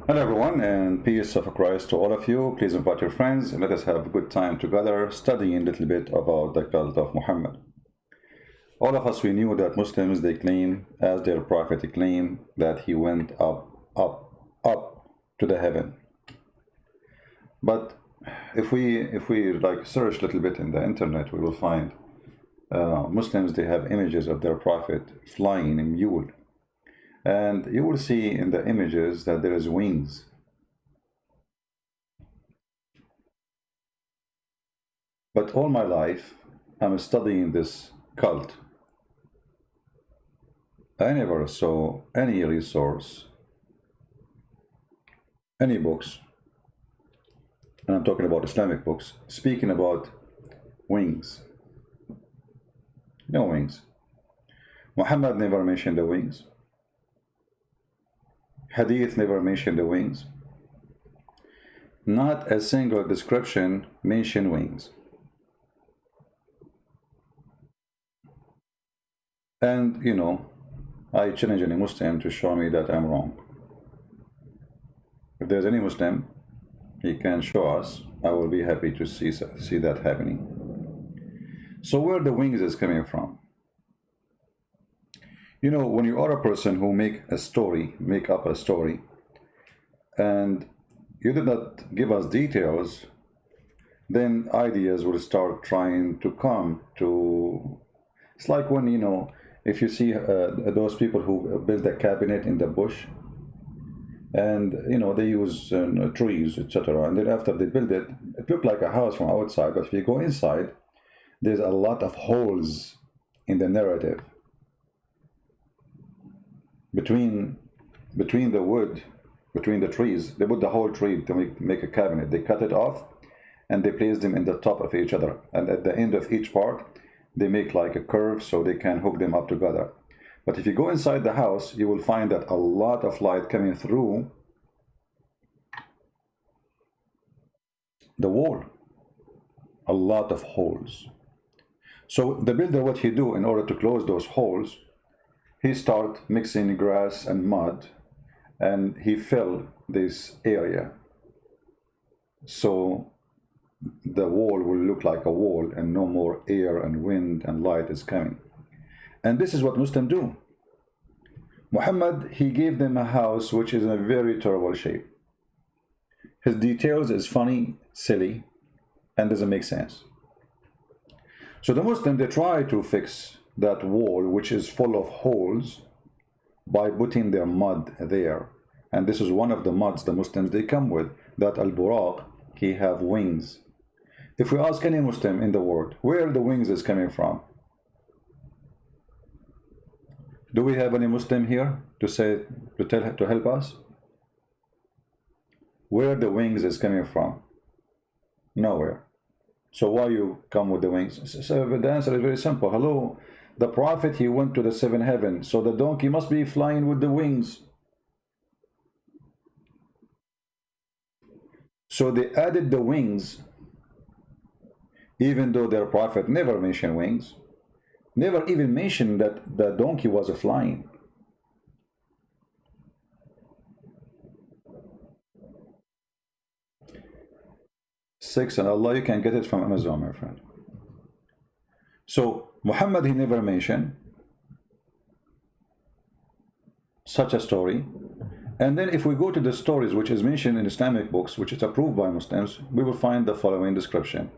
Hello everyone, and peace of Christ to all of you. Please invite your friends and let us have a good time together studying a little bit about the cult of Muhammad. All of us, we knew that Muslims, they claim, as their prophet claim, that he went up to the heaven. But if we like search a little bit in the internet, we will find Muslims, they have images of their prophet flying a mule. And you will see in the images that there is wings. But all my life, I'm studying this cult. I never saw any resource, any books, and I'm talking about Islamic books, speaking about wings. No wings. Muhammad never mentioned the wings. Hadith never mentioned the wings. Not a single description mentioned wings. And you know, I challenge any Muslim to show me that I'm wrong. If there's any Muslim, he can show us. I will be happy to see that happening. So where the wings is coming from? You know, when you are a person who make up a story, and you did not give us details, then ideas will start trying to come to. It's like when, you know, if you see those people who build a cabinet in the bush, and you know they use trees, etc. And then after they build it, it looked like a house from outside, but if you go inside, there's a lot of holes in the narrative between the wood, between the trees. They put the whole tree to make a cabinet. They cut it off and they place them in the top of each other, and at the end of each part they make like a curve so they can hook them up together. But if you go inside the house, you will find that a lot of light coming through the wall, a lot of holes. So the builder, what he do in order to close those holes, he start mixing grass and mud, and he fill this area so the wall will look like a wall and no more air and wind and light is coming. And this is what Muslims do. Muhammad, he gave them a house which is in a very terrible shape. His details is funny, silly, and doesn't make sense. So the Muslims, they try to fix that wall which is full of holes by putting their mud there. And this is one of the muds the Muslims, they come with, that al-buraq, he have wings. If we ask any Muslim in the world where the wings is coming from, do we have any Muslim here to help us? Where the wings is coming from? Nowhere. So why you come with the wings? So the answer is very simple. Hello, the prophet, he went to the seventh heaven, so the donkey must be flying with the wings. So they added the wings, even though their prophet never mentioned wings, never even mentioned that the donkey was flying. Six, and Allah, you can get it from Amazon, my friend. So Muhammad, he never mentioned such a story. And then if we go to the stories which is mentioned in Islamic books, which is approved by Muslims, we will find the following description.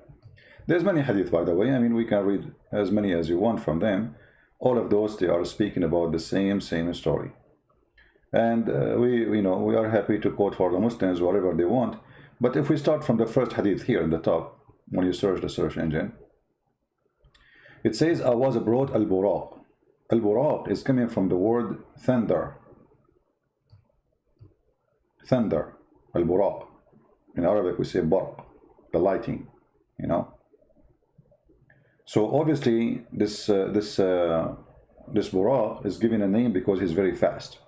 There's many hadith, by the way. I mean, we can read as many as you want from them. All of those, they are speaking about the same story. And we are happy to quote for the Muslims whatever they want. But if we start from the first hadith here in the top, when you search the search engine, it says, I was brought al-buraq. Al-buraq is coming from the word thunder. Thunder, al-buraq. In Arabic, we say barq, the lighting, you know. So obviously, this buraq is given a name because he's very fast.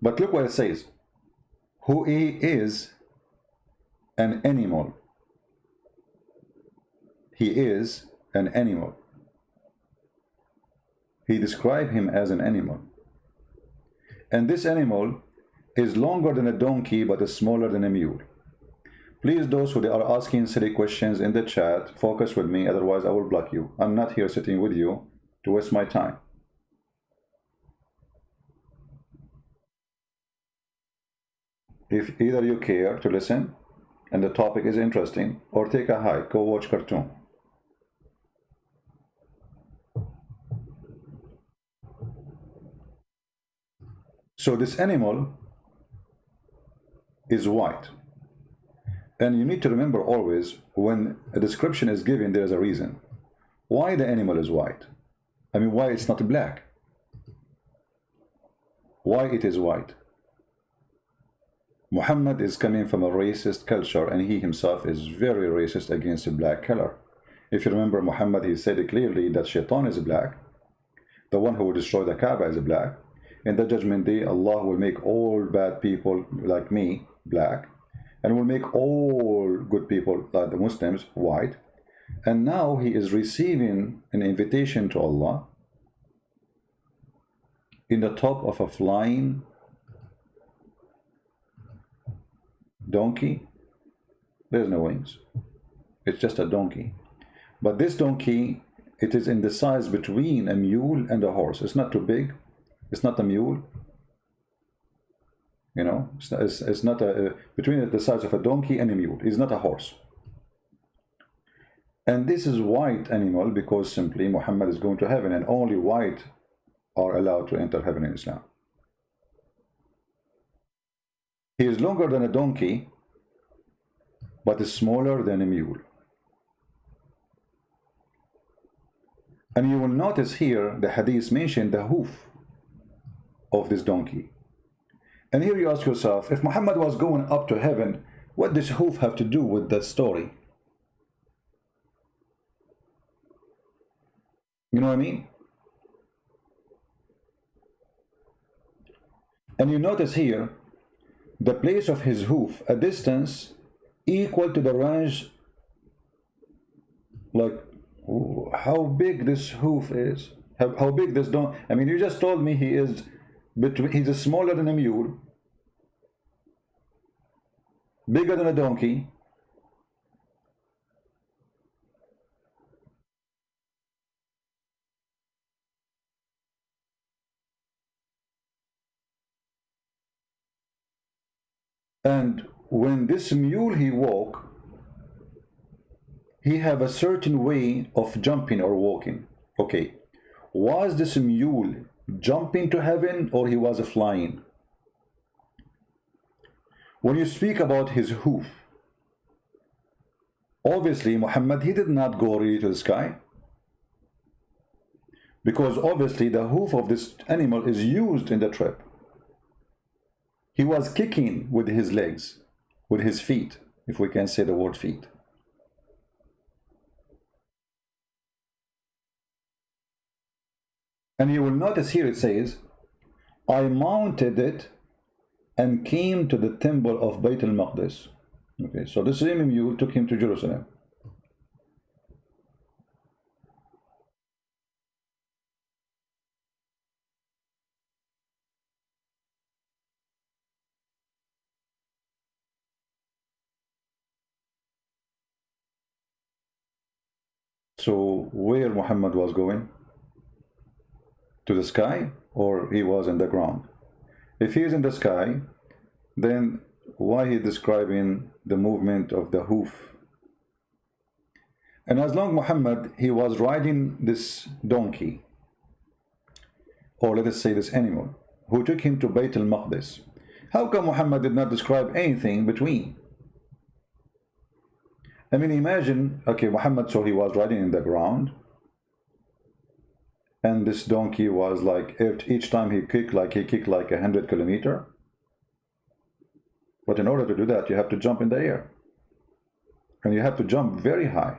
But look what it says. Who he is an animal. He is an animal. He described him as an animal. And this animal is longer than a donkey but is smaller than a mule? Please, those who are asking silly questions in the chat, focus with me, otherwise I will block you. I'm not here sitting with you to waste my time. If either you care to listen and the topic is interesting, or take a hike, go watch cartoon. So this animal is white. And you need to remember always, when a description is given, there is a reason. Why the animal is white? I mean, why it's not black? Why it is white? Muhammad is coming from a racist culture, and he himself is very racist against a black color. If you remember Muhammad, he said clearly that Shaitan is black. The one who will destroy the Kaaba is black. In the judgment day, Allah will make all bad people like me black, and will make all good people like the Muslims white. And now he is receiving an invitation to Allah in the top of a flying donkey. There's no wings, it's just a donkey. But this donkey, it is in the size between a mule and a horse. It's not too big, it's not a mule, you know, it's not between the size of a donkey and a mule. It's not a horse. And this is white animal because simply Muhammad is going to heaven, and only white are allowed to enter heaven in Islam. He is longer than a donkey, but is smaller than a mule. And you will notice here the hadith mentioned the hoof of this donkey. And here you ask yourself, if Muhammad was going up to heaven, what does hoof have to do with that story? You know what I mean? And you notice here the place of his hoof, a distance equal to the range, like how big this hoof is, how big this donkey. I mean, you just told me he is between, he's smaller than a mule, bigger than a donkey. And when this mule he walk, he have a certain way of jumping or walking. Okay, was this mule jumping to heaven or he was flying? When you speak about his hoof, obviously Muhammad, he did not go really to the sky, because obviously the hoof of this animal is used in the trip. He was kicking with his legs, with his feet, if we can say the word feet. And you will notice here it says, I mounted it and came to the temple of Bayt al-Maqdis. Okay, so the same mule took him to Jerusalem. So where Muhammad was going? To the sky, or he was in the ground? If he is in the sky, then why he describing the movement of the hoof? And as long Muhammad, he was riding this donkey, or let us say this animal, who took him to Bayt al-Maqdis, how come Muhammad did not describe anything between? I mean, imagine, okay, Muhammad, so he was riding in the ground, and this donkey was like, each time he kicked like 100 kilometers. But in order to do that, you have to jump in the air, and you have to jump very high.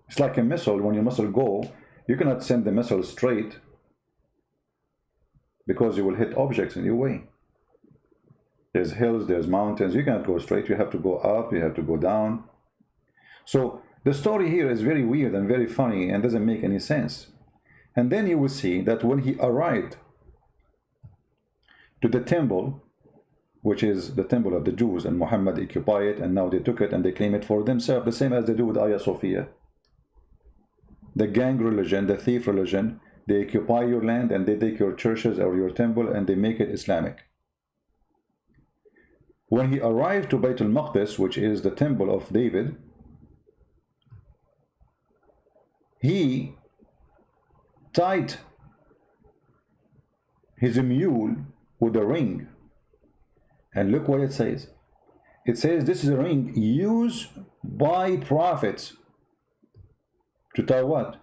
It's like a missile. When your missile go, you cannot send the missile straight, because you will hit objects in your way. There's hills, there's mountains, you cannot go straight, you have to go up, you have to go down. So the story here is very weird and very funny and doesn't make any sense. And then you will see that when he arrived to the temple, which is the temple of the Jews, and Muhammad occupied it, and now they took it and they claim it for themselves, the same as they do with Hagia Sophia. The gang religion, the thief religion, they occupy your land and they take your churches or your temple and they make it Islamic. When he arrived to Bayt al-Maqdis, which is the temple of David, he tied his mule with a ring. And look what it says. It says this is a ring used by prophets to tie what?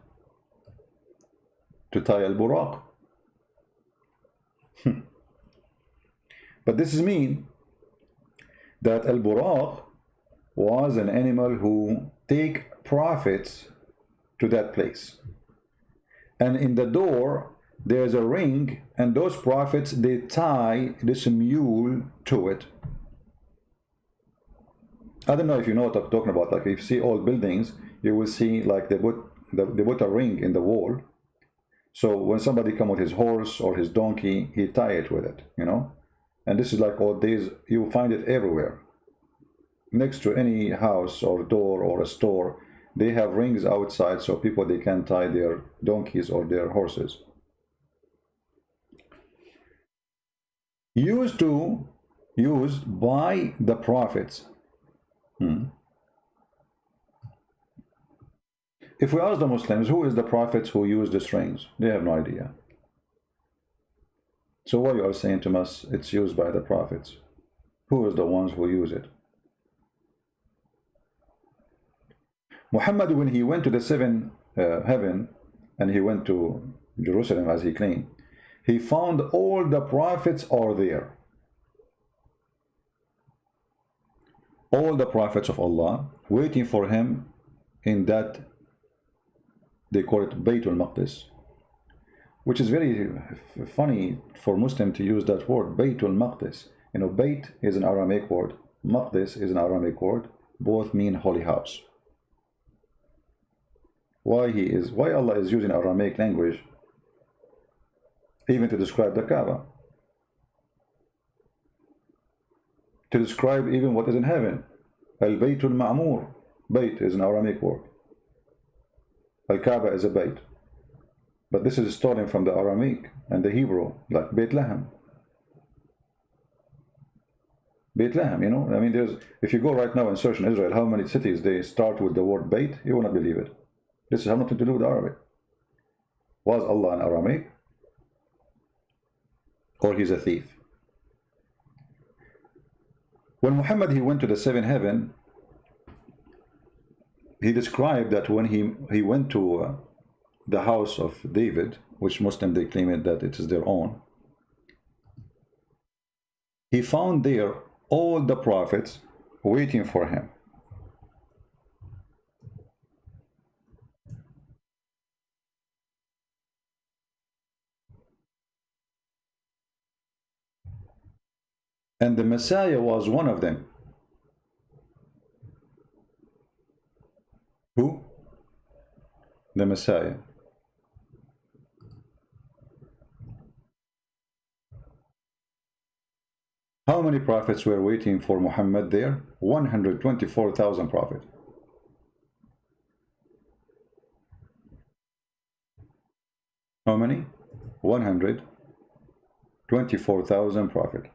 To tie al-Buraq. But this is mean that al-Buraq was an animal who take prophets to that place. And in the door, there's a ring, and those prophets, they tie this mule to it. I don't know if you know what I'm talking about. Like if you see old buildings, you will see like they put a ring in the wall. So when somebody come with his horse or his donkey, he tie it with it, you know. And this is like old days. You find it everywhere. Next to any house or door or a store, they have rings outside so people they can tie their donkeys or their horses. Used by the prophets. If we ask the Muslims, who is the prophets who use these rings? They have no idea. So why you are saying to us it's used by the prophets? Who is the ones who use it? Muhammad, when he went to the seventh heaven and he went to Jerusalem as he claimed, he found all the prophets are there. All the prophets of Allah waiting for him in that, they call it Bayt al-Maqdis, which is very funny for Muslim to use that word, Bayt al-Maqdis. You know, Bayt is an Aramaic word, Maqdis is an Aramaic word, both mean holy house. Why Allah is using Aramaic language even to describe the Kaaba, to describe even what is in heaven. Al-Bayt al-Ma'mur, Bayt is an Aramaic word. Al-Kaaba is a Bayt, but this is stolen from the Aramaic and the Hebrew, like Bethlehem. Bethlehem, you know, I mean, if you go right now and search in Israel how many cities they start with the word Bayt, you will not believe it. This has nothing to do with Arabic. Was Allah an Aramaic? Or he's a thief? When Muhammad he went to the seventh heaven, he described that when he went to the house of David, which Muslim they claim it that it is their own, he found there all the prophets waiting for him. And the Messiah was one of them. Who? The Messiah. How many prophets were waiting for Muhammad there? 124,000 prophets. How many? 124,000 prophets.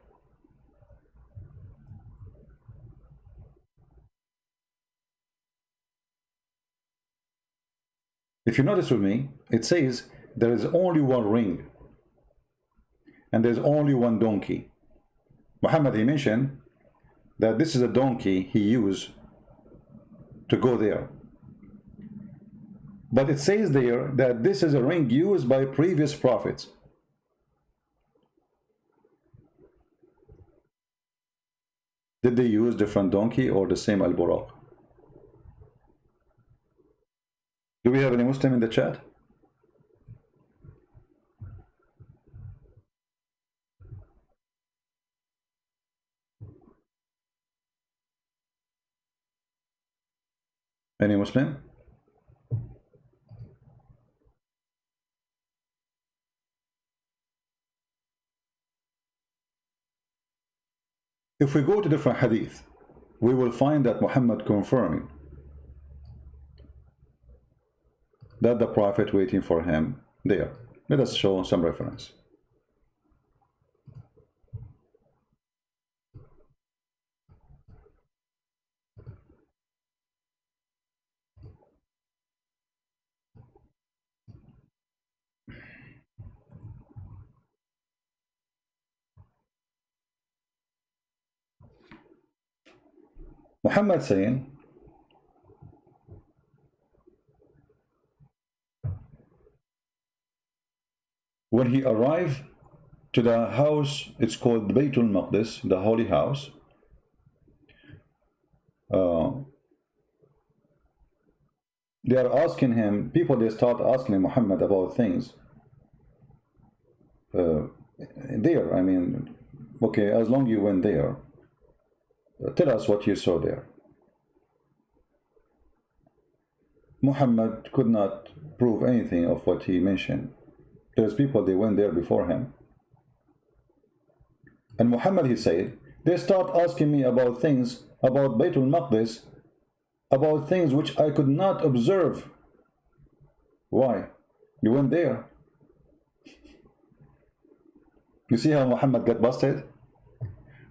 If you notice with me, it says there is only one ring and there's only one donkey. Muhammad, he mentioned that this is a donkey he used to go there. But it says there that this is a ring used by previous prophets. Did they use different donkey or the same al-Buraq? Do we have any Muslim in the chat? Any Muslim? if we go to different hadith, we will find that Muhammad confirming that the Prophet waiting for him there. Let us show some reference. Muhammad saying, when he arrived to the house, it's called Baytul Maqdis, the holy house. They are asking him, people, they start asking Muhammad about things. There, I mean, okay, as long you went there, tell us what you saw there. Muhammad could not prove anything of what he mentioned. There's people, they went there before him. And Muhammad, he said, they start asking me about things, about Baytul Maqdis, about things which I could not observe. Why? You went there. You see how Muhammad got busted?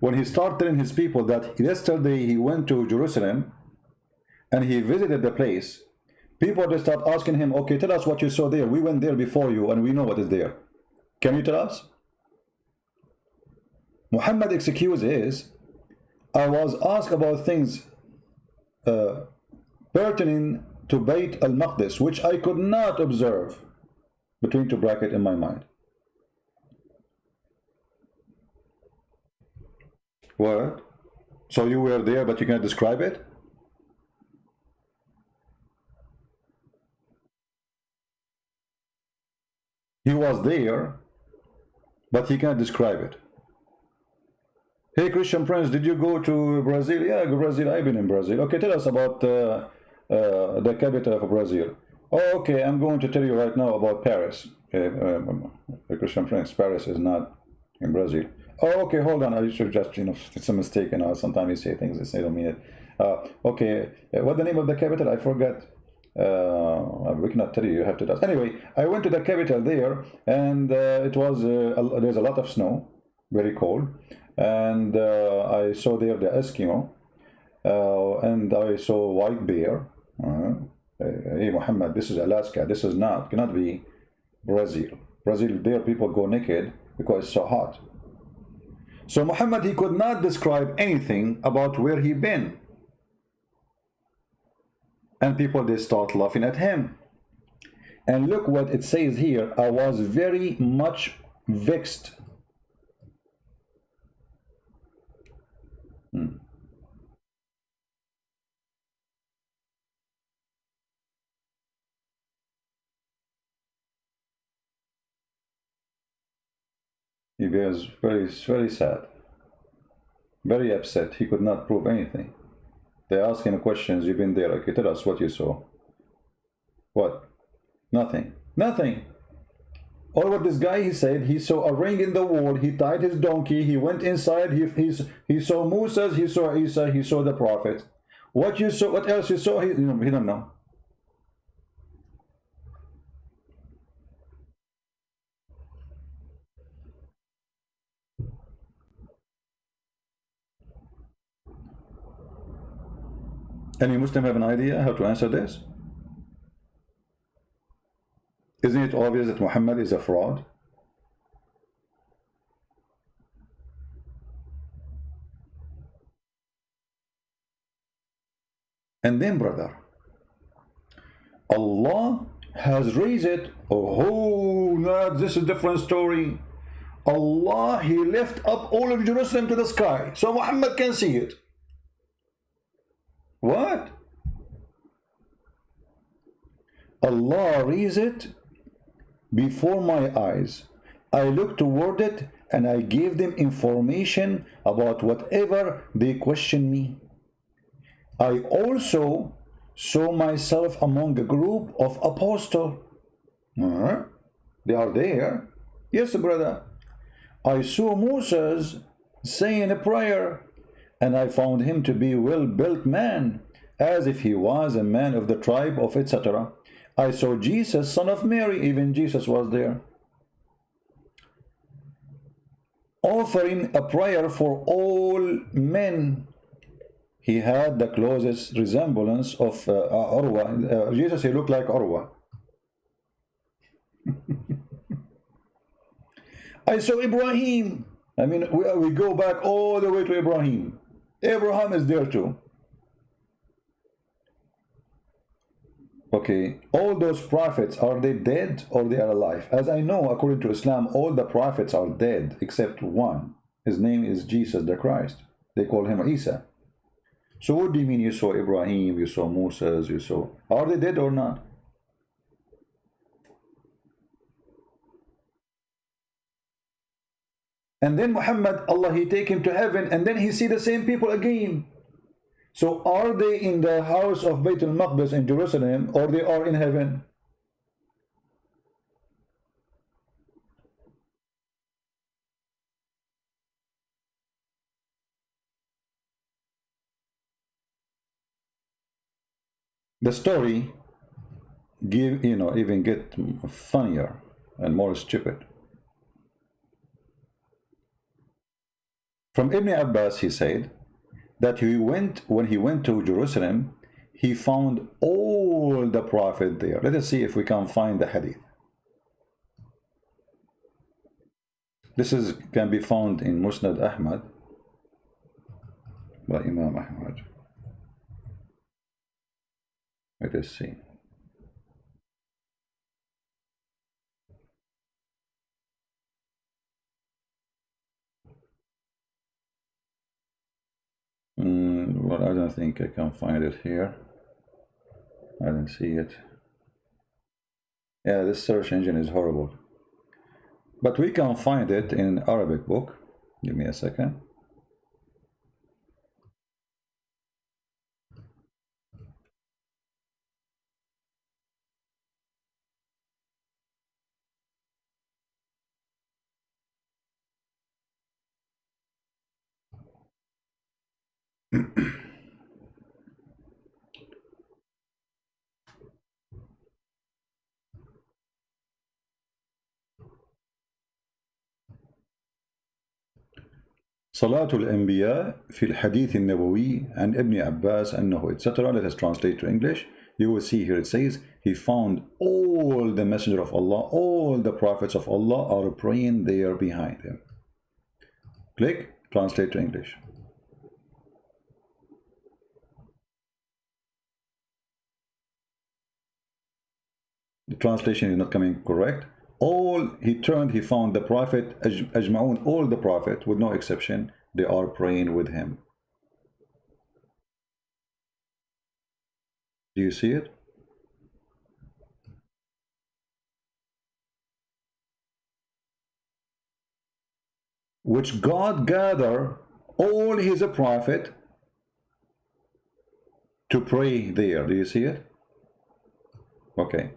When he started telling his people that yesterday he went to Jerusalem and he visited the place, people, they start asking him, okay, tell us what you saw there. We went there before you and we know what is there. Can you tell us? Muhammad's excuse is, I was asked about things pertaining to Bayt al-Maqdis, which I could not observe, between two brackets, in my mind. What? So you were there, but you can't describe it? He was there, but he can't describe it. Hey, Christian Prince, did you go to Brazil? Yeah, Brazil, I've been in Brazil. Okay, tell us about the capital of Brazil. Oh, okay, I'm going to tell you right now about Paris. Christian Prince, Paris is not in Brazil. Oh, okay, hold on. I should just, it's a mistake. Sometimes you say things, they don't mean it. Okay, what's the name of the capital? I forgot. We cannot tell you, you have to ask. Anyway, I went to the capital there, and it was, there's a lot of snow, very cold. And I saw there the Eskimo, and I saw white bear. Hey, Muhammad, this is Alaska. This is not, cannot be Brazil. Brazil, there people go naked because it's so hot. So Muhammad, he could not describe anything about where he been. And people, they start laughing at him. And look what it says here. I was very much vexed. He was very, very sad, very upset. He could not prove anything. They ask him questions. You've been there. Okay, tell us what you saw. What? Nothing. Nothing. All what this guy, he said, he saw a ring in the wall. He tied his donkey. He went inside. He saw Moses. He saw Isa. He saw the prophet. What you saw? What else you saw? He don't know. Any Muslim have an idea how to answer this? Isn't it obvious that Muhammad is a fraud? And then, brother, Allah has raised it. Oh, no, this is a different story. Allah, he left up all of Jerusalem to the sky, so Muhammad can see it. What? Allah raised it before my eyes. I looked toward it and I gave them information about whatever they questioned me. I also saw myself among a group of apostles. They are there. Yes, brother. I saw Moses saying a prayer and I found him to be well-built man, as if he was a man of the tribe of etc. I saw Jesus, son of Mary, even Jesus was there, offering a prayer for all men. He had the closest resemblance of Urwa. Jesus, he looked like Urwa. I saw Ibrahim. I mean, we go back all the way to Ibrahim. Abraham is there too. Okay, all those prophets, are they dead or they are alive? As I know, according to Islam, all the prophets are dead except one. His name is Jesus the Christ. They call him Isa. So what do you mean you saw Ibrahim, you saw Moses, you saw... Are they dead or not? And then Muhammad, Allah, he take him to heaven, and then he see the same people again. So are they in the house of Bayt al-Maqdis in Jerusalem, or they are in heaven? The story even get funnier and more stupid. From Ibn Abbas, he said that when he went to Jerusalem, he found all the prophet there. Let us see if we can find the hadith. This can be found in Musnad Ahmad by Imam Ahmad. Let us see. Well, I don't think I can find it here. I don't see it. Yeah, this search engine is horrible. But we can find it in an Arabic book. Give me a second. صلاة الأنبياء في الحديث النبوي عن ابن عباس أنه etc. Let us translate to English. You will see here it says he found all the messenger of Allah, all the prophets of Allah are praying there behind him. Click, translate to English. The translation is not coming correct. He turned, he found the prophet, Ajma'un, all the prophet, with no exception, they are praying with him. Do you see it? Which God gather all his prophet to pray there. Do you see it? Okay.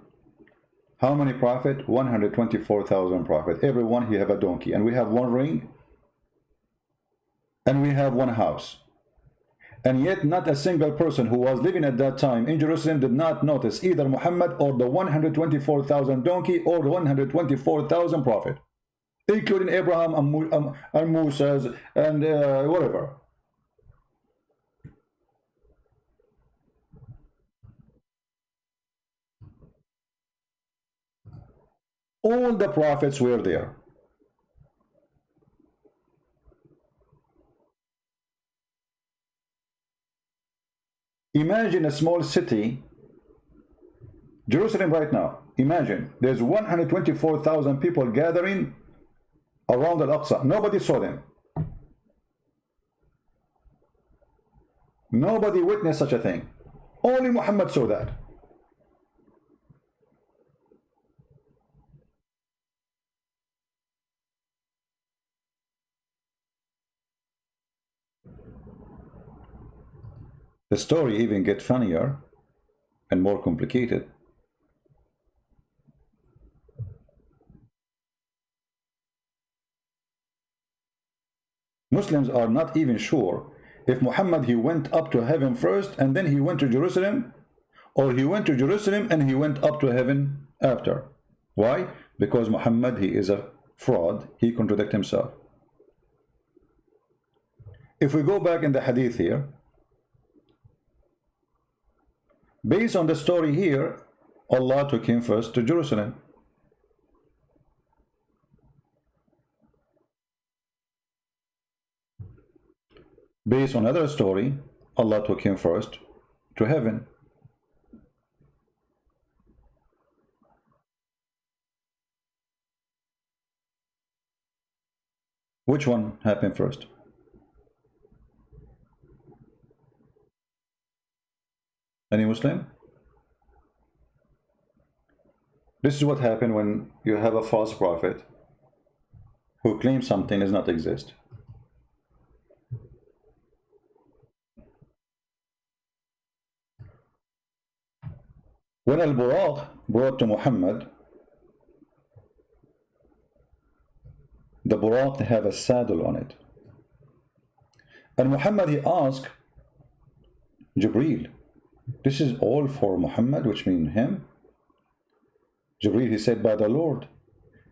How many prophet? 124,000 prophet. Everyone, he have a donkey. And we have one ring. And we have one house. And yet not a single person who was living at that time in Jerusalem did not notice either Muhammad or the 124,000 donkey or the 124,000 prophet, including Abraham and Moses and whatever. All the prophets were there. Imagine a small city, Jerusalem right now. Imagine there's 124,000 people gathering around Al-Aqsa. Nobody saw them. Nobody witnessed such a thing. Only Muhammad saw that. The story even gets funnier and more complicated. Muslims are not even sure if Muhammad he went up to heaven first and then he went to Jerusalem, or he went to Jerusalem and he went up to heaven after. Why? Because Muhammad he is a fraud, he contradicts himself. If we go back in the hadith here, based on the story here, Allah took him first to Jerusalem. Based on another story, Allah took him first to heaven. Which one happened first? Any Muslim? This is what happened when you have a false prophet who claims something does not exist. When Al-Buraq brought to Muhammad, the Buraq have a saddle on it. And Muhammad he asked Jibreel, this is all for Muhammad, which means him? Jibreel he said, by the Lord,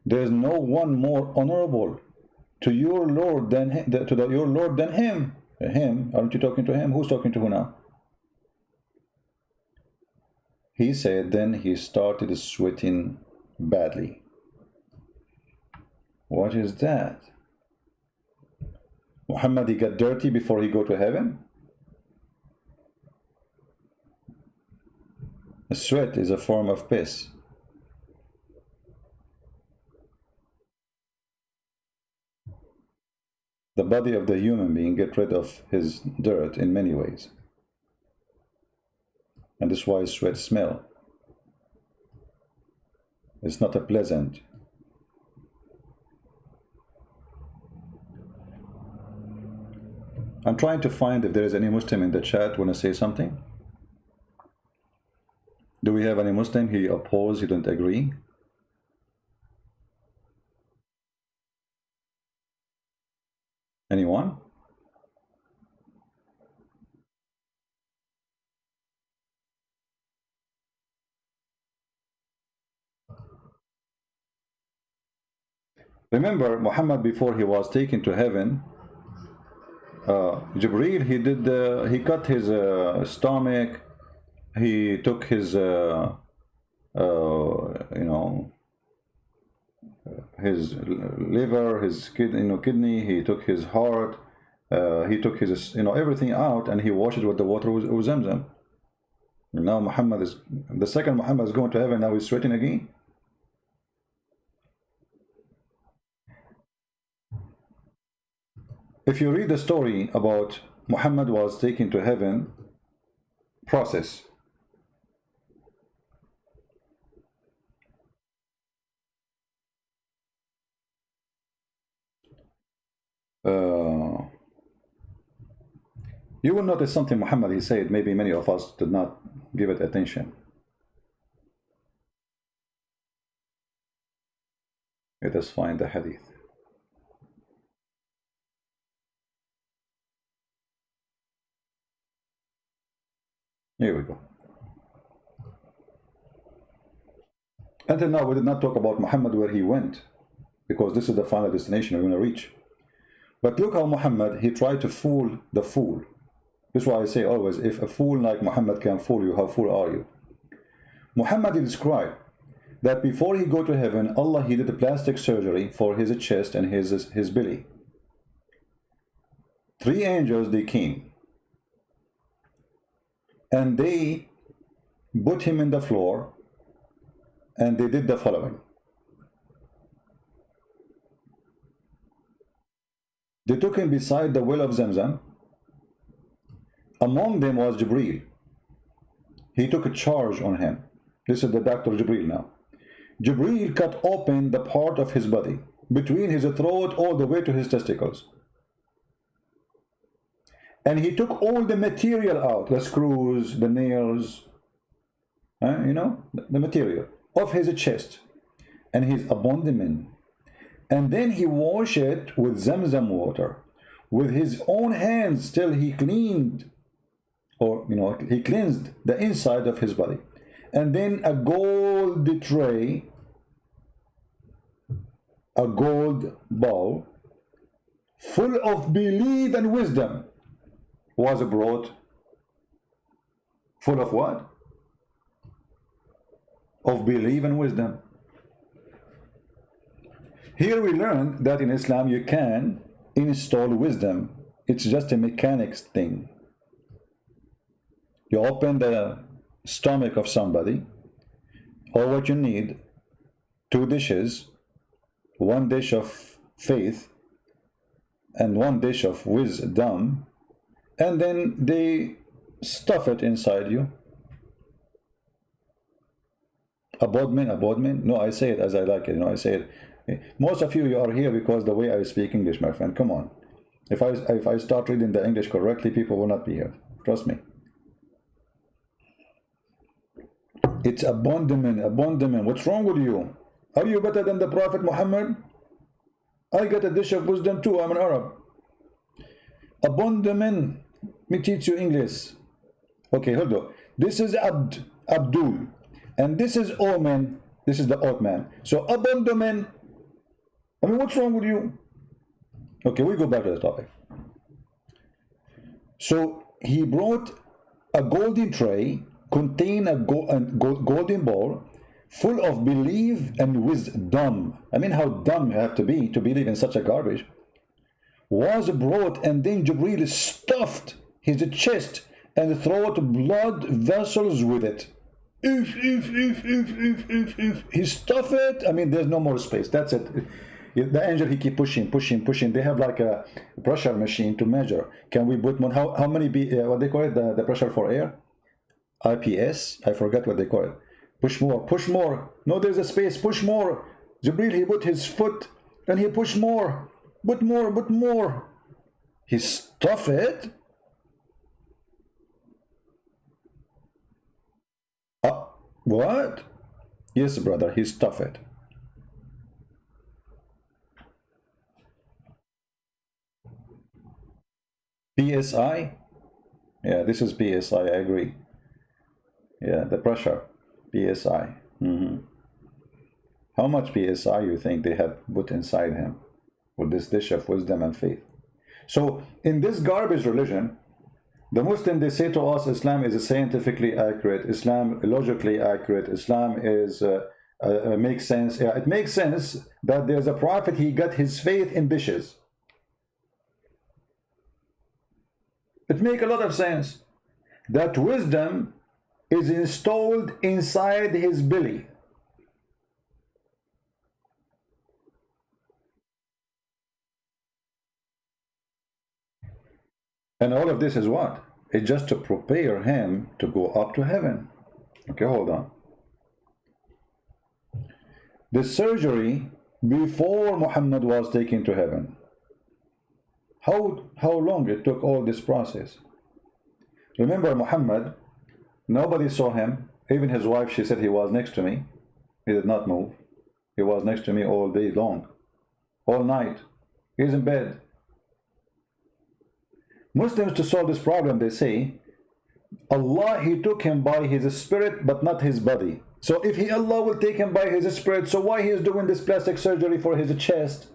there is no one more honorable to your Lord than him, your Lord than him. Him? Aren't you talking to him? Who's talking to who now? He said, then he started sweating badly. What is that? Muhammad he got dirty before he go to heaven? A sweat is a form of piss. The body of the human being get rid of his dirt in many ways. And that's why sweat smell. It's not a pleasant. I'm trying to find if there is any Muslim in the chat want to say something. Do we have any Muslim? He oppose, he don't agree. Anyone? Remember, Muhammad before he was taken to heaven, Jibreel he cut his stomach, he took his you know, his liver, his kidney, he took his heart, he took his everything out, and he washed it with the water of Zamzam. Now Muhammad is the second Muhammad is going to heaven. Now he's sweating again. If you read the story about Muhammad was taken to heaven process, you will notice something Muhammad he said, maybe many of us did not give it attention. Let us find the hadith. Here we go. Until now, we did not talk about Muhammad where he went, because this is the final destination we're going to reach. But look how Muhammad, he tried to fool the fool. This is why I say always, if a fool like Muhammad can fool you, how fool are you? Muhammad described that before he go to heaven, Allah he did a plastic surgery for his chest and his belly. 3 angels they came, and they put him in the floor, and they did the following. They took him beside the well of Zamzam. Among them was Jibreel. He took a charge on him. This is the Dr. Jibreel now. Jibreel cut open the part of his body between his throat all the way to his testicles. And he took all the material out, the screws, the nails, the material of his chest and his abdomen. And then he washed it with Zamzam water, with his own hands till he cleaned, or he cleansed the inside of his body. And then a gold tray, a gold bowl full of belief and wisdom was brought. Full of what? Of belief and wisdom. Here we learn that in Islam you can install wisdom. It's just a mechanics thing. You open the stomach of somebody, or what you need, 2 dishes, 1 dish of faith and 1 dish of wisdom, and then they stuff it inside you. Abodmin. No, I say it as I like it. I say it. Most of you are here because the way I speak English, my friend. Come on. If I start reading the English correctly, people will not be here. Trust me. It's abandonment. What's wrong with you? Are you better than the Prophet Muhammad? I get a dish of wisdom too. I'm an Arab. Abandonment. Let me teach you English. Okay, hold on. This is Abdul. And this is Omen. This is the old man. So abandonment. I mean, what's wrong with you? Okay, we go back to the topic. So he brought a golden tray, contain a golden bowl full of belief and wisdom. I mean, how dumb you have to believe in such a garbage. Was brought, and then Jibreel stuffed his chest and throat blood vessels with it. If he stuffed it, I mean, there's no more space. That's it. The angel, he keep pushing. They have like a pressure machine to measure. Can we put more? How many what they call it, the pressure for air? IPS. I forgot what they call it. Push more. No, there's a space. Push more. Jibreel, he put his foot and he pushed more. Put more. He stuffed it. What? Yes, brother, he stuffed it. PSI? Yeah, this is PSI, I agree. Yeah, the pressure. PSI. How much PSI you think they have put inside him with this dish of wisdom and faith? So, in this garbage religion, the Muslim, they say to us, Islam is scientifically accurate, Islam logically accurate, Islam is makes sense. Yeah, it makes sense that there's a prophet, he got his faith in dishes. It makes a lot of sense that wisdom is installed inside his belly. And all of this is what? It's just to prepare him to go up to heaven. Okay, hold on. The surgery before Muhammad was taken to heaven. How long it took all this process? Remember Muhammad, nobody saw him. Even his wife, she said, he was next to me. He did not move. He was next to me all day long. All night. He's in bed. Muslims, to solve this problem, they say, Allah, he took him by his spirit, but not his body. So if Allah will take him by his spirit, so why he is doing this plastic surgery for his chest?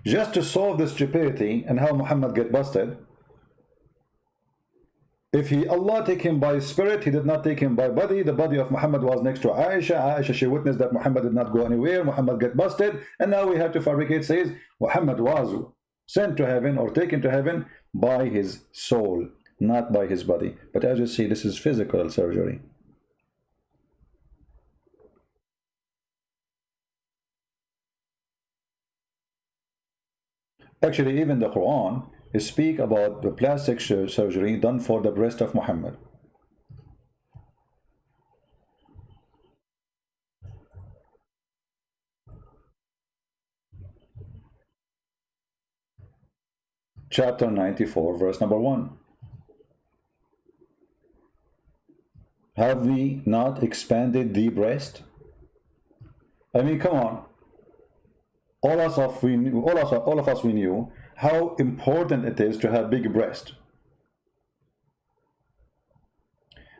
Just to solve this stupidity and how Muhammad get busted. If Allah take him by spirit, he did not take him by body. The body of Muhammad was next to Aisha. Aisha, she witnessed that Muhammad did not go anywhere. Muhammad get busted. And now we have to fabricate, says Muhammad was sent to heaven or taken to heaven by his soul, not by his body. But as you see, this is physical surgery. Actually, even the Quran speak about the plastic surgery done for the breast of Muhammad. Chapter 94, verse number 1. Have we not expanded the breast? I mean, come on. all of us we knew how important it is to have big breast.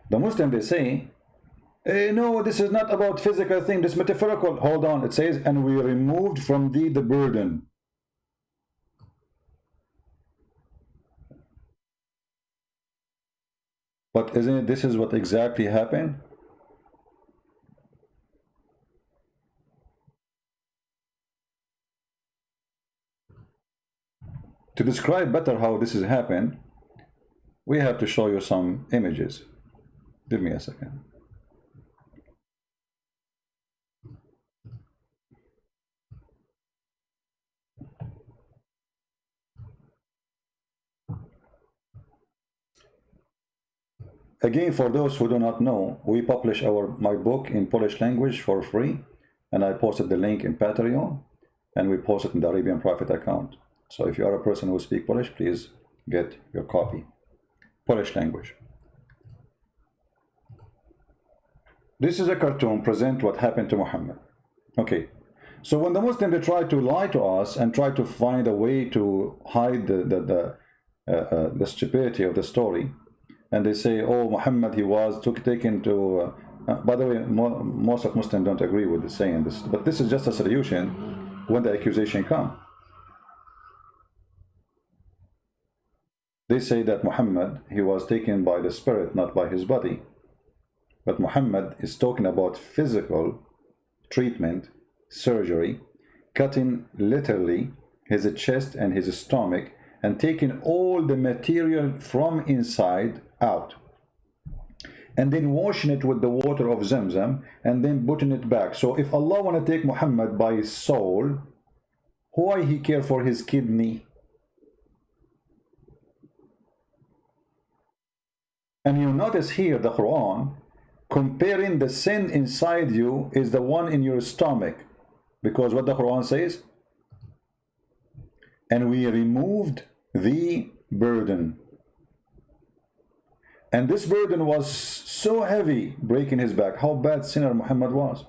The Muslim, they say, no, this is not about physical thing, this metaphorical. Hold on, it says, and we removed from thee the burden. But isn't it, this is what exactly happened? To describe better how this has happened, we have to show you some images. Give me a second. Again, for those who do not know, we publish my book in Polish language for free, and I posted the link in Patreon, and we posted in the Arabian Prophet account. So if you are a person who speaks Polish, please get your copy. Polish language. This is a cartoon, present what happened to Muhammad. Okay, so when the Muslims, they try to lie to us and try to find a way to hide the stupidity of the story, and they say, oh, Muhammad, he was taken to by the way, most of Muslims don't agree with the saying this, but this is just a solution when the accusation comes. They say that Muhammad, he was taken by the spirit, not by his body. But Muhammad is talking about physical treatment, surgery, cutting literally his chest and his stomach and taking all the material from inside out. And then washing it with the water of Zamzam and then putting it back. So if Allah want to take Muhammad by his soul, why he care for his kidney? And you notice here the Quran comparing the sin inside you is the one in your stomach, because what the Quran says, and we removed the burden. And this burden was so heavy, breaking his back. How bad sinner Muhammad was.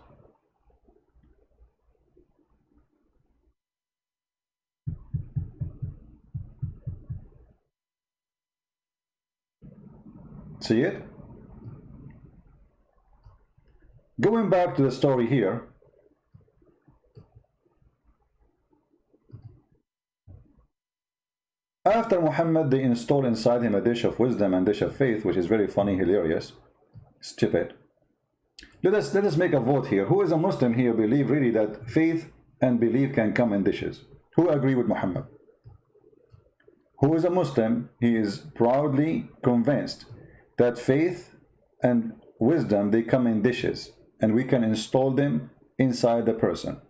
See it? Going back to the story here, after Muhammad, they install inside him a dish of wisdom and dish of faith, which is very funny, hilarious, stupid. Let us make a vote here. Who is a Muslim here believe really that faith and belief can come in dishes? Who agree with Muhammad? Who is a Muslim? He is proudly convinced that faith and wisdom, they come in dishes, and we can install them inside the person.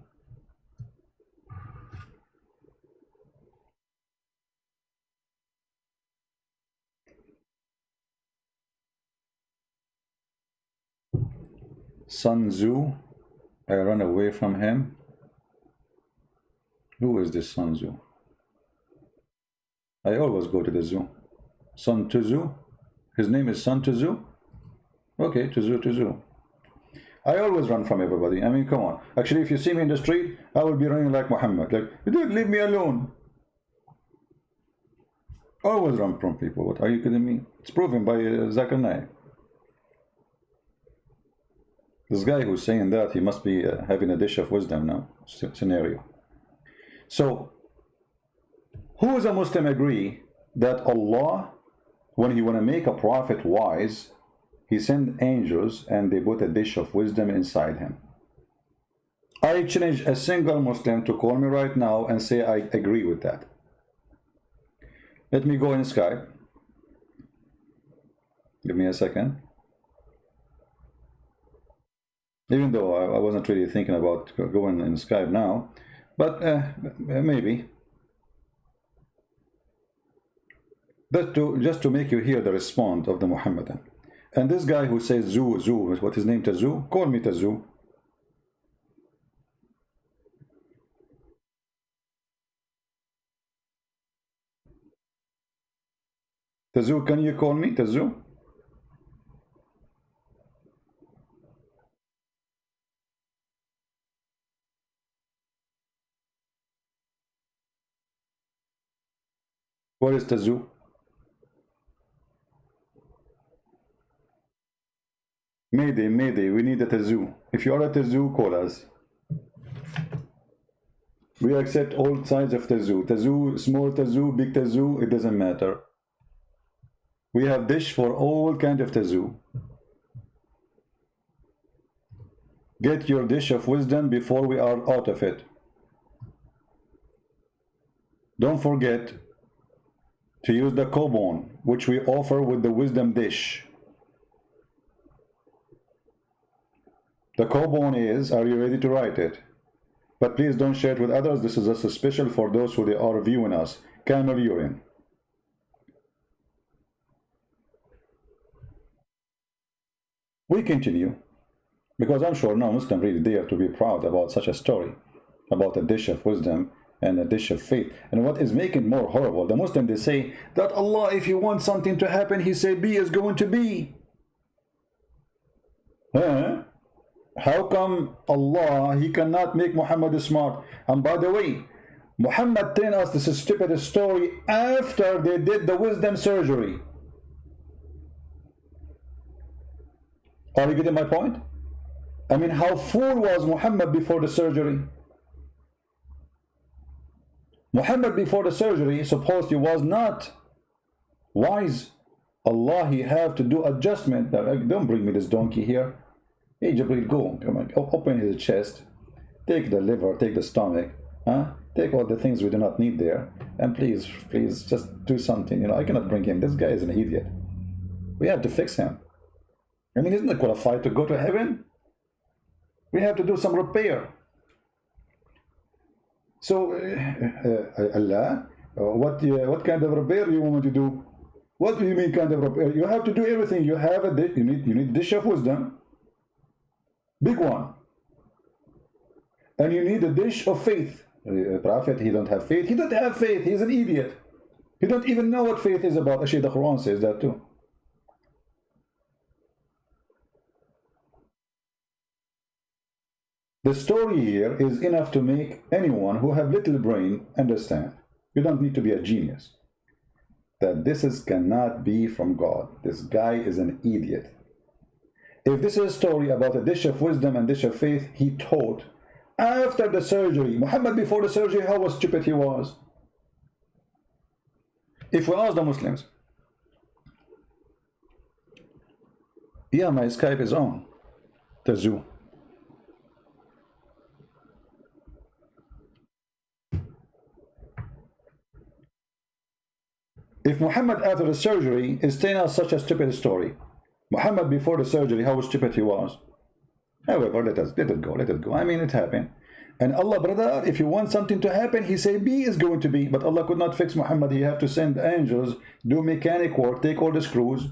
Sun Tzu, I run away from him. Who is this Sun Tzu? I always go to the zoo. Sun Tzu? His name is Sun Tzu? Okay, Tzu. I always run from everybody. I mean, come on. Actually, if you see me in the street, I will be running like Muhammad. Like, dude, leave me alone. Always run from people. What are you kidding me? It's proven by Zakir Naik. This guy who's saying that, he must be having a dish of wisdom now scenario. So, who is a Muslim agree that Allah, when he want to make a prophet wise, he sent angels and they put a dish of wisdom inside him? I challenge a single Muslim to call me right now and say I agree with that. Let me go in Skype. Give me a second. Even though I wasn't really thinking about going in Skype now, but maybe. Just to make you hear the response of the Muhammadan. And this guy who says Tzu, what his name, Tzu, call me Tzu. Tzu, can you call me Tzu? Where is Tazoo? Mayday, Mayday, we need a Tazoo. If you are a Tazoo, call us. We accept all sides of Tazoo. Tazoo, small Tazoo, big Tazoo, it doesn't matter. We have dish for all kind of Tazoo. Get your dish of wisdom before we are out of it. Don't forget to use the Kobon, which we offer with the wisdom dish. The Kobon is, are you ready to write it? But please don't share it with others. This is just special for those who are viewing us. Camel urine. We continue, because I'm sure no Muslim really dare to be proud about such a story, about a dish of wisdom and a dish of faith. And what is making it more horrible, the Muslim, they say that Allah, if He wants something to happen, He say be is going to be. How come Allah, He cannot make Muhammad smart? And by the way, Muhammad telling us this is stupid story after they did the wisdom surgery. Are you getting my point? I mean, how fool was Muhammad before the surgery? Muhammad before the surgery supposedly was not wise. Allah, He have to do adjustment. Don't bring me this donkey here. Hey Jibreel, go, come on, open his chest, take the liver, take the stomach, take all the things we do not need there, and please, please, just do something. You know, I cannot bring him. This guy is an idiot. We have to fix him. I mean, isn't he qualified to go to heaven? We have to do some repair. So, Allah, what kind of repair you want me to do? What do you mean kind of repair? You have to do everything. You have a dish. You need dish of wisdom. Big one. And you need a dish of faith. Prophet, he don't have faith. He don't have faith. He's an idiot. He don't even know what faith is about. Actually, the Quran says that too. The story here is enough to make anyone who have little brain understand. You don't need to be a genius. That this cannot be from God. This guy is an idiot. If this is a story about a dish of wisdom and dish of faith, he taught after the surgery. Muhammad before the surgery, how stupid he was. If we ask the Muslims, yeah, my Skype is on, Tazoo. If Muhammad after the surgery is telling us such a stupid story, Muhammad before the surgery, how stupid he was. However, let it go. I mean, it happened. And Allah, brother, if you want something to happen, He say be is going to be. But Allah could not fix Muhammad. He have to send angels, do mechanic work, take all the screws,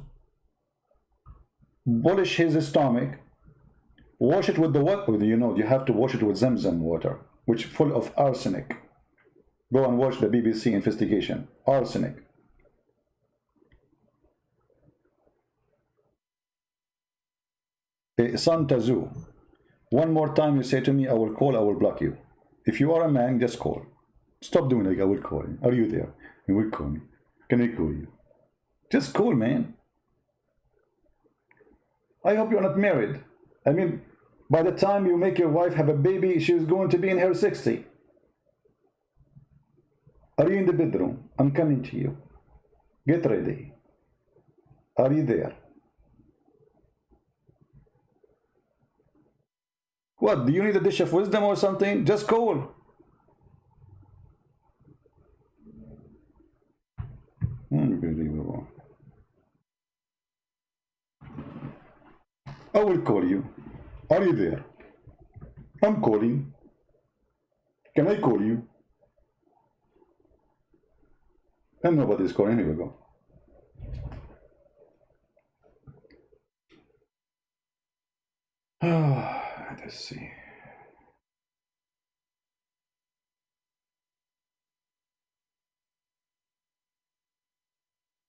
polish his stomach, wash it with the what? You know, you have to wash it with Zamzam water, which full of arsenic. Go and watch the BBC investigation. Arsenic. Son Tazoo, one more time you say to me, I will call, I will block you. If you are a man, just call. Stop doing like I will call you. Are you there? You will call me. Can I call you? Just call, man. I hope you're not married. I mean, by the time you make your wife have a baby, she's going to be in her 60. Are you in the bedroom? I'm coming to you. Get ready. Are you there? What, do you need a dish of wisdom or something? Just call. Unbelievable. I will call you. Are you there? I'm calling. Can I call you? And nobody's calling. Here we go. Let's see.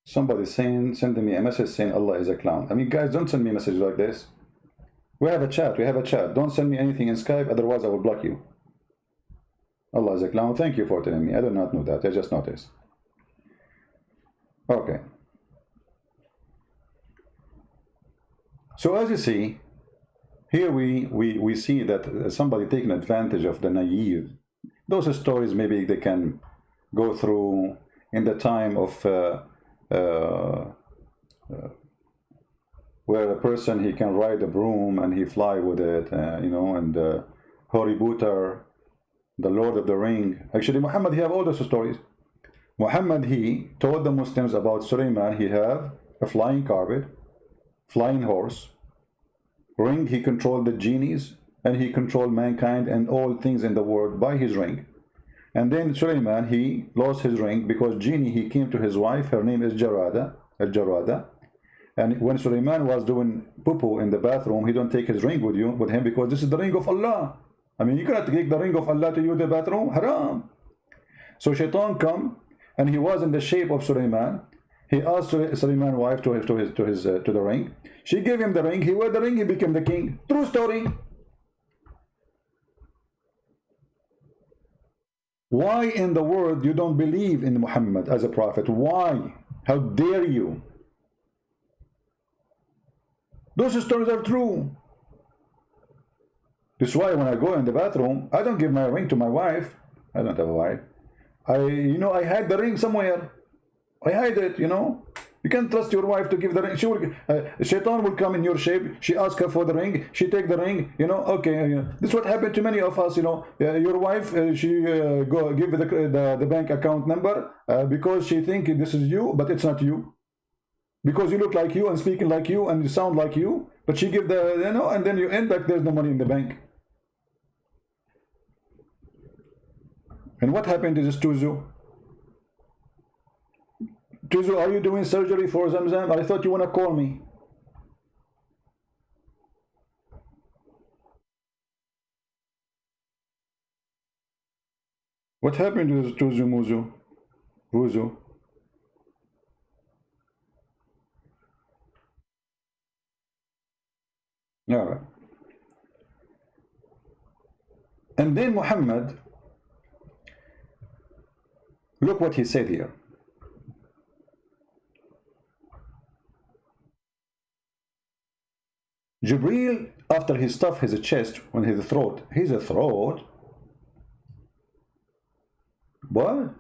Somebody sending me a message saying Allah is a clown. I mean, guys, don't send me messages like this. We have a chat. Don't send me anything in Skype, otherwise I will block you. Allah is a clown. Thank you for telling me. I did not know that. I just noticed. Okay. So as you see, here we see that somebody taking advantage of the naive. Those stories maybe they can go through in the time of where a person he can ride a broom and he fly with it, you know, and Harry Potter, the Lord of the Ring. Actually, Muhammad he have all those stories. Muhammad he told the Muslims about Sulaiman. He have a flying carpet, flying horse, ring. He controlled the genies and he controlled mankind and all things in the world by his ring. And then Sulaiman he lost his ring because genie he came to his wife. Her name is Jarada, Al-Jarada. And when Sulaiman was doing poo-poo in the bathroom, he don't take his ring with him because this is the ring of Allah. I mean, you cannot take the ring of Allah to use the bathroom. Haram. So Shaitan come and he was in the shape of Sulaiman. He asked Sulaiman's wife to the ring. She gave him the ring. He wore the ring. He became the king. True story. Why in the world you don't believe in Muhammad as a prophet? Why? How dare you? Those stories are true. That's why when I go in the bathroom, I don't give my ring to my wife. I don't have a wife. I hide the ring somewhere. I hide it, you know. You can't trust your wife to give the ring. She will, Shaitan will come in your shape. She asks her for the ring. She take the ring. You know, okay. This is what happened to many of us. You know, your wife, she go give the bank account number because she think this is you, but it's not you. Because you look like you and speaking like you and you sound like you, but she give the, you know, and then you end like there's no money in the bank. And what happened to this Tuzu? Tuzu, are you doing surgery for Zamzam? I thought you want to call me. What happened to this Tuzu Muzu? Wuzu? All right. And then Muhammad, look what he said here. Jibreel, after he stuffed his chest on his throat, what?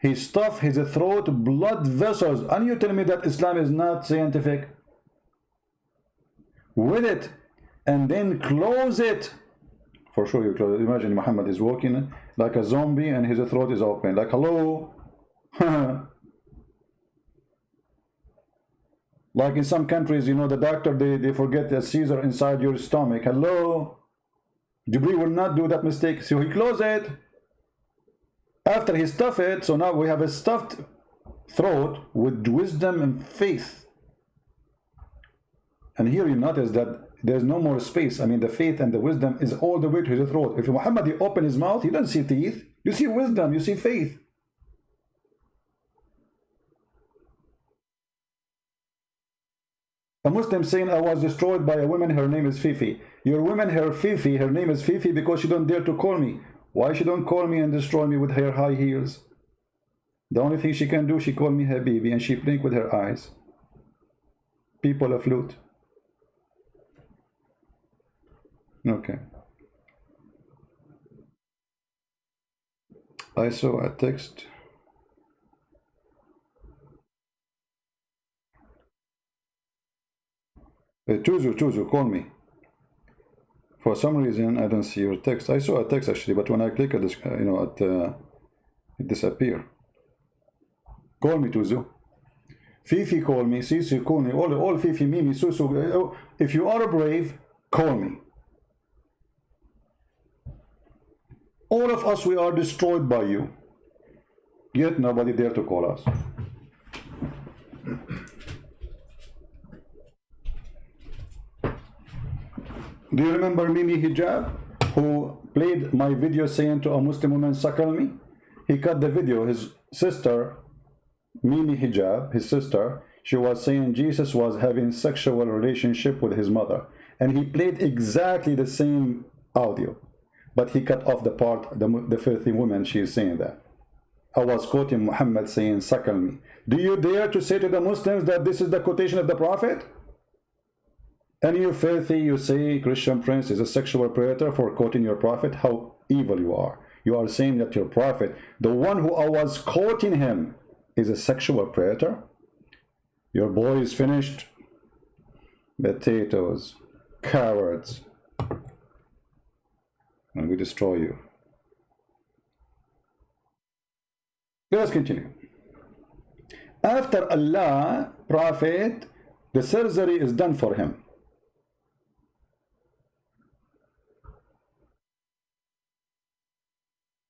He stuffed his throat, blood vessels, and you tell me that Islam is not scientific? With it, and then close it. For sure you close it. Imagine Muhammad is walking like a zombie and his throat is open, like hello. Like in some countries, you know, the doctor, they forget the Caesar inside your stomach. Hello. Jibreel will not do that mistake. So he closed it. After he stuffed it, so now we have a stuffed throat with wisdom and faith. And here you notice that there's no more space. I mean, the faith and the wisdom is all the way to his throat. If Muhammad, you open his mouth, you don't see teeth. You see wisdom, you see faith. A Muslim saying, I was destroyed by a woman, her name is Fifi. Your woman, her Fifi, her name is Fifi because she don't dare to call me. Why she don't call me and destroy me with her high heels? The only thing she can do, she call me Habibi and she blink with her eyes. People a flute. Okay. I saw a text. Tuzu, call me. For some reason, I don't see your text. I saw a text actually, but when I click at this, you know, it disappear. Call me, Tuzu. Fifi, call me. Sisi, call me. All Fifi, Mimi, Susu. If you are brave, call me. All of us, we are destroyed by you. Yet nobody dare to call us. Do you remember Mimi Hijab, who played my video saying to a Muslim woman, suckle me? He cut the video. His sister, Mimi Hijab, his sister, she was saying Jesus was having sexual relationship with his mother. And he played exactly the same audio. But he cut off the part, the filthy woman, she is saying that. I was quoting Muhammad saying, suckle me. Do you dare to say to the Muslims that this is the quotation of the Prophet? And you filthy, you say Christian Prince is a sexual predator for quoting your Prophet? How evil you are. You are saying that your Prophet, the one who I was quoting him, is a sexual predator? Your boy is finished. Potatoes, cowards, and we destroy you. Let us continue. After Allah, Prophet, the surgery is done for him.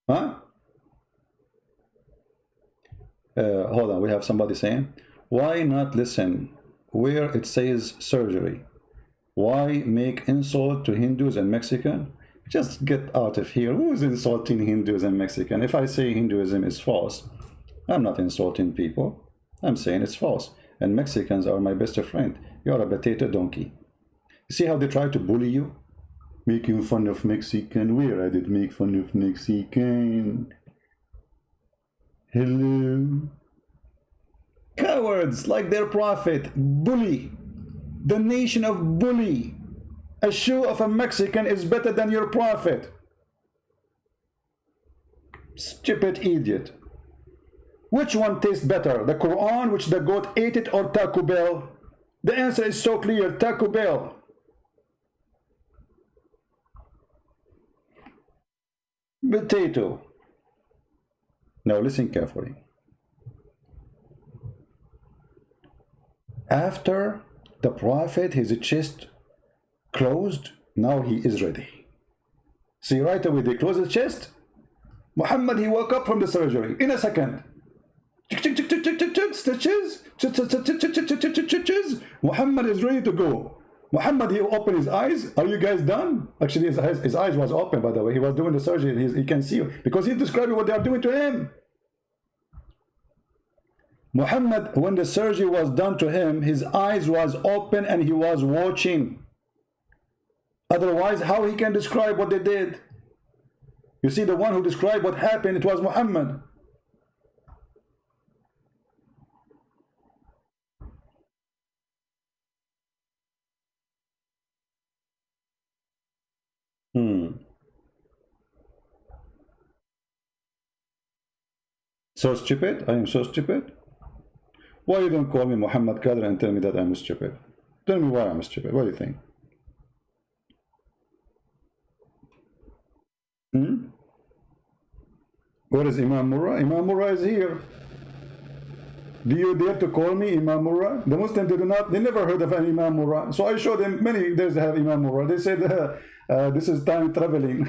Huh? Hold on, we have somebody saying, why not listen where it says surgery? Why make insult to Hindus and Mexican? Just get out of here. Who is insulting Hindus and Mexican? If I say Hinduism is false, I'm not insulting people. I'm saying it's false. And Mexicans are my best friend. You're a potato donkey. See how they try to bully you? Making fun of Mexican. Where I did make fun of Mexican? Hello? Cowards like their prophet. Bully. The nation of bully. A shoe of a Mexican is better than your prophet. Stupid idiot. Which one tastes better? The Quran, which the goat ate it, or Taco Bell? The answer is so clear. Taco Bell. Potato. Now listen carefully. After the prophet, his chest closed, now he is ready. See, right away they close the chest. Muhammad, he woke up from the surgery in a second. Stitches. Muhammad is ready to go. Muhammad, he opened his eyes. Are you guys done? Actually, his eyes was open, by the way. He was doing the surgery. He can see because he's describing what they are doing to him. Muhammad, when the surgery was done to him, his eyes was open and he was watching. Otherwise, how he can describe what they did? You see, the one who described what happened, it was Muhammad. So stupid? I am so stupid? Why you don't call me Muhammad Kader and tell me that I'm stupid? Tell me why I'm stupid. What do you think? Where is Imam Murrah? Imam Murrah is here. Do you dare to call me Imam Murrah? The Muslims, they never heard of an Imam Murrah. So I showed them many days they have Imam Murrah. They said, this is time traveling.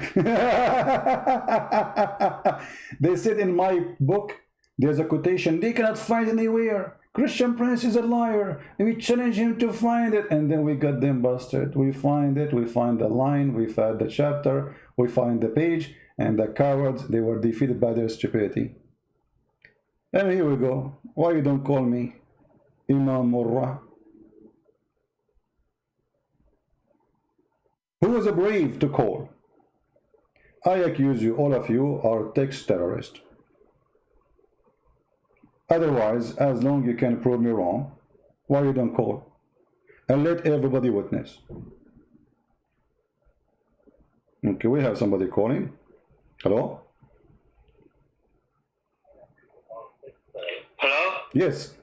They said in my book, there's a quotation, they cannot find anywhere. Christian Prince is a liar. And we challenge him to find it. And then we got them busted. We find it. We find the line. We find the chapter. We find the page. And the cowards, they were defeated by their stupidity. And here we go. Why you don't call me Imam Murrah? Who was brave to call? I accuse you, all of you are text terrorists. Otherwise, as long you can prove me wrong, why you don't call? And let everybody witness. Okay, we have somebody calling. Hello? Hello? Yes.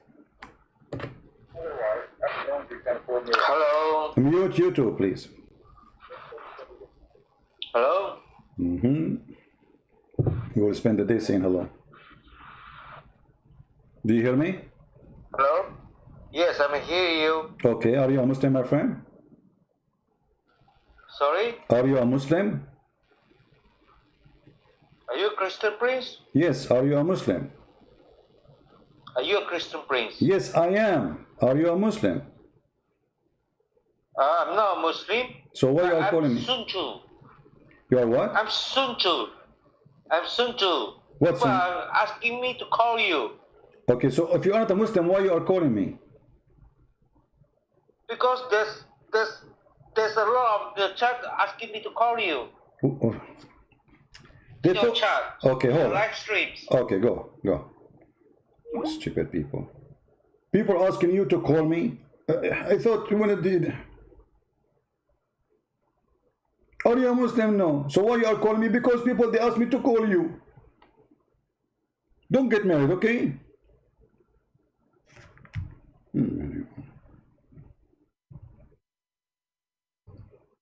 Hello? Mute you too, please. Hello? You will spend the day saying hello. Do you hear me? Hello? Yes, I'm hearing you. Okay, are you a Muslim, my friend? Sorry? Are you a Muslim? Are you a Christian Prince? Yes, are you a Muslim? Are you a Christian Prince? Yes, I am. Are you a Muslim? I'm not a Muslim. So why are you calling me? I'm Sunju. You are what? I'm Sunju. I'm Sunju. What's People Sun? are asking me to call you. Okay, so if you are not a Muslim, why you are calling me? Because there's a lot of the chat asking me to call you. They Your thought, chat. okay, Your hold on. live streams. Okay, go. Stupid people. People asking you to call me. I thought you wanted to. Are you a Muslim? No. So why you are calling me? Because people, they asked me to call you. Don't get married, okay?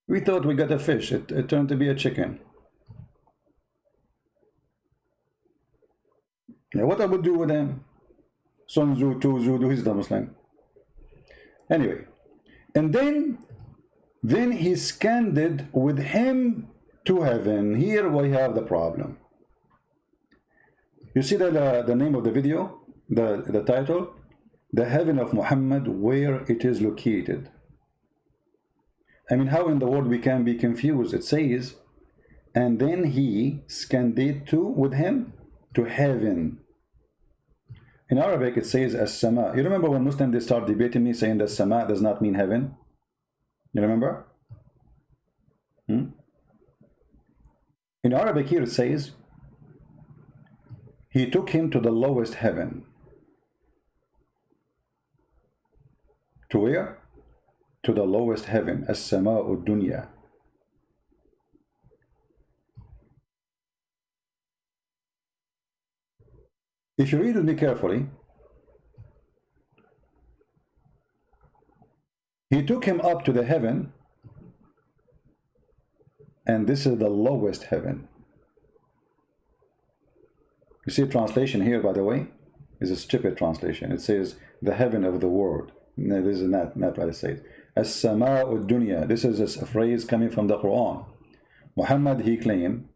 We thought we got a fish. It turned to be a chicken. Now, what I would do with him? Sun Tzu, Tu Tzu, he's the Muslim. Anyway, and then he scanned it with him to heaven. Here we have the problem. You see the name of the video, the title, the heaven of Muhammad, where it is located. I mean, how in the world we can be confused? It says, and then he scanned it with him to heaven. In Arabic, it says as-sama. You remember when Muslims, they start debating me, saying that sama does not mean heaven? You remember? In Arabic here it says, he took him to the lowest heaven. To where? To the lowest heaven, as-sama'u dunya. If you read with me carefully, he took him up to the heaven, and this is the lowest heaven. You see, translation here, by the way, is a stupid translation. It says the heaven of the world. No, this is not what it says. As-sama'u dunya. This is a phrase coming from the Quran. Muhammad, he claimed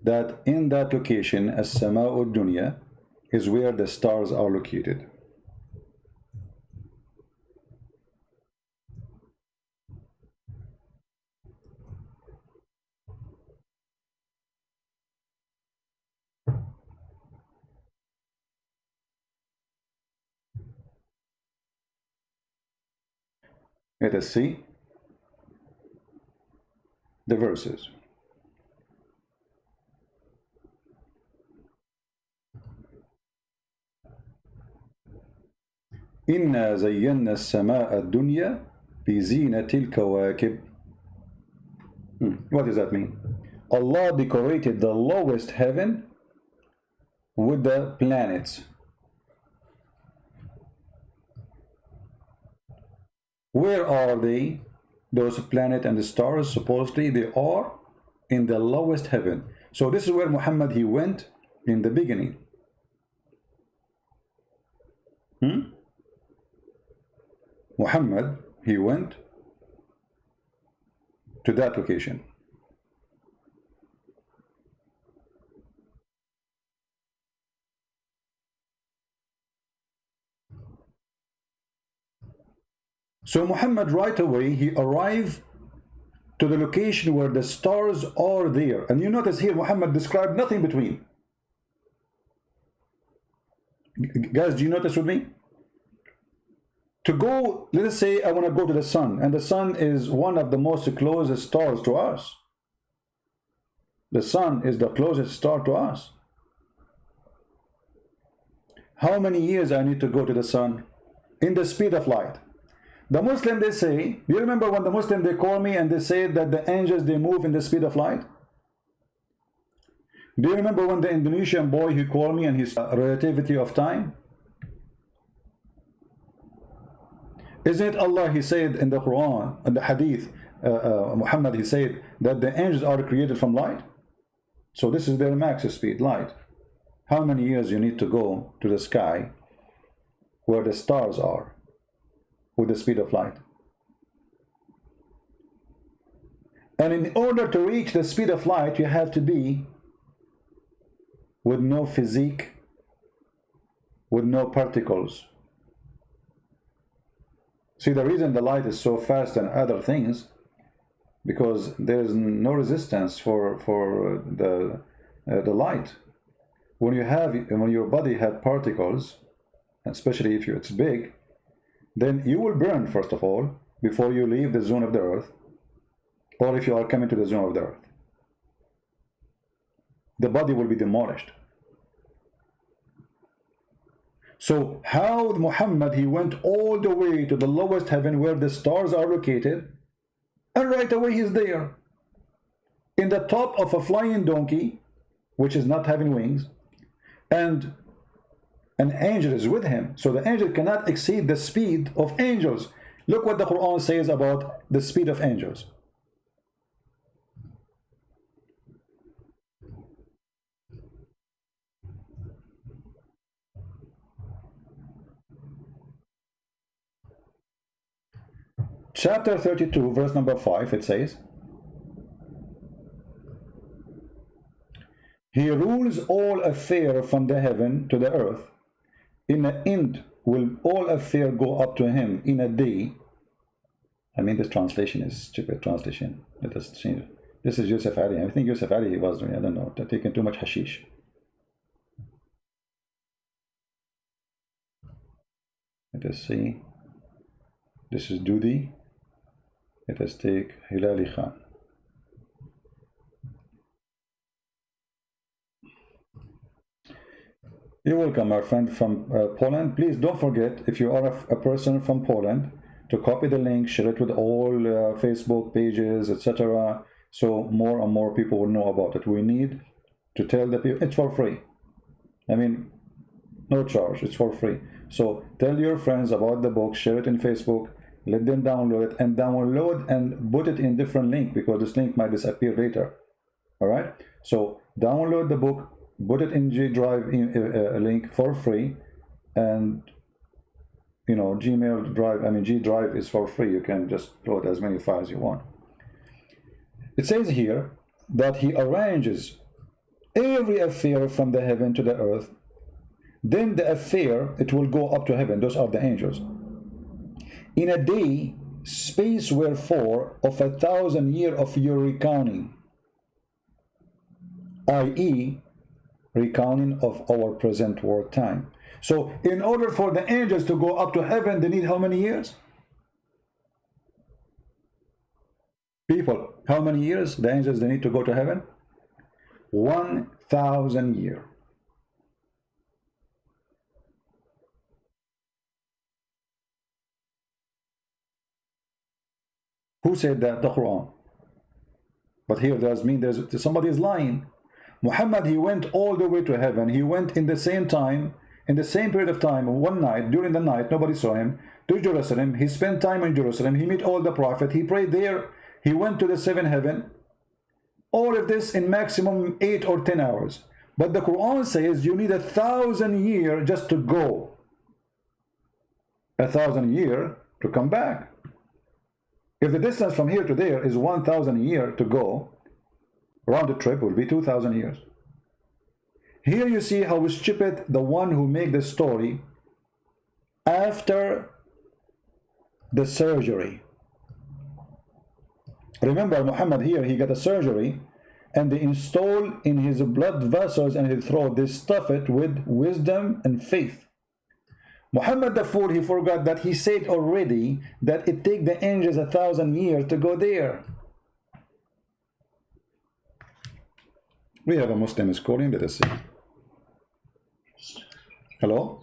that in that location, as-sama'u dunya, is where the stars are located. Let us see the verses. إنا زينا السماء الدنيا بزينة الكواكب. What does that mean? Allah decorated the lowest heaven with the planets. Where are they? Those planets and the stars, supposedly they are in the lowest heaven. So this is where Muhammad, he went in the beginning. Muhammad, he went to that location. So Muhammad, right away, he arrived to the location where the stars are there. And you notice here, Muhammad described nothing between. Guys, do you notice with me? To go, let us say I want to go to the sun, and the sun is one of the most closest stars to us. The sun is the closest star to us. How many years I need to go to the sun? In the speed of light. The Muslim, they say, do you remember when the Muslim, they call me and they say that the angels, they move in the speed of light? Do you remember when the Indonesian boy, he called me and his relativity of time? Isn't it Allah, he said in the Quran, in the Hadith, Muhammad, he said that the angels are created from light? So this is their max speed, light. How many years you need to go to the sky where the stars are with the speed of light? And in order to reach the speed of light, you have to be with no physique, with no particles. See, the reason the light is so fast than other things, because there is no resistance for the light. When your body had particles, especially if it's big, then you will burn, first of all, before you leave the zone of the earth, or if you are coming to the zone of the earth. the body will be demolished. So how Muhammad, he went all the way to the lowest heaven where the stars are located, and right away he's there in the top of a flying donkey, which is not having wings, and an angel is with him. So the angel cannot exceed the speed of angels. Look what the Quran says about the speed of angels. Chapter 32, verse number 5, it says, He rules all affairs from the heaven to the earth. In the end will all affairs go up to him in a day. I mean, this translation is stupid translation. Let us change it. This is Yusuf Ali. I think Yusuf Ali was, I don't know, taking too much hashish. Let us see. This is Dudi. Let us take Hilali Khan. You're welcome, our friend from Poland. Please don't forget, if you are a person from Poland, to copy the link, share it with all Facebook pages, etc. So more and more people will know about it. We need to tell the people, it's for free. I mean, no charge, it's for free. So tell your friends about the book, share it in Facebook, let them download it, and download and put it in different link, because this link might disappear later. All right, so download the book, put it in G Drive link for free, and you know, Gmail Drive, I mean G Drive is for free. You can just load as many files you want. It says here that he arranges every affair from the heaven to the earth. Then the affair, it will go up to heaven. Those are the angels. In a day, space wherefore of 1,000 years of your recounting, i.e., recounting of our present world time. So in order for the angels to go up to heaven, they need how many years? People, how many years the angels they need to go to heaven? 1,000 years. Who said that? The Quran. But here does mean there's somebody is lying. Muhammad, he went all the way to heaven. He went in the same time, in the same period of time, one night, during the night, nobody saw him, to Jerusalem. He spent time in Jerusalem. He met all the prophets. He prayed there. He went to the seventh heaven. All of this in maximum 8 or 10 hours. But the Quran says you need 1,000 years just to go. 1,000 years to come back. If the distance from here to there is 1,000 years to go, round the trip will be 2,000 years. Here you see how stupid the one who make the story after the surgery. Remember, Muhammad here, he got a surgery, and they install in his blood vessels and his throat, they stuff it with wisdom and faith. Muhammad the fool, he forgot that he said already that it take the angels 1,000 years to go there. We have a Muslim is calling. Let us see. Hello?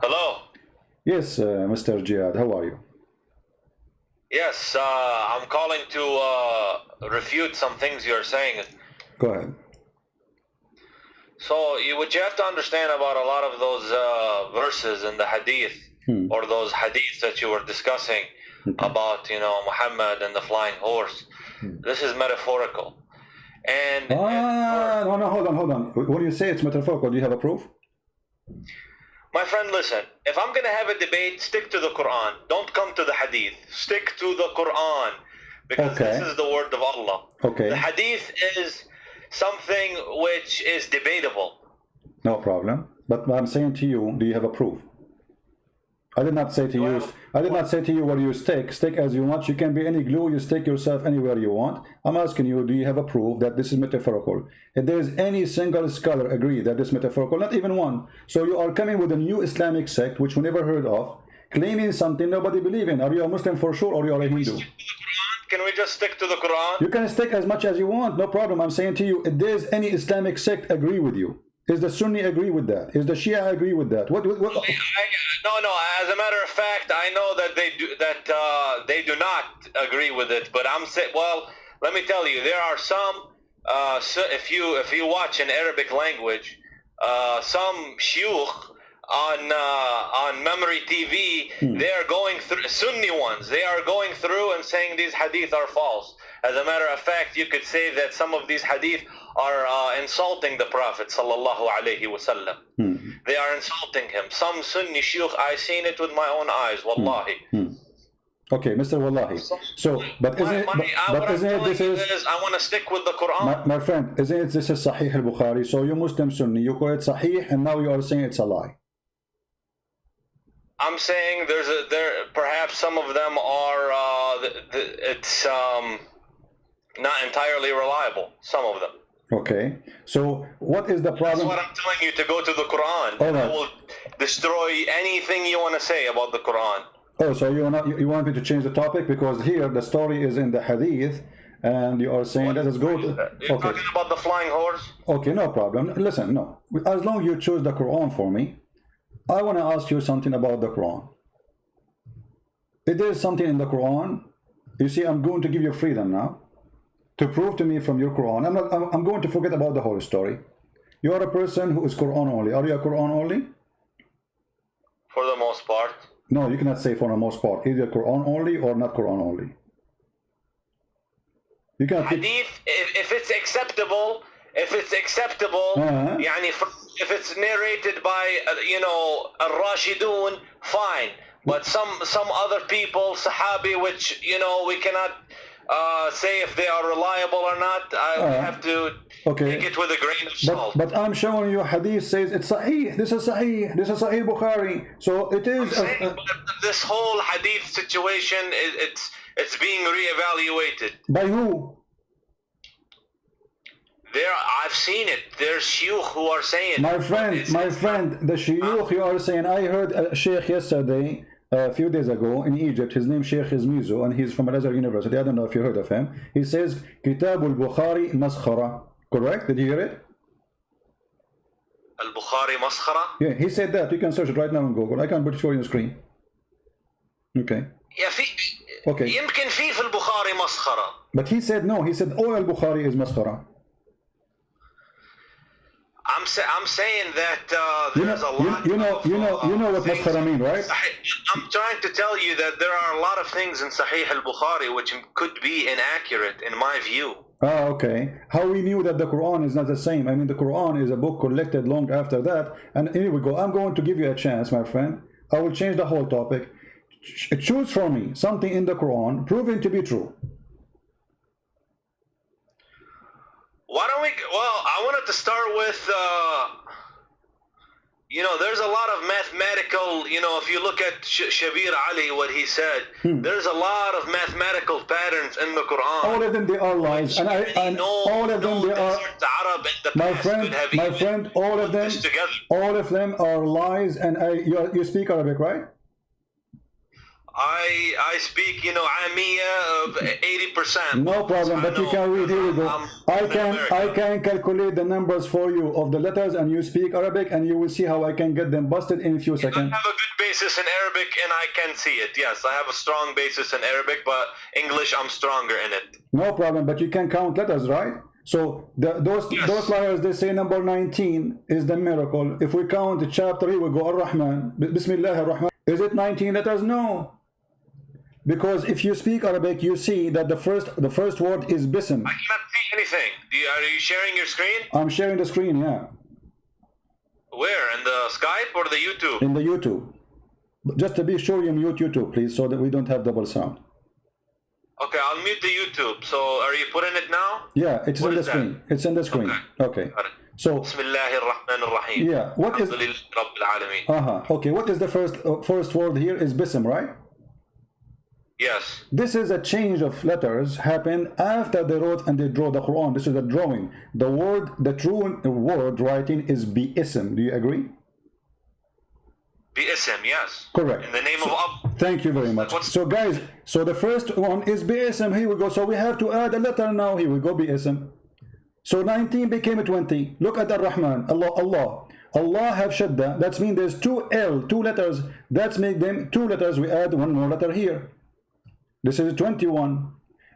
Hello. Yes, Mr. Jihad, how are you? Yes, I'm calling to refute some things you're saying. Go ahead. So what you have to understand about a lot of those verses in the hadith, or those hadiths that you were discussing about, you know, Muhammad and the flying horse, this is metaphorical. And no, hold on. When you say it's metaphorical, do you have a proof? My friend, listen, if I'm going to have a debate, stick to the Quran. Don't come to the hadith. Stick to the Quran, because this is the word of Allah. Okay. The hadith is something which is debatable. No problem. But I'm saying to you, do you have a proof? I did not say to you. I did not say to you where you stick. Stick as you want. You can be any glue. You stick yourself anywhere you want. I'm asking you, do you have a proof that this is metaphorical? If there is any single scholar agree that this is metaphorical, not even one. So you are coming with a new Islamic sect which we never heard of, claiming something nobody believe in. Are you a Muslim for sure, or you are a Hindu? Can we just stick to the Quran? You can stick as much as you want, no problem. I'm saying to you, does any Islamic sect agree with you? Is the Sunni agree with that? Is the Shia agree with that? What? No. As a matter of fact, I know that they do not agree with it. But I'm saying, well, let me tell you, there are some. So if you watch in Arabic language, some shuyukh on Memory TV, they are going through Sunni ones. They are going through and saying these hadith are false. As a matter of fact, you could say that some of these hadith are insulting the Prophet sallallahu alaihi wasallam. They are insulting him. Some Sunni shuyukh, I seen it with my own eyes, wallahi. Okay, Mr. Wallahi. So, but isn't it? But isn't it? This is. I want to stick with the Quran. My friend, isn't it? This is Sahih al-Bukhari. So you Muslim Sunni, you call it Sahih, and now you are saying it's a lie. I'm saying perhaps some of them are it's not entirely reliable. Some of them. Okay. So what is the problem? That's what I'm telling you, to go to the Quran. All right. I will destroy anything you want to say about the Quran. Oh, so you want me to change the topic because here the story is in the Hadith, and you are saying let us go to. You're talking about the flying horse. Okay, no problem. Listen, no. As long as you choose the Quran for me, I want to ask you something about the Quran. If there is something in the Quran, you see, I'm going to give you freedom now to prove to me from your Quran. I'm going to forget about the whole story. You are a person who is Quran only. Are you a Quran only? For the most part. No, you cannot say for the most part. Either Quran only or not Quran only. You cannot. Hadith, if it's acceptable, يعني if it's narrated by Al-Rashidun, fine. But some other people, Sahabi, which we cannot say if they are reliable or not. I have to take it with a grain of salt. But I'm showing you Hadith says it's Sahih. This is Sahih. This is Sahih Bukhari. So it is. This whole Hadith situation it's being reevaluated. By who? I've seen it. There's shuyukh who are saying. My friend, the shuyukh you are saying. I heard a sheikh yesterday, a few days ago in Egypt. His name Sheikh Izmizu, and he's from Al-Azhar University. I don't know if you heard of him. He says Kitab al-Bukhari maskhara. Correct? Did you hear it? Al-Bukhari maskhara? Yeah, he said that. You can search it right now on Google. I can put it for you on the screen. Okay. Yeah, okay. يمكن في البخاري مسخرة. But he said no. He said all al-Bukhari is maskhara. I'm saying that there's a lot. You know what maskhara mean, right? I'm trying to tell you that there are a lot of things in Sahih al-Bukhari which could be inaccurate in my view. Ah, okay. How we knew that the Quran is not the same? I mean, the Quran is a book collected long after that. And here we go. I'm going to give you a chance, my friend. I will change the whole topic. Choose for me something in the Quran proven to be true. Why don't we? Well, I wanted to start with, there's a lot of mathematical, if you look at Shabir Ali, what he said, there's a lot of mathematical patterns in the Quran. All of them, they are lies. And all of them, they are, my friend, all of them are lies. And you speak Arabic, right? I speak, Amiya of 80%. No problem, but you can read. Here we go. I can calculate the numbers for you of the letters, and you speak Arabic, and you will see how I can get them busted in a few seconds. I have a good basis in Arabic, and I can see it. Yes, I have a strong basis in Arabic, but English, I'm stronger in it. No problem, but you can count letters, right? So those liars, they say number 19 is the miracle. If we count chapter, here we go, Ar-Rahman, Bismillah ar-Rahman. Is it 19 letters? No. Because if you speak Arabic, you see that the first word is bism. I cannot see anything. Are you sharing your screen? I'm sharing the screen, yeah. Where? In the Skype or the YouTube? In the YouTube. Just to be sure you mute YouTube, please, so that we don't have double sound. Okay, I'll mute the YouTube. So are you putting it now? Yeah, it's in the screen. It's in the screen. Okay. So Bismillahir-Rahmanir-Rahim. Yeah, what is okay, what is the first word here is bism, right? Yes. This is a change of letters happened after they wrote and they draw the Quran. This is a drawing. The true word writing is bi-ism. Do you agree? Bi-ism, yes. Correct. In the name of Allah. Thank you very much. So guys, so the first one is BSM. Here we go. So we have to add a letter now. Here we go, BSM. So 19 became a 20. Look at Ar-Rahman. Allah have shadda. That means there's two L, two letters. That's make them two letters. We add one more letter here. This is 21.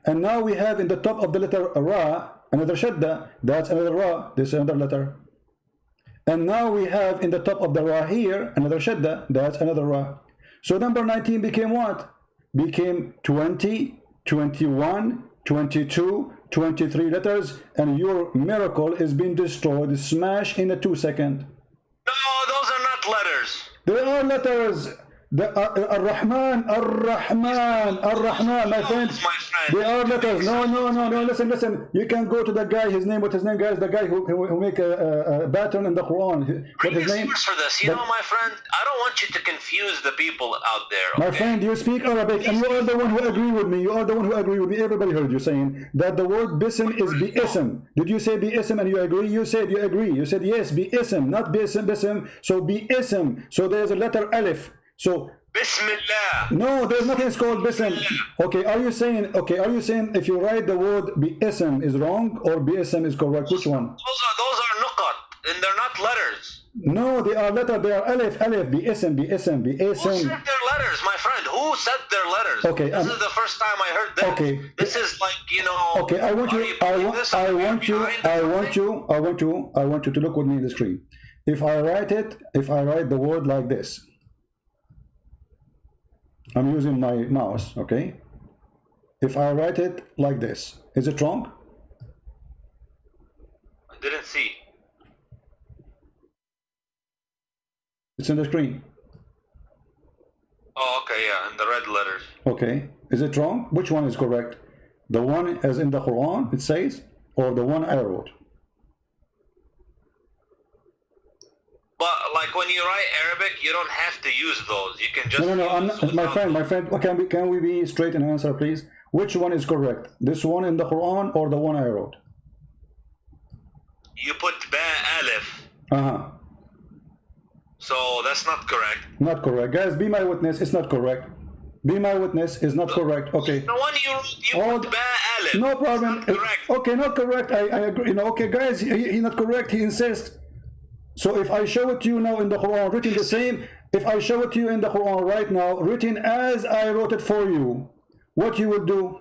And now we have in the top of the letter Ra, another shadda. That's another Ra. This is another letter. And now we have in the top of the Ra here, another shadda. That's another Ra. So number 19 became what? Became 20, 21, 22, 23 letters, and your miracle is being destroyed, smashed in a 2 seconds. No, those are not letters. They are letters. Ar-Rahman, my friend. They are letters. No. Listen. You can go to the guy. His name, what's his name, guys? The guy who make a pattern in the Quran. What his name? For this, you know, my friend. I don't want you to confuse the people out there. Okay? My friend, you speak Arabic, and you are the one who agree with me. Everybody heard you saying that the word bism is bi'ism. Did you say bi'ism and you agree? You said you agree. You said yes, bi'ism, not bism. So bi'ism. So there's a letter alif. So Bismillah. No, there's nothing called bism. Okay, are you saying if you write the word bism is wrong or bism is correct? Which one? Those are nuqat, and they're not letters. No, they are letters. They are alif, bism. Who said their letters, my friend? Who said their letters? Okay, this is the first time I heard that. Okay, this is like, you know. Okay, I want you to look with me in the screen. If I write the word like this. I'm using my mouse, okay? If I write it like this, is it wrong? I didn't see. It's in the screen. Oh, okay, yeah, in the red letters. Okay, is it wrong? Which one is correct? The one as in the Quran, it says, or the one I wrote? But like when you write Arabic, you don't have to use those. You can just no. I'm not, my friend. Can we be straight in answer, please? Which one is correct? This one in the Quran or the one I wrote? You put ba alif. So that's not correct. Not correct, guys. Be my witness. It's not correct. Be my witness is not correct. Okay. The one you put ba alif. No problem. Not correct. Okay, not correct. I agree. You know. Okay, guys. He's not correct. He insists. So if I show it to you now in the Quran, written the same, if I show it to you in the Quran right now, written as I wrote it for you, what you would do?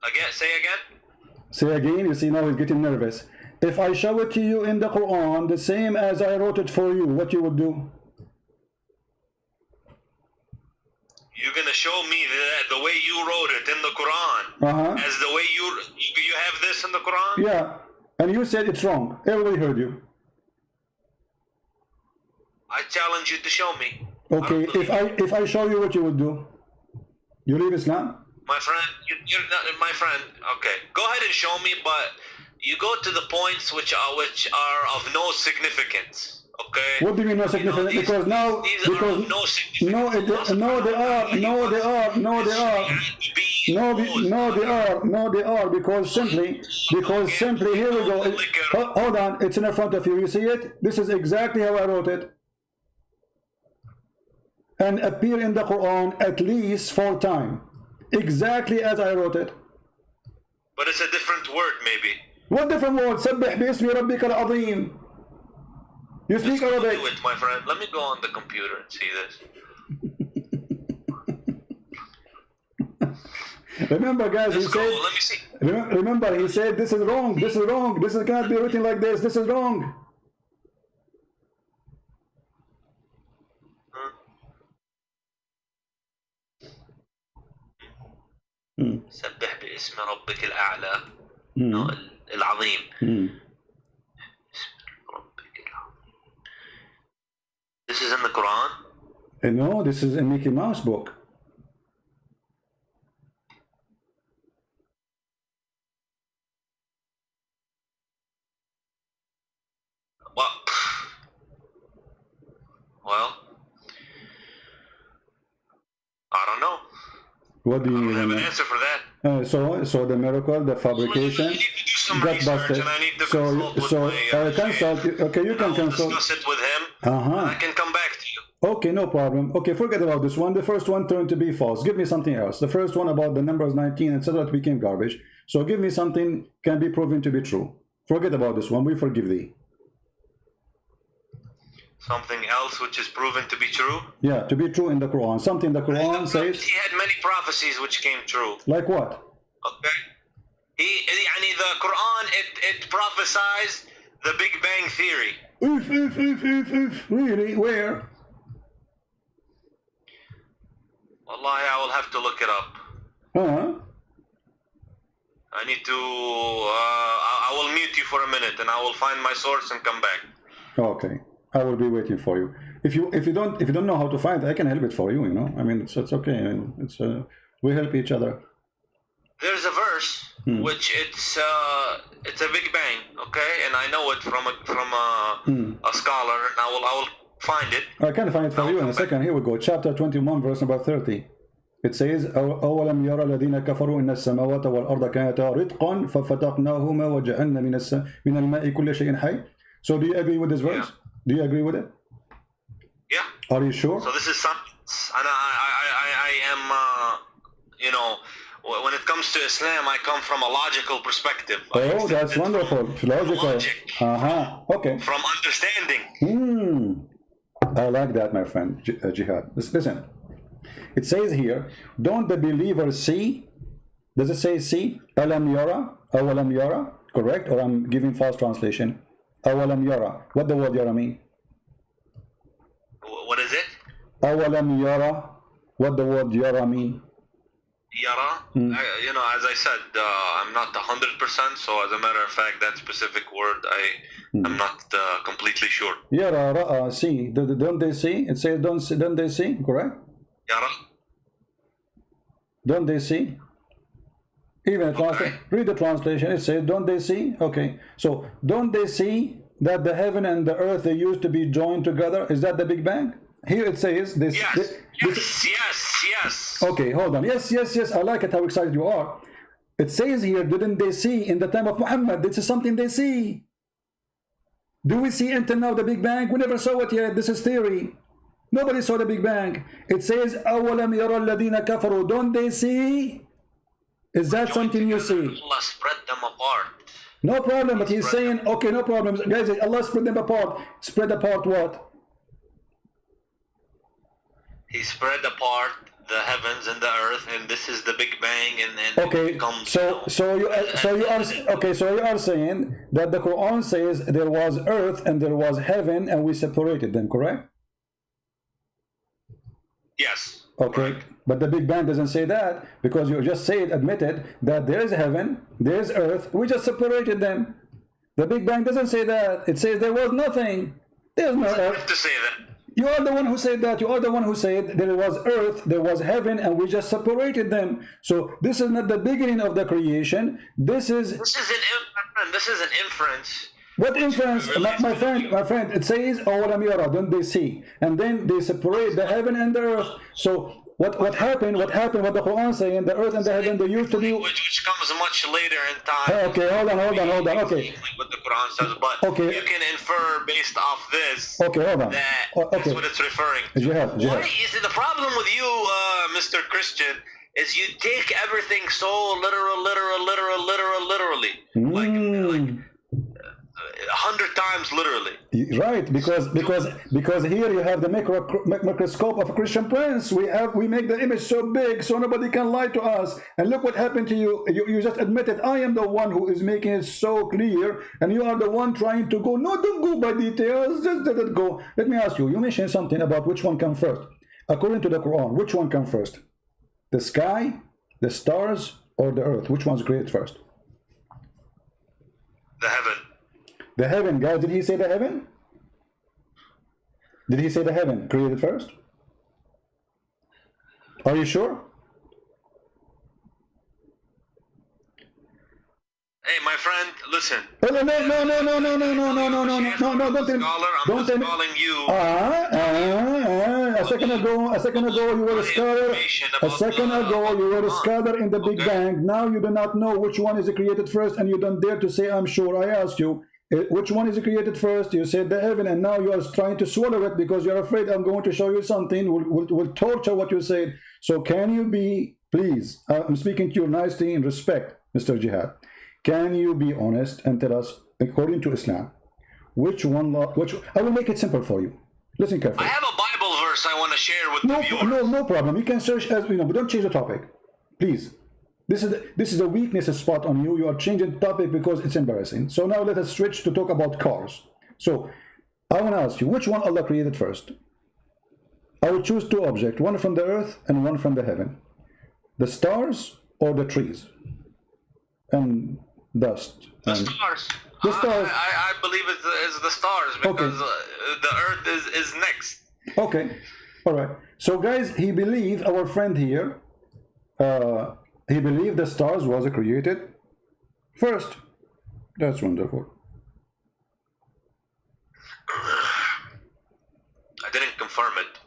Again, say again? Say again, you see now he's getting nervous. If I show it to you in the Quran, the same as I wrote it for you, what you would do? You're going to show me the way you wrote it in the Quran, as the way you have this in the Quran? Yeah. And you said it's wrong. Everybody heard you. I challenge you to show me. Okay, if I show you, what you would do? You leave Islam? My friend, you're not my friend. Okay, go ahead and show me, but you go to the points which are of no significance. Okay. What do you mean no significance? You know, these are of no significance. No, they are. Because simply, here we go. Hold on, it's in front of you. You see it? This is exactly how I wrote it. And appear in the Quran at least 4 times. Exactly as I wrote it. But it's a different word, maybe. What different word? سبح باسم ربك العظيم. You speak Arabic. Do it, my friend. Let me go on the computer and see this. Remember, guys, Let me see. Remember, he said, this is wrong. This cannot be written like this. This is wrong. سبح باسم ربك الأعلى العظيم. This is in the Quran? No, this is in Mickey Mouse book. Well, I don't know. What do you mean? I don't have an answer for that. So the miracle, the fabrication, got busted. So consult. Okay, you can consult. Discuss it with him. And I can come back to you. Okay, no problem. Okay, forget about this one. The first one turned to be false. Give me something else. The first one about the numbers 19, etc. became garbage. So give me something can be proven to be true. Forget about this one. We forgive thee. Something else which is proven to be true? Yeah, to be true in the Quran. Something the Quran says. He had many prophecies which came true. Like what? Okay. The Quran, it prophesies the Big Bang Theory. Really? Where? Wallahi, I will have to look it up. I need to, I will mute you for a minute and I will find my source and come back. Okay. I will be waiting for you. If you don't know how to find it, I can help it for you, you know. I mean, it's okay. I mean, it's we help each other. There's a verse which it's a Big Bang, okay? And I know it from a scholar, and I will find it. I can find it for you in a second. Here we go. Chapter 21, verse number 30. It says, أولم يرى الذين كفروا إن السماوات والأرض كانتا رتقا ففتقناهما وجعلنا من الماء كل شيء حي. So do you agree with this verse? Yeah. Do you agree with it? Yeah. Are you sure? So this is something, and I am, you know, when it comes to Islam, I come from a logical perspective. Oh, that's wonderful. Logical. Logic. Okay. From understanding. I like that, my friend. Jihad. Listen. It says here, don't the believers see? Does it say see? Alam yara? Awalam yara? Correct? Or I'm giving false translation. Awalam yara. What the word yara mean? What is it? Awalam yara. What the word yara mean? Yara? You know, as I said, I'm not 100%, so as a matter of fact, that specific word, I'm not completely sure. Yara, ra'a, see. Don't they see? It says don't they see? Correct? Yara? Don't they see? Even read the translation. It says, don't they see? Okay. So, don't they see that the heaven and the earth, they used to be joined together? Is that the Big Bang? Here it says this. Yes. Okay, hold on. Yes. I like it how excited you are. It says here, didn't they see in the time of Muhammad? This is something they see. Do we see until now the Big Bang? We never saw it yet. This is theory. Nobody saw the Big Bang. It says, أَوَلَمْ يَرَى الَّذِينَ كَفَرُوا. Don't they see? Is that something you see? Allah spread them apart. No problem, but he's saying, okay, no problem. Guys, Allah spread them apart. Spread apart what? He spread apart the heavens and the earth, and this is the Big Bang, and okay, it becomes, so you are saying that the Quran says there was earth and there was heaven and we separated them, correct? Yes. Okay, correct. But the Big Bang doesn't say that, because you just admitted that there is heaven, there is earth, we just separated them. The Big Bang doesn't say that. It says there was nothing. There's no earth. have to say that. You are the one who said that. You are the one who said there was earth, there was heaven, and we just separated them. So this is not the beginning of the creation. This is an inference. What inference? My friend, it says, "Awalam yara," don't they see? And then they separate the heaven and the earth. So what happened? What the Quran saying? The earth and the heaven, they used to be. Which comes much later in time. Okay, hold on. Okay. What the Quran says, but okay. You can infer based off this. Okay, hold on. That's what it's referring to. Jihad. You see, the problem with you, Mr. Christian, is you take everything so literally. Like 100 times literally. Right, because here you have the microscope of a Christian Prince. We make the image so big so nobody can lie to us. And look what happened to you. You just admitted I am the one who is making it so clear, and you are the one trying to go. No, don't go by details. Just let it go. Let me ask you. You mentioned something about which one comes first. According to the Quran, which one comes first? The sky, the stars, or the earth? Which one's created first? The heaven. The heaven, guys, did he say the heaven? Did he say the heaven created first? Are you sure? Hey, my friend, listen. No, don't calling you. A second ago you were a scholar. A second ago you were a scholar in the Big Bang. Now you do not know which one is created first, and you don't dare to say I'm sure. I asked you, which one is created first? You said the heaven, and now you are trying to swallow it because you're afraid I'm going to show you something will torture what you said. So can you be, please, I'm speaking to you nicely in respect, Mr. Jihad. Can you be honest and tell us, according to Islam, which one, which, I will make it simple for you. Listen carefully. I have a Bible verse I want to share with the viewers. No problem. You can search as you know, but don't change the topic, please. This is a weakness spot on you. You are changing the topic because it's embarrassing. So now let us switch to talk about cars. So I want to ask you, which one Allah created first? I will choose two objects, one from the earth and one from the heaven. The stars or the trees and dust? The stars. The stars. I believe it's the stars because the earth is next. Okay. All right. So guys, he believed, our friend here, he believed the stars was created first. That's wonderful. I didn't confirm it.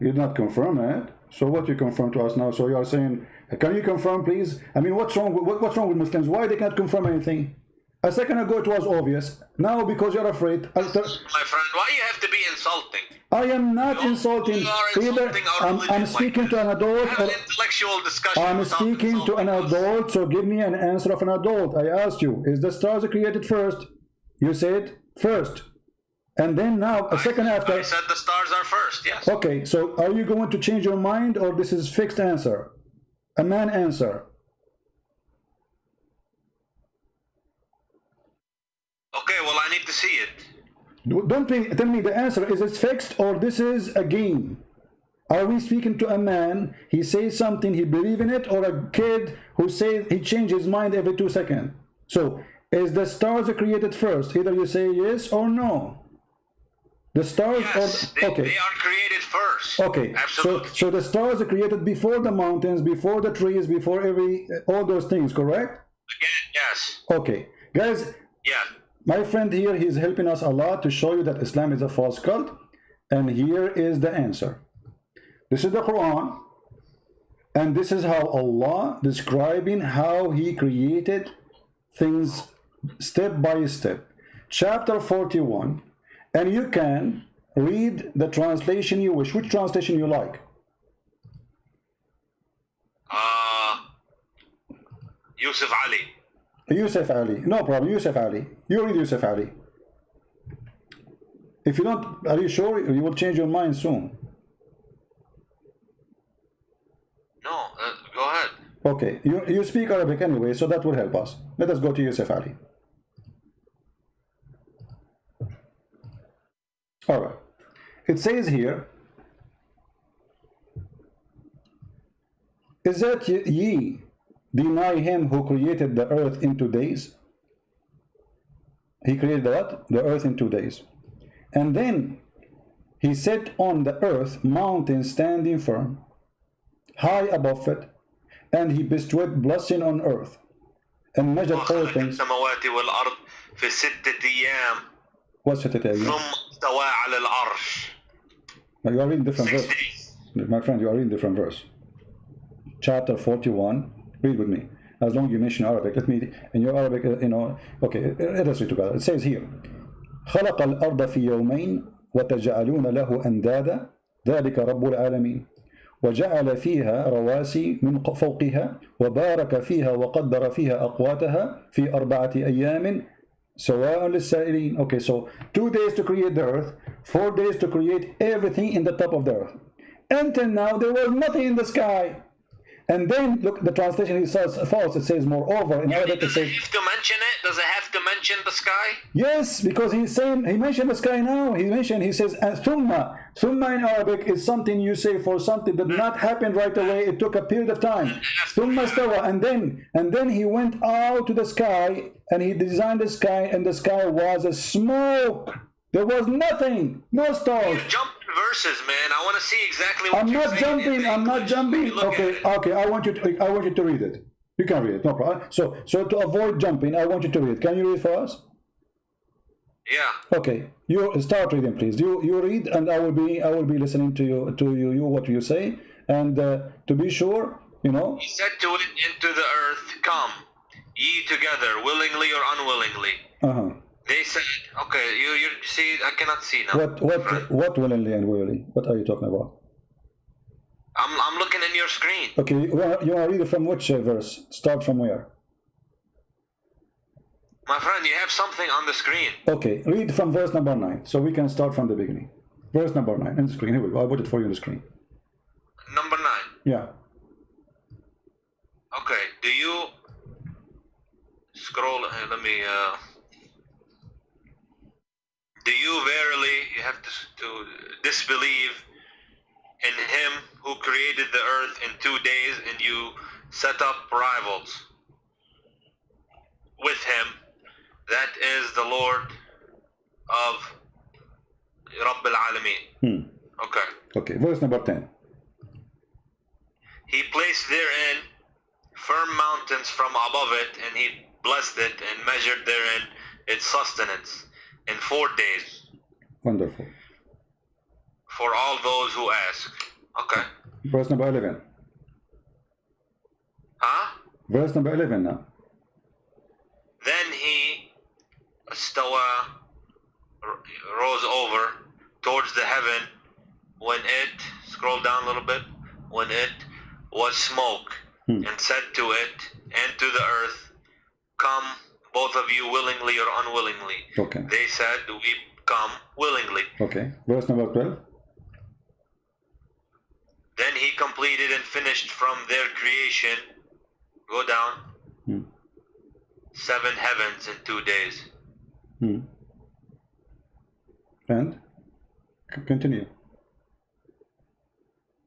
You did not confirm it. So what you confirm to us now? So you are saying, can you confirm, please? I mean, what's wrong with Muslims? Why they can't confirm anything? A second ago it was obvious. Now because you're afraid. My friend, why you have to be insulting? I am not insulting. Either I'm speaking to an adult. Have an intellectual discussion. I'm speaking to an adult, so give me an answer of an adult. I asked you, is the stars created first? You said first. And then now, a second after. I said the stars are first, yes. Okay, so are you going to change your mind, or this is fixed answer? A man answer. Okay, well, I need to see it. Don't tell me the answer. Is it fixed or this is a game? Are we speaking to a man, he says something, he believes in it, or a kid who says he changes his mind every 2 seconds? So, is the stars created first? Either you say yes or no. The stars yes, are okay. They are created first. Okay, absolutely. So the stars are created before the mountains, before the trees, before all those things, correct? Again, yes. Okay, guys. Yeah. My friend here, he's helping us a lot to show you that Islam is a false cult, and here is the answer. This is the Quran, and this is how Allah describing how He created things step by step. Chapter 41. And you can read the translation you wish. Which translation you like? Yusuf Ali. Yusuf Ali. No problem. Yusuf Ali. You read Yusuf Ali. If you don't, are you sure you will change your mind soon? No, go ahead. Okay. You speak Arabic anyway, so that will help us. Let us go to Yusuf Ali. All right. It says here, is that ye deny him who created the earth in 2 days? He created what? The earth in 2 days. And then he set on the earth mountains standing firm, high above it, and he bestowed blessing on earth, and measured all things. What's 6 days? You are reading different verse. My friend, you are reading different verse. Chapter 41. Read with me. As long as you mention Arabic, let me, in your Arabic, okay, let us read together. It says here, خلق الأرض في يومين وتجعلون له أندادا ذلك رب العالمين وجعل فيها رواسي من فوقها وبارك فيها وقدر فيها أقواتها في 4 أيام سواء للسائلين. Okay, so 2 days to create the earth, 4 days to create everything in the top of the earth. Until now, there was nothing in the sky. And then, look, the translation is false. It says, moreover, in Arabic it says... Does it have to mention it? Does it have to mention the sky? Yes, because he's saying, he mentioned the sky now. He says, thumma. Thumma in Arabic is something you say for something that did not happen right away. It took a period of time. Thumma stawa. And then he went out to the sky, and he designed the sky, and the sky was a smoke. There was nothing. No stars. You're jumping verses, man. I want to see exactly what you're saying. I'm not jumping. Okay. I want you to read it. You can read it, no problem. So to avoid jumping, I want you to read. Can you read for us? Yeah. Okay. You start reading, please. You read, and I will be listening to you what you say, and to be sure, He said to it into the earth, come, ye together, willingly or unwillingly. said, okay, you see, I cannot see now. What willingly and willingly? What are you talking about? I'm looking in your screen. Okay, you want to read it from which verse? Start from where? My friend, you have something on the screen. Okay, read from verse number 9, so we can start from the beginning. Verse number 9 in the screen. Here we go. I put it for you on the screen. Number 9. Yeah. Okay. Do you scroll? Let me. Do you verily? You have to disbelieve in Him who created the earth in 2 days, and you set up rivals with Him. That is the Lord of Rabb al-Alameen. Okay. Okay, verse number 10. He placed therein firm mountains from above it, and He blessed it and measured therein its sustenance in 4 days. Wonderful. For all those who ask. Okay. Verse number 11. Huh? Verse number 11 now. Then He istawa, rose over towards the heaven when it, scroll down a little bit, when it was smoke, and said to it and to the earth, come, both of you, willingly or unwillingly. Okay. They said, we come willingly. Okay. Verse number 12. Then He completed and finished from their creation, go down, 7 heavens in 2 days. And continue.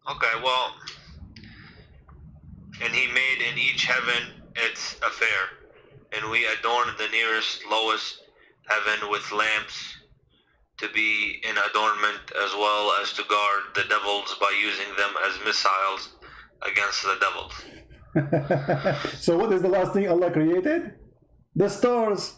Okay, well, and He made in each heaven its affair, and we adorned the nearest, lowest heaven with lamps to be in adornment, as well as to guard the devils by using them as missiles against the devils. So what is the last thing Allah created? The stars.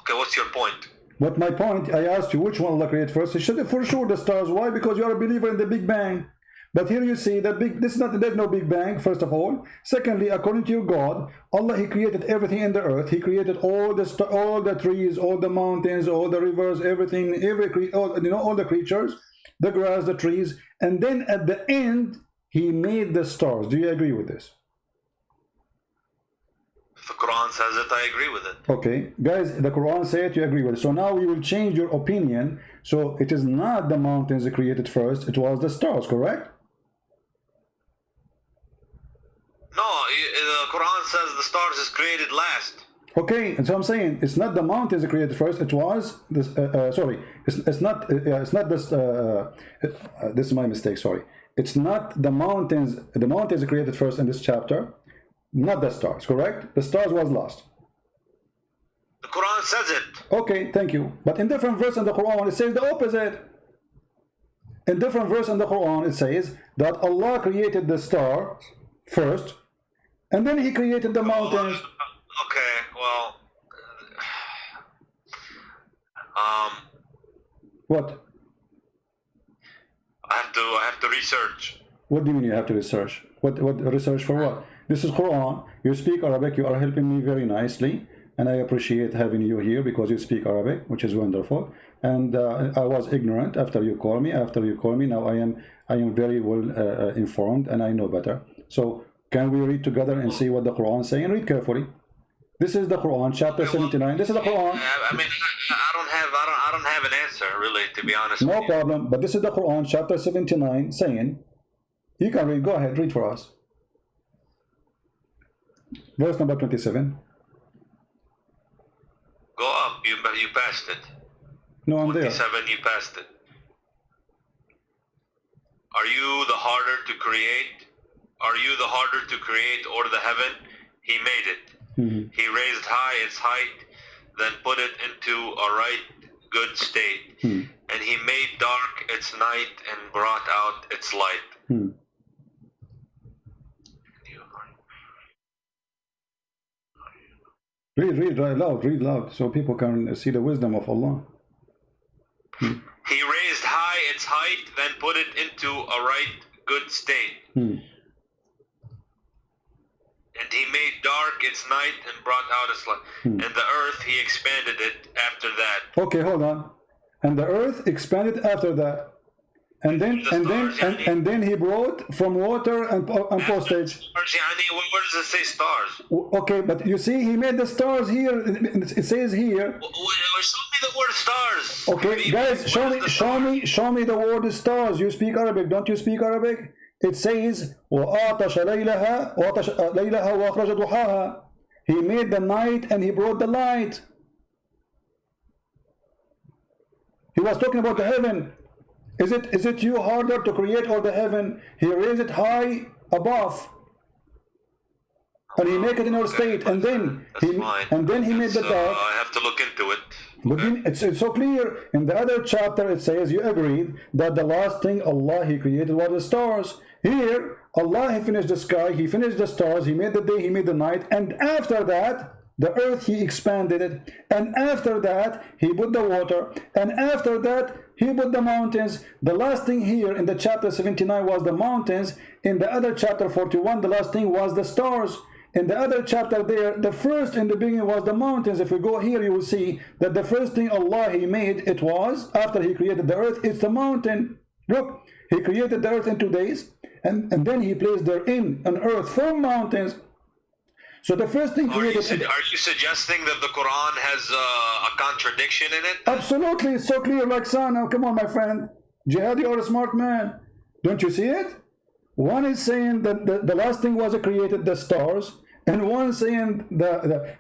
Okay, what's your point? But my point, I asked you which one Allah created first. You should for sure the stars. Why? Because you are a believer in the Big Bang. But here you see that there's no Big Bang, first of all. Secondly, according to your God, Allah, He created everything in the earth. He created all the trees, all the mountains, all the rivers, everything, all the creatures, the grass, the trees, and then at the end He made the stars. Do you agree with this? If the Quran says it, I agree with it. Okay, guys, the Quran says you agree with it. So now we will change your opinion. So it is not the mountains that created first, it was the stars, correct? No, the Quran says the stars is created last. Okay, and so I'm saying it's not the mountains that created first. It was this. Sorry, it's not this. This is my mistake. Sorry, it's not the mountains. The mountains are created first in this chapter, not the stars. Correct? The stars was last. The Quran says it. Okay, thank you. But in different verse in the Quran, it says the opposite. In different verse in the Quran, it says that Allah created the stars first, and then He created the mountains. Okay, well, What? I have to research. What do you mean you have to research? What research for what? This is Quran. You speak Arabic. You are helping me very nicely, and I appreciate having you here because you speak Arabic, which is wonderful. And I was ignorant after you call me. Now I am very well informed, and I know better. So can we read together and see what the Quran is saying? Read carefully. This is the Quran, chapter 79. This is the Quran. I mean, I don't have an answer, really, to be honest. No problem. But this is the Quran, chapter 79, saying, you can read. Go ahead, read for us. Verse number 27. Go up. You passed it. No, I'm there. 27. You passed it. Are you the harder to create? Are you the harder to create, or the heaven? He made it. He raised high its height, then put it into a right good state. And He made dark its night and brought out its light. Read loud, so people can see the wisdom of Allah. He raised high its height, then put it into a right good state. And he made dark its night and brought out its light. And the earth, he expanded it after that. Okay, hold on. And the earth expanded after that. And then he brought from water and postage. Where does it say stars? Okay, but you see, he made the stars here. It says here. Show me the word stars. Okay, guys, show me the word stars. You speak Arabic, don't you speak Arabic? It says وَآتَشَ لَيْلَهَا وَأَخْرَجَ ضُحَاهَا. He made the night and he brought the light. He was talking about the heaven. Is it you harder to create all the heaven? He raised it high above, and he make it in our state, and then he made the dark. I have to look into it. But it's so clear. In the other chapter, it says you agreed that the last thing Allah He created was the stars. Here, Allah He finished the sky, He finished the stars, He made the day, He made the night, and after that, the earth He expanded it, and after that He put the water, and after that He put the mountains. The last thing here in the chapter 79 was the mountains. In the other chapter 41, the last thing was the stars. In the other chapter there, the first in the beginning was the mountains. If we go here, you will see that the first thing Allah He made, it was, after He created the earth, it's the mountain. Look, He created the earth in 2 days, and then He placed therein an earth from mountains. So the first thing created... Are you suggesting that the Quran has a contradiction in it? Absolutely, it's so clear like sun. Now, come on, my friend. Jihad, you're a smart man. Don't you see it? One is saying that the last thing was created, the stars, and one saying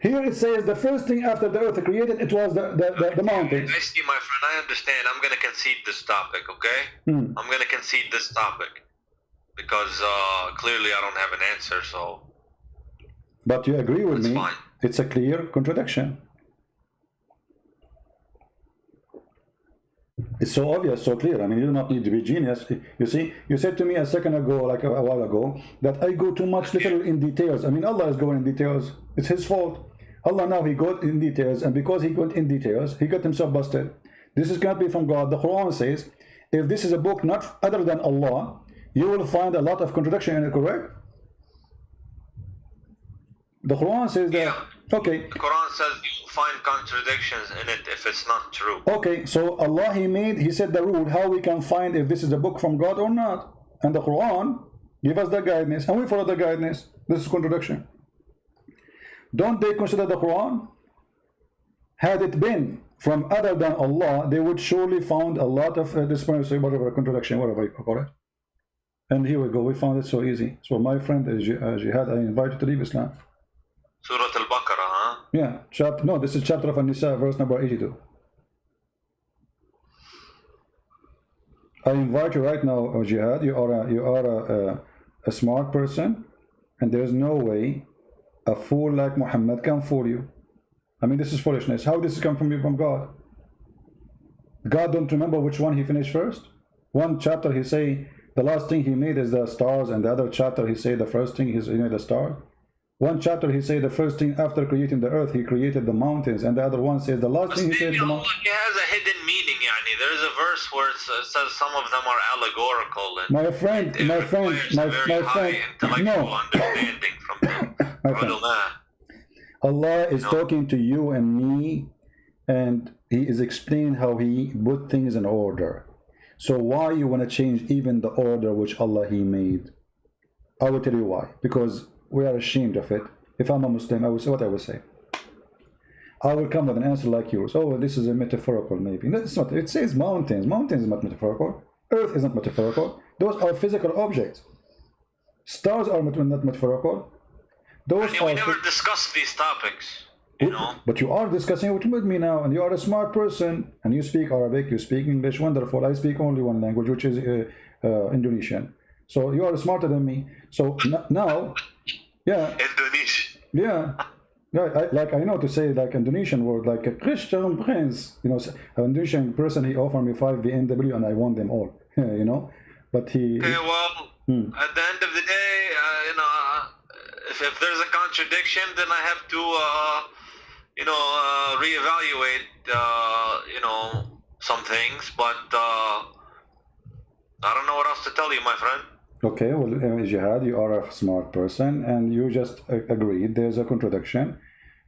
here it says the first thing after the earth created, it was the mountains. I see, my friend, I understand. I'm going to concede this topic, okay? I'm going to concede this topic because clearly I don't have an answer, so... But you agree with me, fine. It's a clear contradiction. It's so obvious, so clear. I mean, you do not need to be genius. You see, you said to me a second ago, like a while ago, that I go too much little in details. I mean, Allah is going in details. It's His fault. Allah now, He got in details, and because He got in details, He got Himself busted. This is cannot be from God. The Quran says, if this is a book not other than Allah, you will find a lot of contradiction in it, correct? The Quran says that, yeah. Okay. The Quran says you find contradictions in it if it's not true. Okay, so Allah He said the rule, how we can find if this is a book from God or not. And the Quran give us the guidance, and we follow the guidance. This is contradiction. Don't they consider the Quran? Had it been from other than Allah, they would surely found a lot of whatever contradiction, whatever you call it. And here we go, we found it so easy. So my friend Jihad, I invite you to leave Islam. Surah Al-Baqarah, huh? Yeah, this is chapter of An-Nisa, verse number 82. I invite you right now, Jihad. You are a smart person, and there is no way a fool like Muhammad can fool you. I mean, this is foolishness. How this come from God? God don't remember which one He finished first. One chapter He say the last thing He made is the stars, and the other chapter He say the first thing is the star. One chapter He say the first thing after creating the earth He created the mountains, and the other one says the last thing He said the mountains. It has a hidden meaning, yani. There is a verse where it says some of them are allegorical. And my friend, no. Understanding from the Allah is talking to you and me, and He is explaining how He put things in order. So why you want to change even the order which Allah He made? I will tell you why. Because we are ashamed of it. If I'm a Muslim, I will say what I will say. I will come with an answer like yours. Oh, this is a metaphorical maybe. No, it's not. It says mountains. Mountains is not metaphorical. Earth is not metaphorical. Those are physical objects. Stars are not metaphorical. Those we never discussed these topics, you know. But you are discussing it with me now, and you are a smart person, and you speak Arabic, you speak English, wonderful. I speak only one language, which is Indonesian. So you are smarter than me. So now, yeah. Indonesian. Yeah. Like I know to say like Indonesian word, like a Christian prince, you know, an Indonesian person, he offered me 5 BMW and I won them all, you know. But he. Okay, well, at the end of the day, you know, if there's a contradiction, then I have to, you know, reevaluate, you know, some things. But I don't know what else to tell you, my friend. Okay, well, Jihad, you are a smart person, and you just agreed there's a contradiction.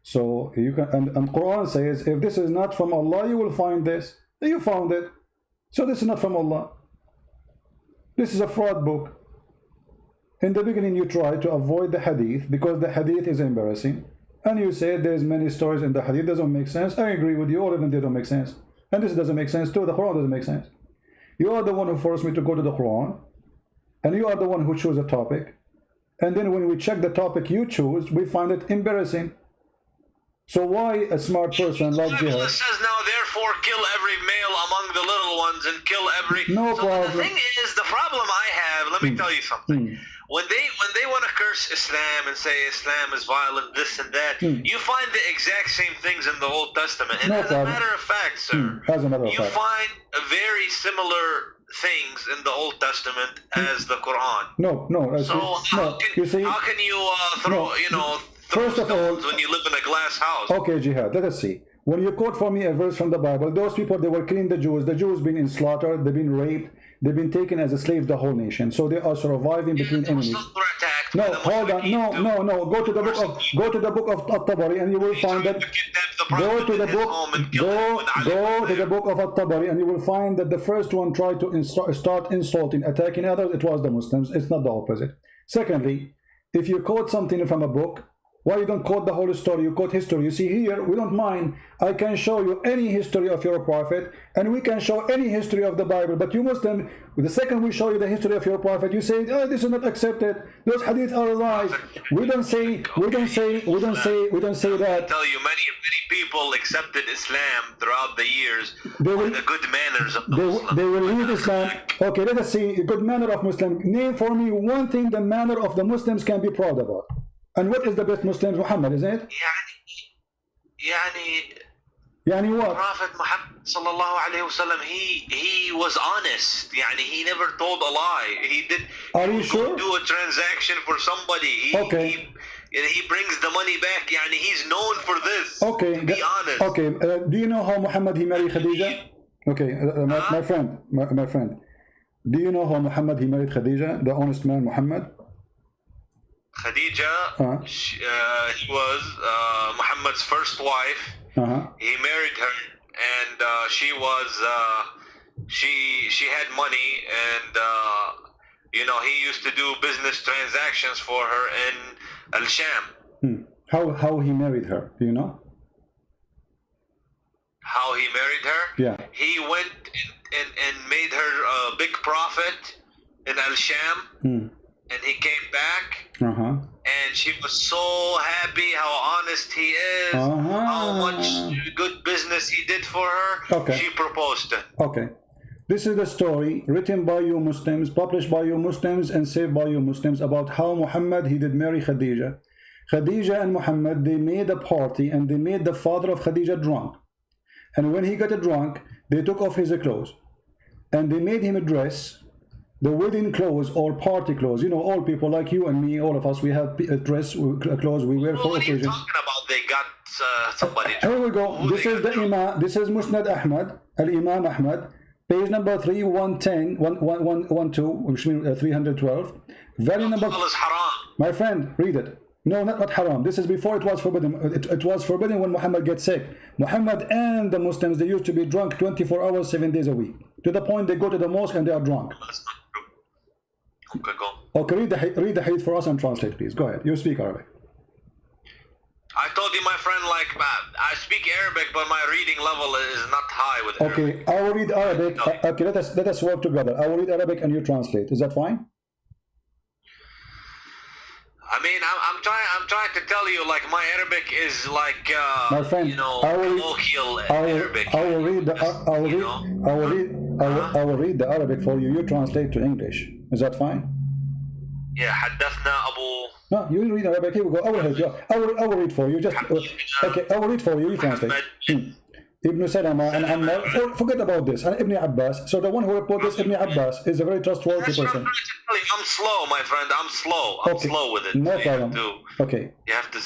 So you can, and Quran says, if this is not from Allah, you will find this. You found it. So this is not from Allah. This is a fraud book. In the beginning, you try to avoid the hadith because the hadith is embarrassing. And you say there's many stories in the hadith, doesn't make sense. I agree with you, all of them, they don't make sense. And this doesn't make sense too, the Quran doesn't make sense. You are the one who forced me to go to the Quran. And you are the one who chose a topic. And then when we check the topic you choose, we find it embarrassing. So why a smart person like Jihad? It says now, therefore, kill every male among the little ones and kill every... No so problem. The thing is, the problem I have, let me tell you something. When they want to curse Islam and say Islam is violent, this and that, you find the exact same things in the Old Testament. And as a matter of fact, sir, you find a very similar things in the Old Testament as the Quran. No. So how can you throw, First of all, when you live in a glass house? Okay, Jihad, let us see. When you quote for me a verse from the Bible, those people, they were killing the Jews. The Jews been slaughtered, they've been raped, they've been taken as a slave, the whole nation. So they are surviving between enemies. No, hold on. No. Go to the book of At-Tabari and you will find that. Go to the book of At-Tabari and you will find that the first one tried to start insulting, attacking others. It was the Muslims. It's not the opposite. Secondly, if you quote something from a book, why you don't quote the whole story? You quote history. You see here, we don't mind. I can show you any history of your prophet, and we can show any history of the Bible. But you Muslim, the second we show you the history of your prophet, you say, oh, this is not accepted. Those hadith are lies. We don't say that. I tell you, many people accepted Islam throughout the years for the good manners of the Muslims. They will leave Islam. Okay, let us see good manner of Muslim. Name for me one thing the manner of the Muslims can be proud about. And what is the best Muslims? Muhammad, isn't it? يعني what? Prophet Muhammad sallallahu alaihi wasallam, he was honest. He never told a lie. He did. Are you sure? Do a transaction for somebody. Okay. He brings the money back. He's known for this. Okay. To be honest. Okay. Do you know how Muhammad he married Khadija? Okay, my friend. Do you know how Muhammad he married Khadija, the honest man Muhammad? Khadija, he was Muhammad's first wife. He married her, and she was she had money, and he used to do business transactions for her in Al-Sham. How he married her? Do you know? How he married her? Yeah. He went and made her a big profit in Al-Sham. And he came back, and she was so happy how honest he is, how much good business he did for her. Okay. She proposed it. Okay. This is the story written by you Muslims, published by you Muslims, and saved by you Muslims about how Muhammad, he did marry Khadija. Khadija and Muhammad, they made a party, and they made the father of Khadija drunk. And when he got drunk, they took off his clothes, and they made him a dress, the wedding clothes or party clothes. All people like you and me, all of us, we have a dress, clothes we wear for occasions. What are you talking about? They got somebody. Here we go. This is the Imam. This is Musnad Ahmad, Al-Imam Ahmad, page number 110, 112, which means 312. Value number. My friend, read it. No, not haram. This is before it was forbidden. It was forbidden when Muhammad gets sick. Muhammad and the Muslims, they used to be drunk 24 hours, 7 days a week. To the point they go to the mosque and they are drunk. Okay, go. Okay, read the hadith for us and translate, please. Go ahead. You speak Arabic. I told you, my friend, I speak Arabic, but my reading level is not high with Arabic. Okay, I will read Arabic. Okay, let us work together. I will read Arabic and you translate. Is that fine? I'm trying to tell you, my Arabic is my friend, colloquial Arabic. I will read the Arabic for you. You translate to English. Is that fine? Yeah, حدثنا أبو. No, you read Arabic. Here we go. I will help you. I will read for you. Okay, I will read for you. You translate. Ibn Salama and Ammar. Forget about this. And Ibn Abbas. So the one who reported this, Ibn Abbas, is a very trustworthy person. I'm slow, my friend. I'm slow. I'm slow with it. No problem. Okay. You have to.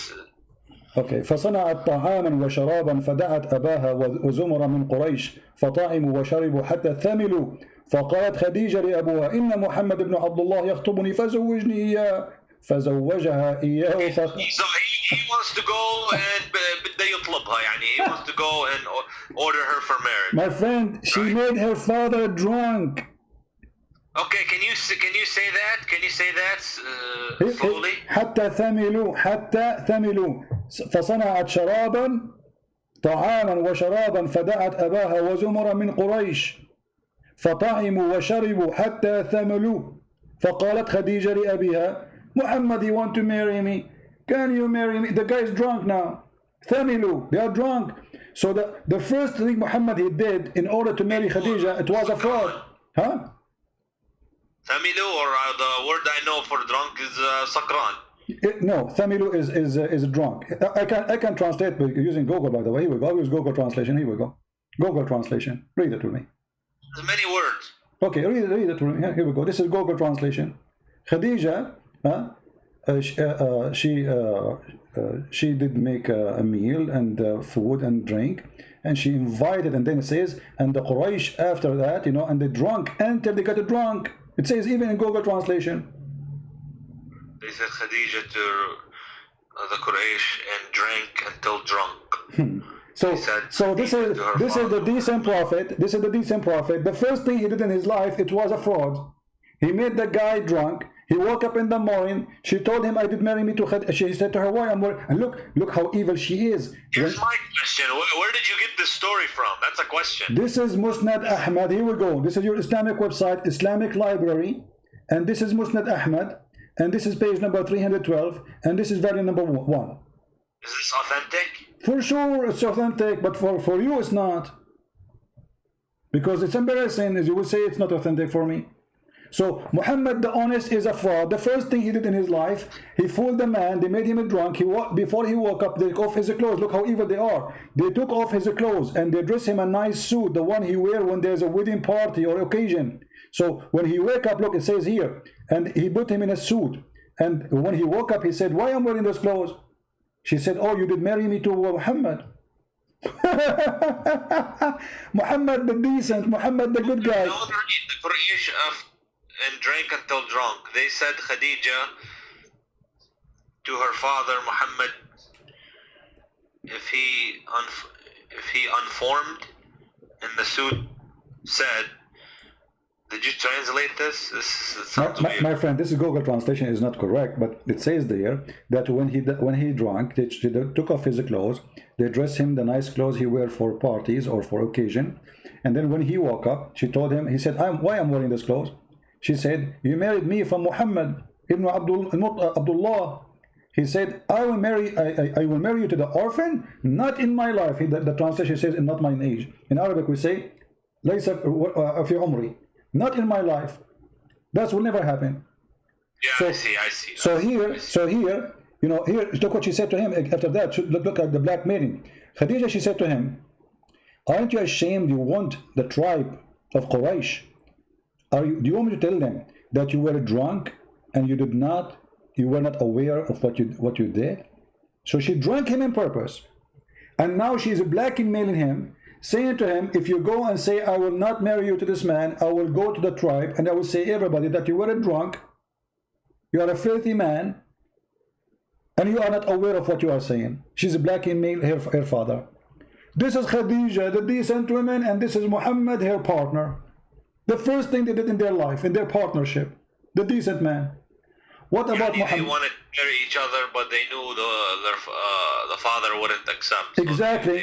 Okay. فصنعت طعاما وشرابا فدعت أباها وزمر من قريش فطعموا وشربوا حتى ثملوا فقالت خديجة لأبوها إن محمد بن عبد الله يخطبني فزوجني إياه فزوجها إياه he wants to go and بده يطلبها يعني he wants to go and order her for marriage. My friend, she made her father drunk. Okay, can you say that? Can you say that slowly? حتى ثملوا فصنعت شرابا طعاما وشرابا فدعت أباها وزمرا من قريش فطعموا وشربوا حتى ثملوا فقالت خديجة لأبيها محمد, you want to marry me? Can you marry me? The guy is drunk now. ثملوا, they are drunk. So the first thing Muhammad he did in order to marry Khadija, it was a fraud. Huh? ثملوا, or the word I know for drunk is sakran. No, ثملوا is drunk. I can translate by using Google, by the way. Here we go. I'll use Google translation. Here we go. Google translation. Read it to me. There's many words. Okay, read it to me. Here we go. This is Google translation. Khadija, she did make a meal and food and drink, and she invited, and then it says, and the Quraysh after that, and they drunk until they got drunk. It says even in Google translation. They said Khadija to the Quraysh and drank until drunk. So this is the decent prophet. This is the decent prophet. The first thing he did in his life, it was a fraud. He made the guy drunk. He woke up in the morning. She told him, "I did marry me to Khadija." She said to her, "Why I'm worried?" And look how evil she is. Here's my question: where did you get this story from? That's a question. This is Musnad Ahmad. Here we go. This is your Islamic website, Islamic Library, and this is Musnad Ahmad, and this is page number 312, and this is volume number 1. Is this authentic? For sure, it's authentic, but for you, it's not, because it's embarrassing. As you will say, it's not authentic for me. So Muhammad the honest is a fraud. The first thing he did in his life, he fooled the man. They made him drunk. Before he woke up, they took off his clothes. Look how evil they are. They took off his clothes and they dress him a nice suit, the one he wear when there's a wedding party or occasion. So when he wake up, look, it says here, and he put him in a suit. And when he woke up, he said, "Why am I wearing those clothes?" She said, "Oh, you did marry me to Muhammad." Muhammad the decent, Muhammad the good guy. The Quraysh and drank until drunk. They said Khadija to her father Muhammad, if he unformed in the suit, said, did you translate this? My friend, this is Google translation is not correct, but it says there that when he drank, they took off his clothes, they dressed him the nice clothes he wear for parties or for occasion, and then when he woke up, she told him, he said, why I'm wearing this clothes? She said, "You married me from Muhammad ibn Abdullah." He said, I will marry you to the orphan, not in my life. The translation says, "Not my age." In Arabic we say, "Laysa fi umri," not in my life. That will never happen. Yeah, so, I see. So here, here, look what she said to him after that. Look at the blackmailing. Khadija, she said to him, "Aren't you ashamed? You want the tribe of Quraysh? Do you want me to tell them that you were drunk and you were not aware of what you did?" So she drank him on purpose, and now she is blackmailing him, saying to him, "If you go and say I will not marry you to this man, I will go to the tribe and I will say everybody that you were a drunk, you are a filthy man, and you are not aware of what you are saying." She's blackmailing her father. This is Khadija, the decent woman, and this is Muhammad, her partner. The first thing they did in their life, in their partnership, the decent man. What about Muhammad? They wanted to marry each other, but they knew the father wouldn't accept. Exactly.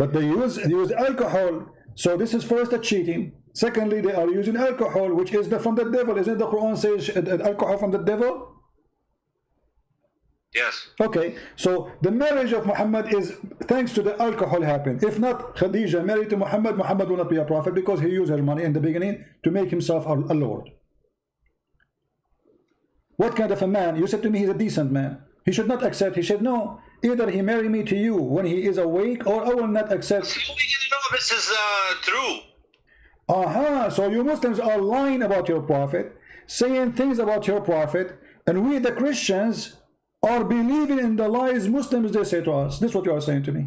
But they use alcohol. So this is first a cheating. Secondly, they are using alcohol, which is from the devil. Isn't the Quran says alcohol from the devil? Yes. Okay, so the marriage of Muhammad is thanks to the alcohol happened. If not Khadija married to Muhammad, Muhammad will not be a prophet, because he used her money in the beginning to make himself a lord. What kind of a man? You said to me he's a decent man. He should not accept. He said, "No, either he marry me to you when he is awake, or I will not accept." This is true. So you Muslims are lying about your prophet, saying things about your prophet, and we the Christians are believing in the lies Muslims they say to us. This is what you are saying to me.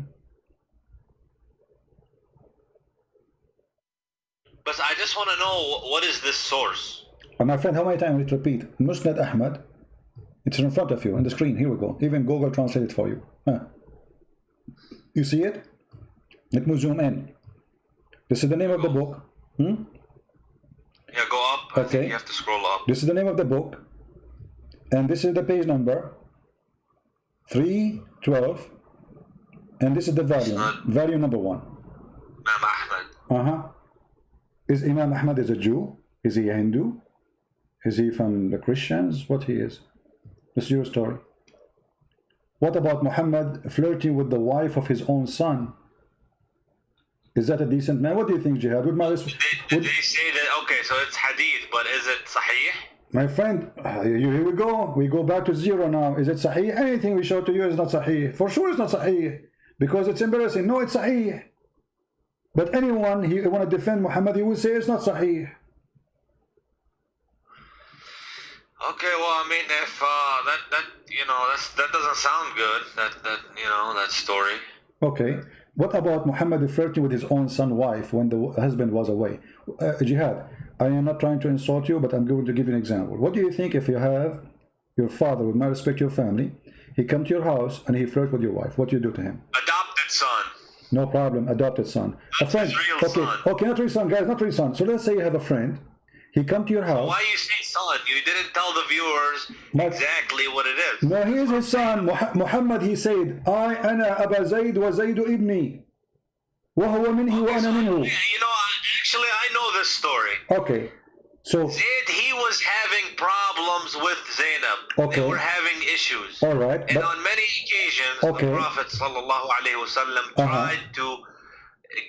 But I just want to know, what is this source? My friend, how many times did it repeat? Musnad Ahmad. It's in front of you on the screen. Here we go. Even Google translate it for you. You see it? Let me zoom in. This is the name of the book. Yeah, go up. I Okay. think you have to scroll up. This is the name of the book. And this is the page number 312. And this is the volume. Volume number 1. Imam Ahmad. Is Imam Ahmad is a Jew? Is he a Hindu? Is he from the Christians? What he is? This is your story. What about Muhammad flirting with the wife of his own son? Is that a decent man? What do you think, Jihad? Did they say that? Okay, so it's hadith, but is it sahih? My friend, here we go. We go back to zero now. Is it sahih? Anything we show to you is not sahih. For sure it's not sahih. Because it's embarrassing. No, it's sahih. But anyone he want to defend Muhammad, he will say it's not sahih. Okay, well, I mean, if that doesn't sound good. That story. Okay. What about Muhammad flirting with his own son's wife when the husband was away? Jihad, I am not trying to insult you, but I'm going to give you an example. What do you think if you have your father, with my respect your family, he come to your house and he flirt with your wife? What do you do to him? Adopted son. No problem, adopted son. A friend. His real Okay, son. okay, not real son, guys, not real son. So let's say you have a friend. He come to your house. Why you say son? You didn't tell the viewers exactly what it is. No, he is his son. Muhammad, he said, أنا أبا زيد وزيد ابني وهو منه وأنا منه. Actually, I know this story. Okay, so Zayd, he was having problems with Zainab. Okay. They were having issues. all right, And but on many occasions, Okay. the Prophet ﷺ tried to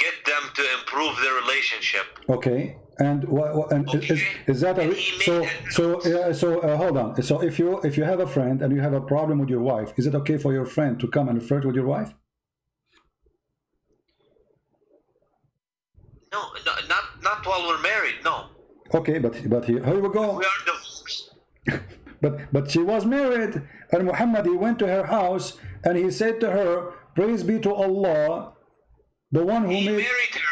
get them to improve their relationship. okay, and is that a And he made hold on. So if you have a friend and you have a problem with your wife, is it okay for your friend to come and flirt with your wife? No, not while we're married. No, Okay, but here we go. we are divorced. But she was married, and Muhammad, he went to her house and he said to her, "Praise be to Allah, the one who He made." married her.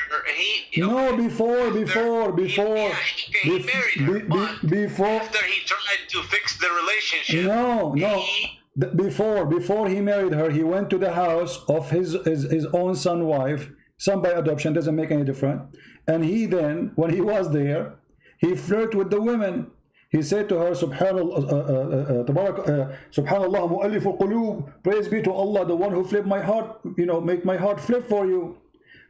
No, before. He married her. But Before. after he tried to fix the relationship, No. Before he married her, he went to the house of his own son wife, son by adoption, doesn't make any difference. And he then, when he was there, he flirted with the women. He said to her, Subhanallah, mu'allif al-qulub, praise be to Allah, the one who flipped my heart, make my heart flip for you.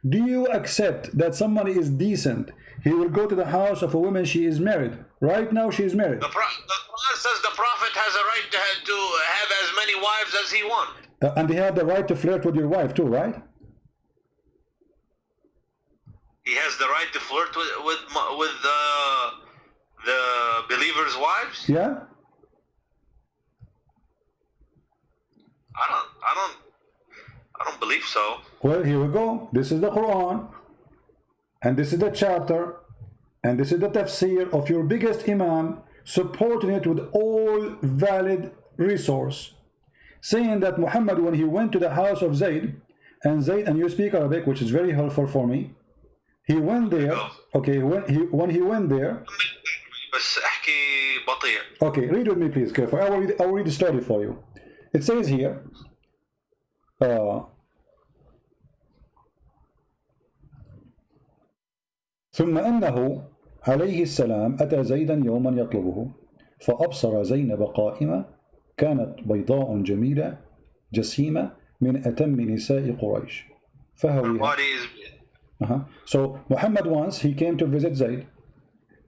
Do you accept that somebody is decent? He will go to the house of a woman, she is married. Right now she is married. the Quran says the Prophet has a right to have as many wives as he wants. And he had the right to flirt with your wife too, right? He has the right to flirt with the believers' wives. Yeah? I don't believe so. Well, here we go. This is the Quran. And this is the chapter. And this is the tafsir of your biggest imam, supporting it with all valid resource. Saying that Muhammad, when he went to the house of Zayd, and you speak Arabic, which is very helpful for me, he went there. Okay, when he went there. بس احكي بطيء. Okay, read with me, please, careful. I will read the story for you. It says here, ثم أنه عليه السلام أتى زيدا يوما يطلبه فأبصر زينب قائمة كانت بيضاء جميلة جسيمة من أتم نساء قريش فهويها. So Muhammad once he came to visit Zayd.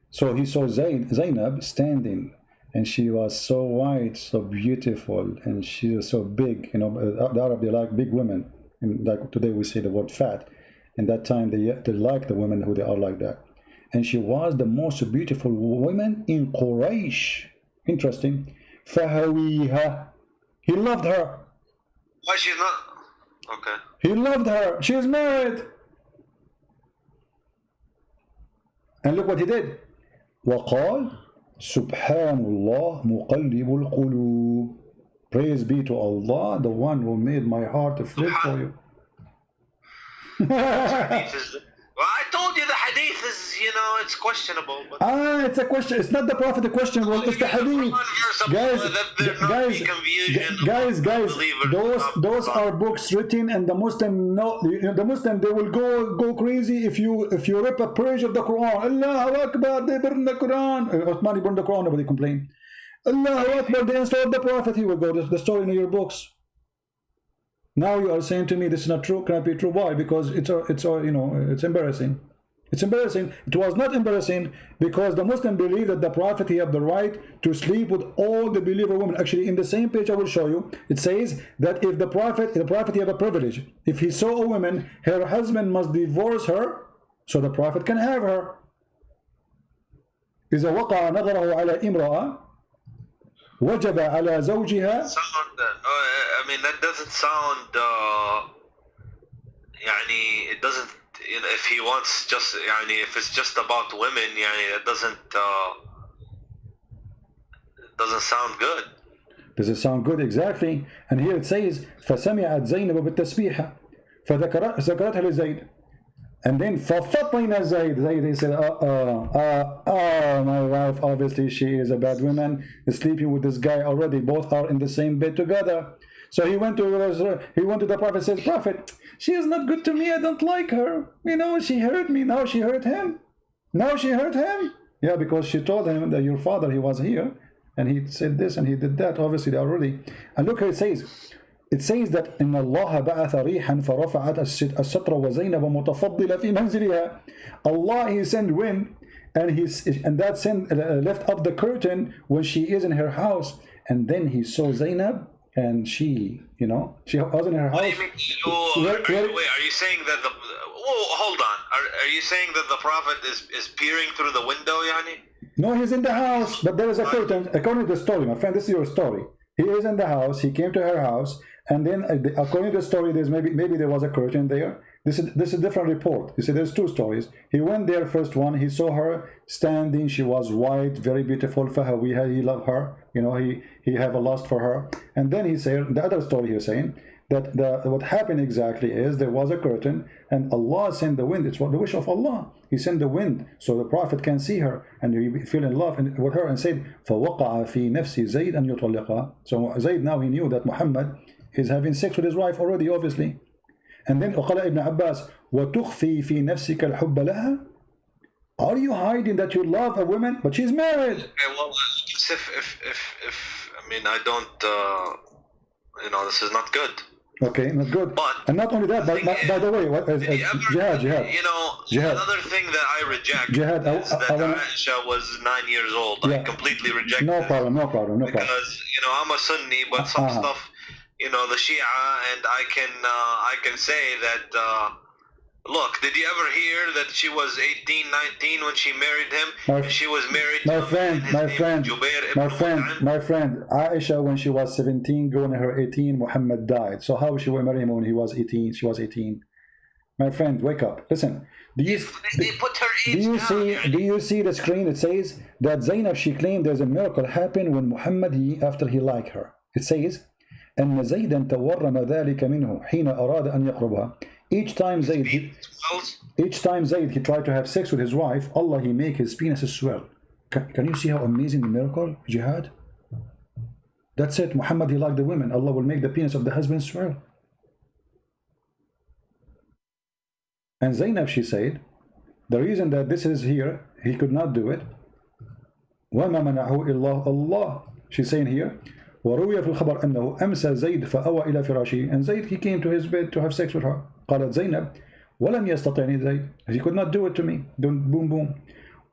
So he saw Zainab standing, and she was so white, so beautiful, and she was so big. The Arab, they like big women. And like today we say the word fat. And that time they like the women who they are like that. And she was the most beautiful woman in Quraysh. Interesting. فهويها. He loved her. Why she's not? Okay. He loved her. She is married. And look what he did. وقال سبحان الله مقلب القلوب. Praise be to Allah, the one who made my heart flip for you. Well, I told you the hadith is, it's questionable. But it's a question. It's not the Prophet the question. Well, it's the hadith. Guys, those are books written, and the Muslim know, the Muslim, they will go crazy if you rip a page of the Quran. Allahu Akbar, they burn the Quran. Uthmani burned the Quran, nobody complained. Allahu Akbar, they installed the Prophet. He will go, the story in your books. Now you are saying to me this is not true, cannot be true. Why? Because it's embarrassing. It's embarrassing. It was not embarrassing because the Muslim believe that the Prophet, he have the right to sleep with all the believer women. Actually, in the same page I will show you, it says that if the Prophet he have a privilege. If he saw a woman, her husband must divorce her, so the Prophet can have her. إذا وقع نظره على امرأة وجب على زوجها. I mean, that doesn't sound. It doesn't. If he wants just, if it's just about women, it doesn't sound good. Does it sound good? Exactly. And here it says فسمعت زينب بالتسبيحة فذكرتها لزيد. And then ففطن زيد, he said, my wife, obviously she is a bad woman, is sleeping with this guy already. Both are in the same bed together. So he went to the Prophet, says, Prophet, she is not good to me, I don't like her. She hurt me, now she hurt him. Yeah, because she told him that your father, he was here, and he said this and he did that. Obviously they already. And look how it says. It says that إن الله بعث ريحا فرفعت الستر وزينب متفضلة في منزلها. Allah, he sent wind, and that sent left up the curtain when she is in her house, and then he saw Zainab, and she was in her house. Wait, are you saying that the? Hold on. Are you saying that the Prophet is peering through the window, Yani? No, he's in the house, but there is a curtain. According to the story, my friend, this is your story. He is in the house. He came to her house, and then according to the story, there's maybe there was a curtain there. This is a different report. You see, there's two stories. He went there, first one. He saw her standing. She was white, very beautiful. Fahawiha, he loved her. He have a lust for her. And then he said the other story. He's saying that what happened exactly is there was a curtain, and Allah sent the wind. It's what the wish of Allah. He sent the wind so the Prophet can see her, and he fell in love with her, and said, فَوَقَعَ فِي نَفْسِ زَيْدْ أَنْ يُطَلِّقَهَا. So Zayd, now he knew that Muhammad is having sex with his wife already, obviously. And then وقال Ibn Abbas, وَتُخْفِي فِي نَفْسِكَ الْحُبَّ لَهَا. Are you hiding that you love a woman, but she's married? Okay, well, if I don't, this is not good. Okay, not good. But and not only that, by the way, jihad. Another thing that I reject is that Aisha was 9 years old. Yeah. I completely reject no problem. Because I'm a Sunni, but some stuff, the Shia, and I can say that. Look, did you ever hear that she was 18, 19 when she married him? She was married to my friend, Aisha, when she was 17, going to her 18, Muhammad died. So how she will marry him when he was 18? She was 18. My friend, wake up. Listen. Do you see the screen? It says that Zainab, she claimed there's a miracle happened when Muhammad, after he liked her. It says, أن زيدا تورم ذلك منه حين أراد أن يقربها. Each time Zayd he tried to have sex with his wife, Allah, he make his penis swell. Can you see how amazing the miracle, jihad? That's it. Muhammad, he liked the women. Allah will make the penis of the husband swell. And Zainab, she said, the reason that this is here, he could not do it. وَمَا مَنَعُهُ إِلَّا اللَّهِ. She's saying here, وروي في الخبر أنه أمسى زيد فأوى إلى فراشه. And Zayd, he came to his bed to have sex with her. قالت زينب ولم يستطعني زيد. He could not do it to me. Boom, boom.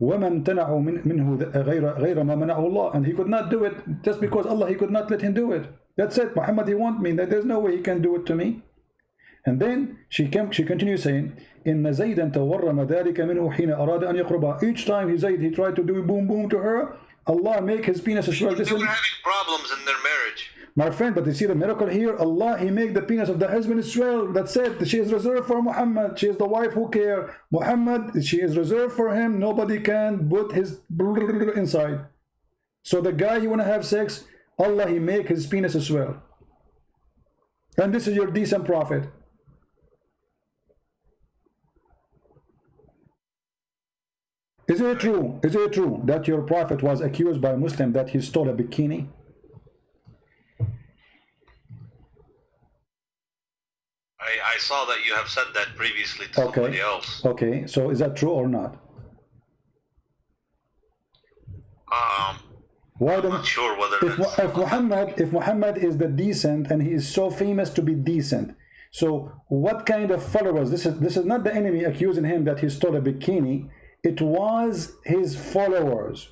وما امتنعوا منه غير ما منعه الله. And he could not do it just because Allah, he could not let him do it. That's it. Muhammad, he want me. There's no way he can do it to me. And then she continues saying, إن زيدا تورم ذلك منه حين أراد أن يقربها. Each time he tried to do boom, boom to her, Allah make his penis swell. They were having problems in their marriage. My friend, but you see the miracle here? Allah, he make the penis of the husband swell. That's it. She is reserved for Muhammad. She is the wife who care. Muhammad, she is reserved for him. Nobody can put his inside. So the guy you want to have sex, Allah, he make his penis swell. And this is your decent prophet. Is it true? Is it true that your prophet was accused by a Muslim that he stole a bikini? I saw that you have said that previously to somebody else. Okay, so is that true or not? Why I'm not sure whether if Muhammad is the decent and he is so famous to be decent, so what kind of followers? This is not the enemy accusing him that he stole a bikini. It was his followers.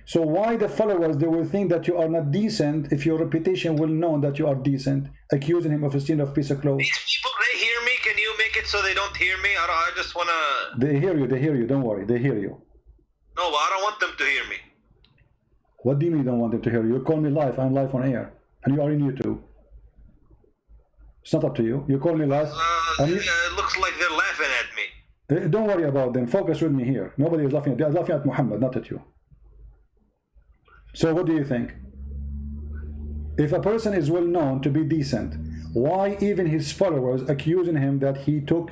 So why the followers, they will think that you are not decent if your reputation will know that you are decent, accusing him of stealing a piece of clothes. These people, they hear me. Can you make it so they don't hear me? I just want to... They hear you, don't worry, they hear you. No, but I don't want them to hear me. What do you mean you don't want them to hear you? You call me live, I'm live on air, and you are in YouTube. It's not up to you. You call me live. It looks like they're laughing at me. Don't worry about them. Focus with me here. Nobody is laughing at you. They're laughing at Muhammad, not at you. So what do you think? If a person is well known to be decent, why even his followers accusing him that he took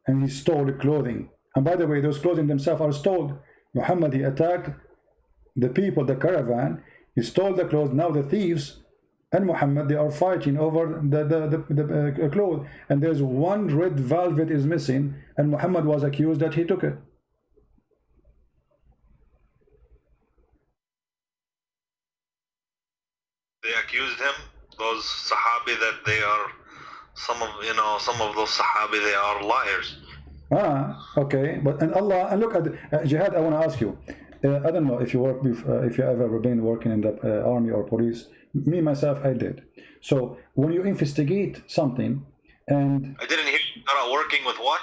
and he stole clothing? And by the way, those clothing themselves are stolen. Muhammad, he attacked the people, the caravan, he stole the clothes. Now the thieves and Muhammad, they are fighting over the clothes, and there's one red velvet is missing, and Muhammad was accused that he took it. They accused him, those Sahabi, that they are some of those Sahabi, they are liars. Okay, but and Allah, and look at Jihad. I want to ask you. I don't know if you work if you ever been working in the army or police. Me myself, I did. So when you investigate something, and I didn't hear you are working with what?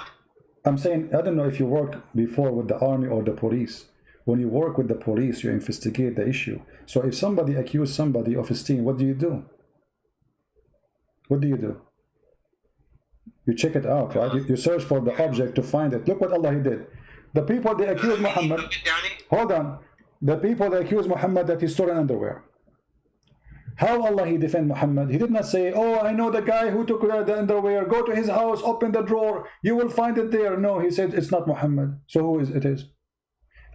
I'm saying I don't know if you worked before with the army or the police. When you work with the police, you investigate the issue. So if somebody accuses somebody of stealing, what do you do? What do you do? You check it out, right? You search for the object to find it. Look what Allah he did. The people they accuse Muhammad. Hold on. The people they accuse Muhammad that he stole underwear. How Allah he defend Muhammad? He did not say, "Oh, I know the guy who took the underwear. Go to his house, open the drawer, you will find it there." No, he said it's not Muhammad. So who is it? Is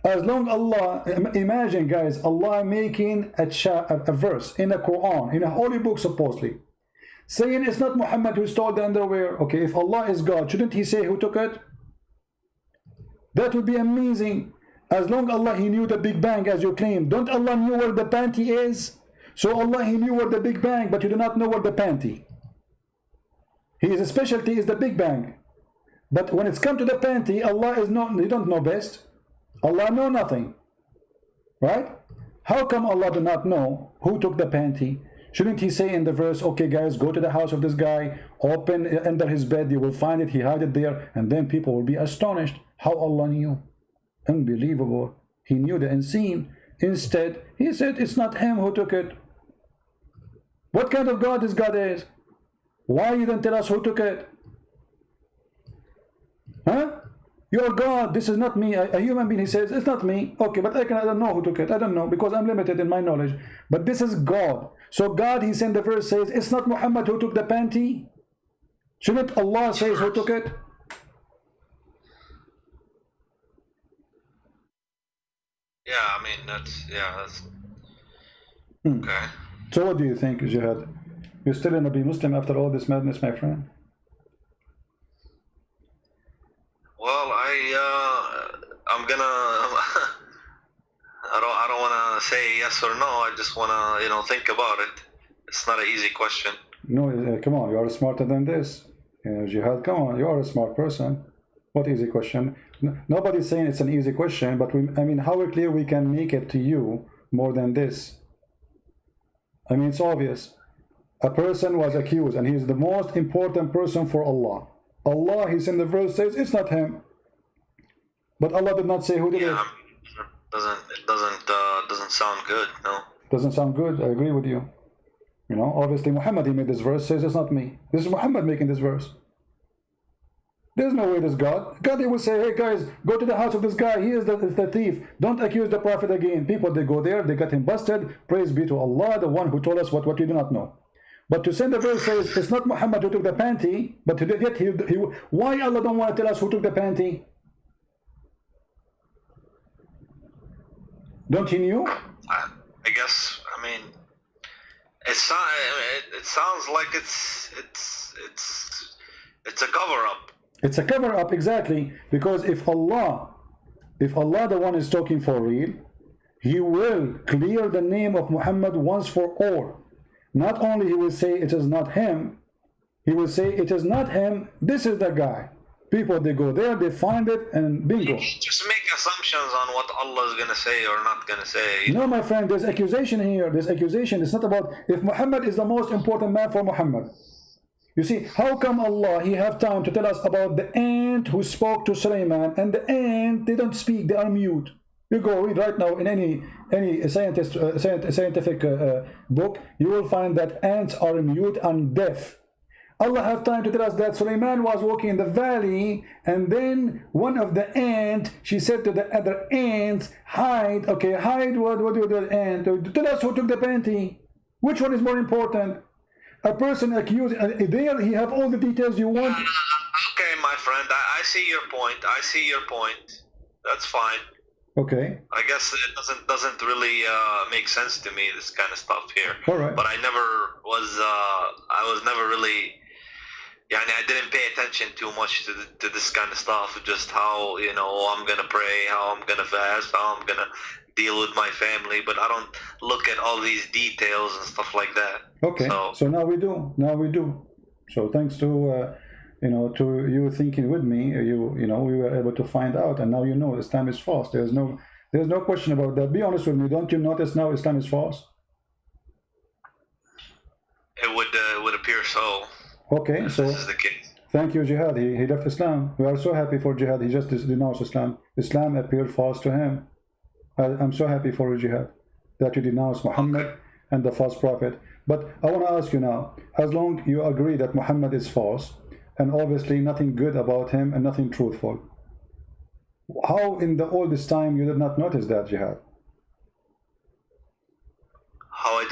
as long Allah, imagine guys, Allah making a verse in the Quran, in a holy book supposedly, saying it's not Muhammad who stole the underwear. Okay, if Allah is God, shouldn't he say who took it? That would be amazing. As long Allah he knew the Big Bang as you claim. Don't Allah knew where the panty is? So Allah he knew where the Big Bang, but you do not know where the panty. His specialty is the Big Bang. But when it's come to the panty, Allah is not, he don't know best. Allah know nothing. Right? How come Allah do not know who took the panty? Shouldn't he say in the verse, okay guys, go to the house of this guy, open under his bed, you will find it, he hide it there, and then people will be astonished. How Allah knew? Unbelievable. He knew the unseen. Instead, he said it's not him who took it. What kind of God this God is? Why you don't tell us who took it? Huh? You're God, this is not me. A human being, he says, it's not me. Okay, but I don't know who took it. I don't know, because I'm limited in my knowledge. But this is God. So God, he sent the verse, says, it's not Muhammad who took the panty. Shouldn't Allah say who took it? Yeah, I mean, that's okay. So what do you think, Jihad? You're still gonna be Muslim after all this madness, my friend? Well, I'm gonna. I don't want to say yes or no. I just want to, think about it. It's not an easy question. No, come on, you are smarter than this. Jihad, come on, you are a smart person. What easy question? Nobody's saying it's an easy question, but I mean, how clear we can make it to you more than this? I mean, it's obvious. A person was accused, and he is the most important person for Allah. Allah, he in the verse says it's not him, but Allah did not say who did it. It doesn't sound good. No. Doesn't sound good. I agree with you. Obviously Muhammad, he made this verse, says it's not me. This is Muhammad making this verse. There's no way this God, he will say, hey guys, go to the house of this guy, he is the thief, don't accuse the prophet again. People, they go there, they got him busted. Praise be to Allah, the one who told us what we do not know. But to send the verse says it's not Muhammad who took the panty, but yet why Allah don't want to tell us who took the panty? Don't he knew? I guess. I mean, it sounds like it's a cover up. It's a cover up, exactly, because if Allah the one is talking for real, he will clear the name of Muhammad once for all. Not only he will say it is not him, he will say it is not him, this is the guy. People, they go there, they find it, and bingo. You just make assumptions on what Allah is going to say or not going to say. No, my friend, there's accusation here. There's accusation. It's not about if Muhammad is the most important man for Muhammad. You see, how come Allah, he have time to tell us about the ant who spoke to Sulaiman, and the ant, they don't speak, they are mute. You go read right now in any scientific book, you will find that ants are mute and deaf. Allah have time to tell us that Sulaiman was walking in the valley, and then one of the ants, she said to the other ants, hide. Okay, hide. What do the ant? Tell us who took the panty. Which one is more important? A person accused, there he have all the details you want. Okay, my friend, I see your point. I see your point. That's fine. Okay. I guess it doesn't really make sense to me, this kind of stuff here. All right. But I was never really, I didn't pay attention too much to this kind of stuff. Just how, I'm going to pray, how I'm going to fast, how I'm going to deal with my family. But I don't look at all these details and stuff like that. Okay. So now we do. So thanks to, to you thinking with me, we were able to find out. And now Islam is false. There's no question about that. Be honest with me. Don't you notice now Islam is false? It would appear so. Okay, so this is the case. Thank you, Jihad. He left Islam. We are so happy for Jihad. He just denounced Islam. Islam appeared false to him. I'm so happy for you, Jihad, that you denounce Muhammad and the false prophet. But I want to ask you now, as long you agree that Muhammad is false, and obviously nothing good about him and nothing truthful, how in all this time you did not notice that, Jihad? How I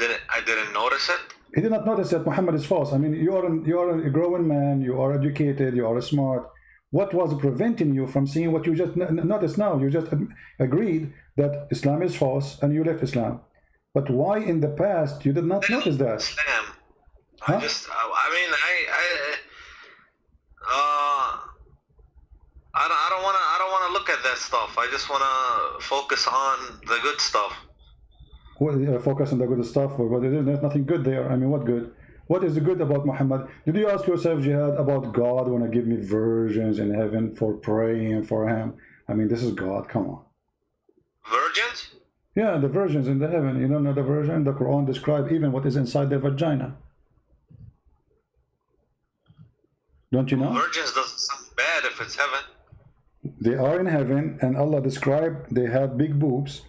didn't notice it? He did not notice that Muhammad is false. I mean, you are a growing man, you are educated, you are smart. What was preventing you from seeing what you just noticed now? You just agreed that Islam is false and you left Islam. But why in the past you did not notice that? Islam. Huh? I don't want to look at that stuff. I just want to focus on the good stuff. Well, focus on the good stuff, but there's nothing good there. I mean, what good? What is the good about Muhammad? Did you ask yourself, Jihad, about God want to give me virgins in heaven for praying for him? I mean, this is God. Come on. Virgins? Yeah, the virgins in the heaven. You don't know the virgin? The Quran describes even what is inside their vagina. Don't you know? Virgins doesn't sound bad if it's heaven. They are in heaven, and Allah described they have big boobs,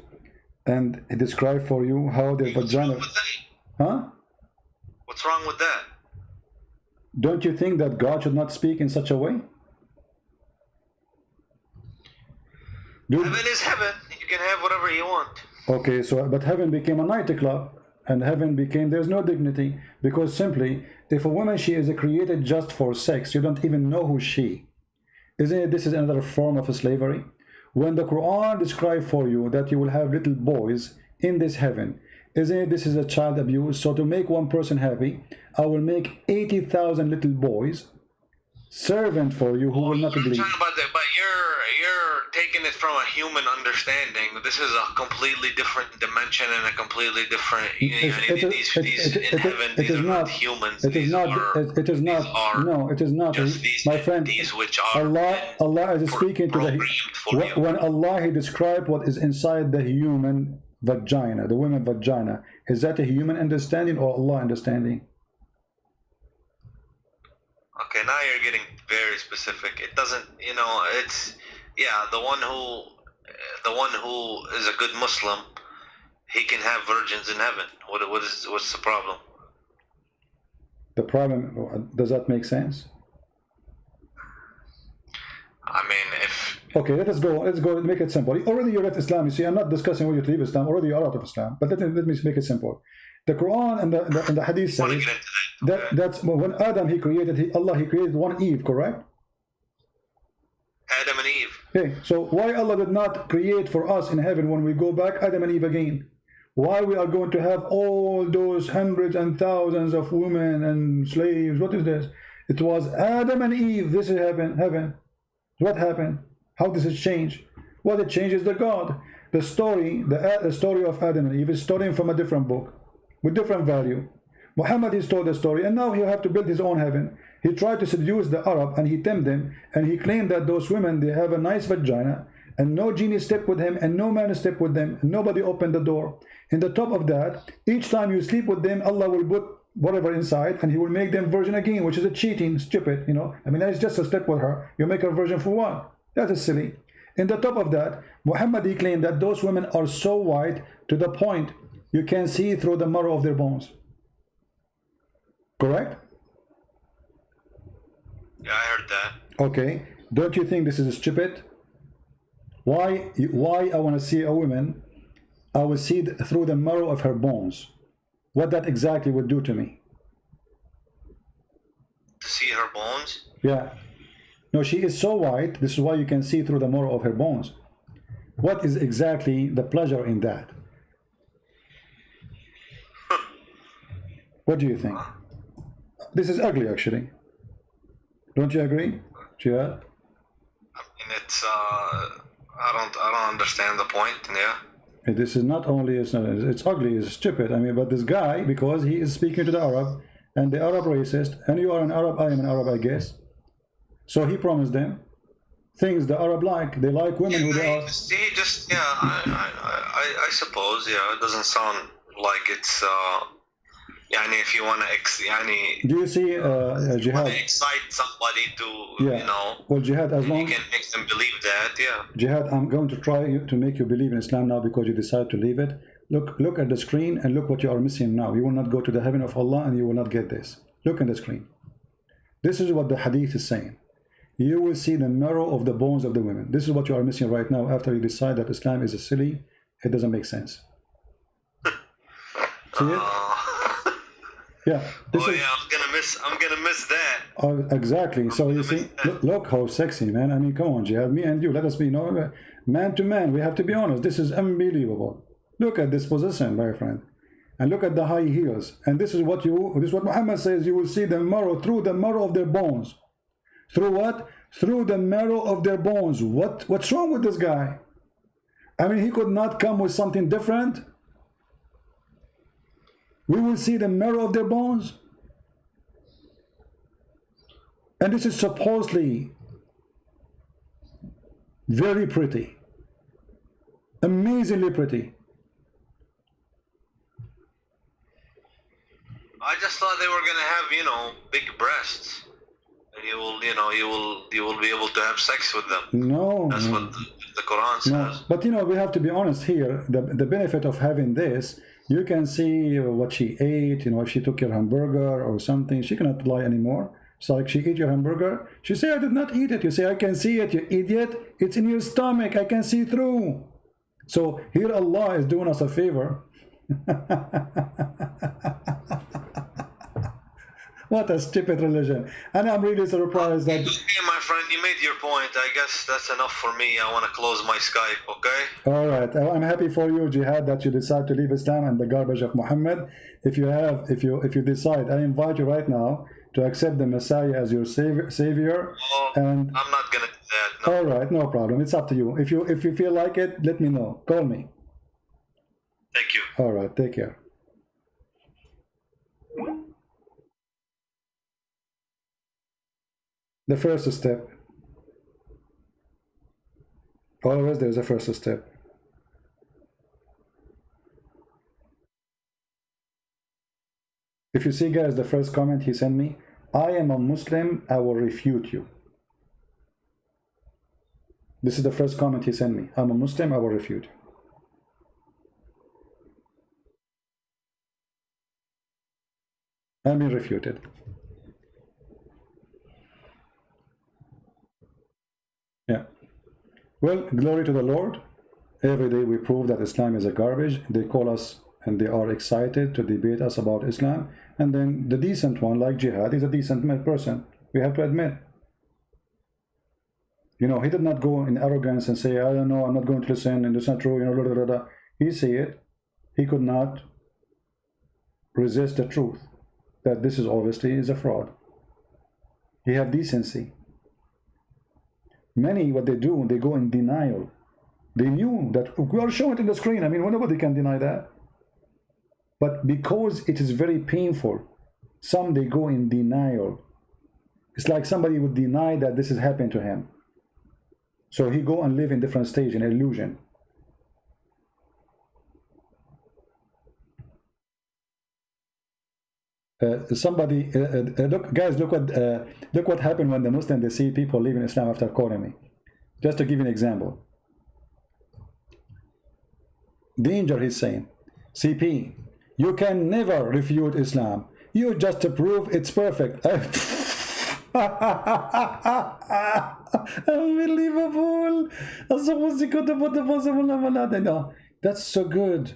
and He described for you how their vagina. Huh? What's wrong with that? Don't you think that God should not speak in such a way? Heaven is heaven. You can have whatever you want. Okay, so but heaven became a nightclub, and heaven became, there's no dignity, because simply if a woman, she is created just for sex, you don't even know who she. Isn't it, this is another form of slavery? When the Quran describes for you that you will have little boys in this heaven, isn't it, this is a child abuse? So to make one person happy, I will make 80,000 little boys servant for you who will not believe. But you're taking it from a human understanding. This is a completely different dimension and a completely different. It is not humans. It is not. No, it is not. My friend, Allah is speaking to the. When Allah He described what is inside the human vagina, the woman vagina, is that a human understanding or Allah understanding? Okay, now you're getting very specific. It doesn't, it's, yeah, the one who is a good Muslim, he can have virgins in heaven. What's the problem? The problem, does that make sense? I mean, if... Okay, let's go, make it simple. Already you left Islam. You see, I'm not discussing whether you leave Islam. Already you're out of Islam. But let me make it simple. The Quran and the Hadith says that's when Adam Allah he created one Eve, correct? Adam and Eve. Okay, so why Allah did not create for us in heaven when we go back Adam and Eve again? Why we are going to have all those hundreds and thousands of women and slaves? What is this? It was Adam and Eve. This is heaven. What happened? How does it change? What it changes the God. The story of Adam and Eve is stolen from a different book with different value. Muhammad is told the story, and now he have to build his own heaven. He tried to seduce the Arab, and he tempted them, and he claimed that those women, they have a nice vagina, and no genie stepped with him, and no man stepped with them, and nobody opened the door. In the top of that, each time you sleep with them, Allah will put whatever inside, and he will make them virgin again, which is a cheating, stupid, you know. I mean, that's just a step with her. You make her virgin for what? That is silly. In the top of that, Muhammad, he claimed that those women are so white to the point you can see through the marrow of their bones. Correct? Yeah, I heard that. Okay. Don't you think this is stupid? Why I want to see a woman, I will see through the marrow of her bones. What that exactly would do to me. To see her bones? Yeah. No, she is so white. This is why you can see through the marrow of her bones. What is exactly the pleasure in that? What do you think? This is ugly, actually. Don't you agree, Jihad? I mean, it's I don't understand the point. Yeah. This is not only it's ugly, it's stupid. I mean, but this guy, because he is speaking to the Arab, and the Arab racist, and you are an Arab, I am an Arab, I guess. So he promised them things the Arab like. They like women who they are. See, just yeah, I suppose yeah. It doesn't sound like it's. Yani if you want to, do you see Jihad? Excite somebody to, yeah. You know. Well, Jihad, as long you can make them believe that, yeah. Jihad, I'm going to try to make you believe in Islam now because you decide to leave it. Look at the screen and look what you are missing now. You will not go to the heaven of Allah and you will not get this. Look at the screen. This is what the hadith is saying. You will see the marrow of the bones of the women. This is what you are missing right now after you decide that Islam is a silly. It doesn't make sense. See it? Yeah. I'm gonna miss that. Exactly. So you see, look how sexy, man. I mean, come on, Jihad. Me and you, let us be, man to man. We have to be honest. This is unbelievable. Look at this position, my friend, and look at the high heels. And this is what Muhammad says. You will see the marrow through the marrow of their bones. Through what? Through the marrow of their bones. What's wrong with this guy? I mean, he could not come with something different. We will see the marrow of their bones. And this is supposedly very pretty. Amazingly pretty. I just thought they were gonna have, big breasts. And you will be able to have sex with them. No. That's what the Quran says. No. But we have to be honest here. The benefit of having this, you can see what she ate, if she took your hamburger or something, she cannot lie anymore. So like she ate your hamburger, she say, I did not eat it. You say, I can see it, you idiot. It's in your stomach, I can see through. So here Allah is doing us a favor. What a stupid religion. And I'm really surprised that... Okay, my friend, you made your point. I guess that's enough for me. I want to close my Skype, okay? All right. I'm happy for you, Jihad, that you decide to leave Islam and the garbage of Muhammad. If you decide, I invite you right now to accept the Messiah as your savior. And I'm not going to do that. No. All right, no problem. It's up to you. If you feel like it, let me know. Call me. Thank you. All right, take care. The first step. Always there's a first step. If you see, guys, the first comment he sent me, I am a Muslim, I will refute you. This is the first comment he sent me. I'm a Muslim, I will refute. I'm being refuted. Yeah. Well, glory to the Lord. Every day we prove that Islam is a garbage. They call us and they are excited to debate us about Islam. And then the decent one, like Jihad, is a decent person. We have to admit. You know, he did not go in arrogance and say, I don't know, I'm not going to listen, and it's not true, you know, blah, blah, blah, blah. He said it. He could not resist the truth that this is obviously is a fraud. He have decency. Many, what they do, they go in denial. They knew that we are showing it in the screen. I mean, nobody can deny that. But because it is very painful, some they go in denial. It's like somebody would deny that this is happening to him. So he go and live in different stage, in illusion. Look, guys, look what happened when the Muslim, they see people leaving Islam after calling me. Just to give you an example. Danger, he's saying, CP, you can never refute Islam. You just prove it's perfect. Unbelievable. That's so good.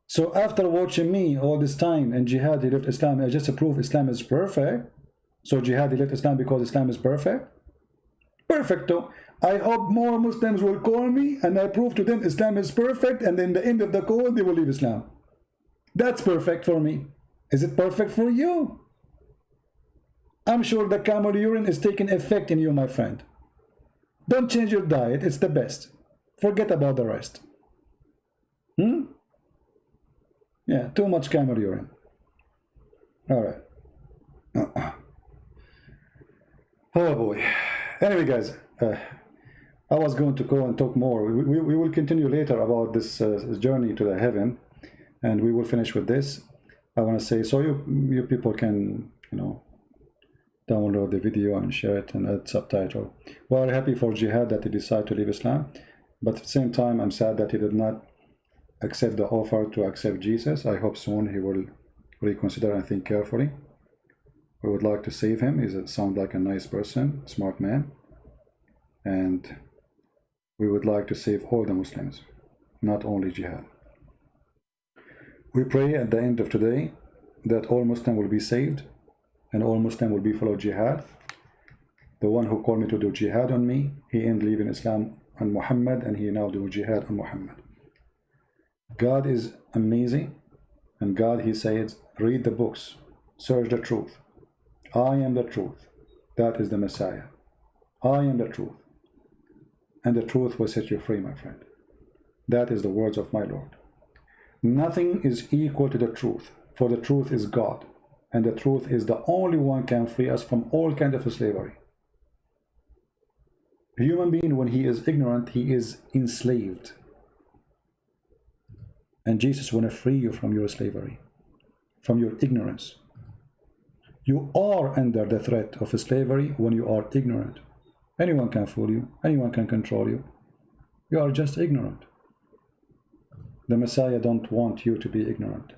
So after watching me all this time and jihad, he left Islam, I just prove Islam is perfect. So jihad, he left Islam because Islam is perfect? Perfecto. I hope more Muslims will call me and I prove to them Islam is perfect, and in the end of the call they will leave Islam. That's perfect for me. Is it perfect for you? I'm sure the camel urine is taking effect in you, my friend. Don't change your diet, it's the best. Forget about the rest. Yeah, too much camel urine. All right. Oh boy. Anyway, guys, I was going to go and talk more. We will continue later about this journey to the heaven, and we will finish with this. I want to say, so you people can, you know, download the video and share it and add subtitle. Well, happy for Jihad that he decided to leave Islam, but at the same time, I'm sad that he did not accept the offer to accept Jesus. I hope soon he will reconsider and think carefully. We would like to save him. He sounds like a nice person, smart man, and we would like to save all the Muslims, not only Jihad. We pray at the end of today that all Muslims will be saved and all Muslims will be follow Jihad. The one who called me to do Jihad on me, he ended leaving Islam on Muhammad, and he now do Jihad on Muhammad. God is amazing, and God, he says, read the books, search the truth. I am the truth. That is the Messiah. I am the truth. And the truth will set you free, my friend. That is the words of my Lord. Nothing is equal to the truth, for the truth is God, and the truth is the only one can free us from all kinds of slavery. A human being, when he is ignorant, he is enslaved. And Jesus want to free you from your slavery, from your ignorance. You are under the threat of slavery when you are ignorant. Anyone can fool you. Anyone can control you. You are just ignorant. The Messiah don't want you to be ignorant.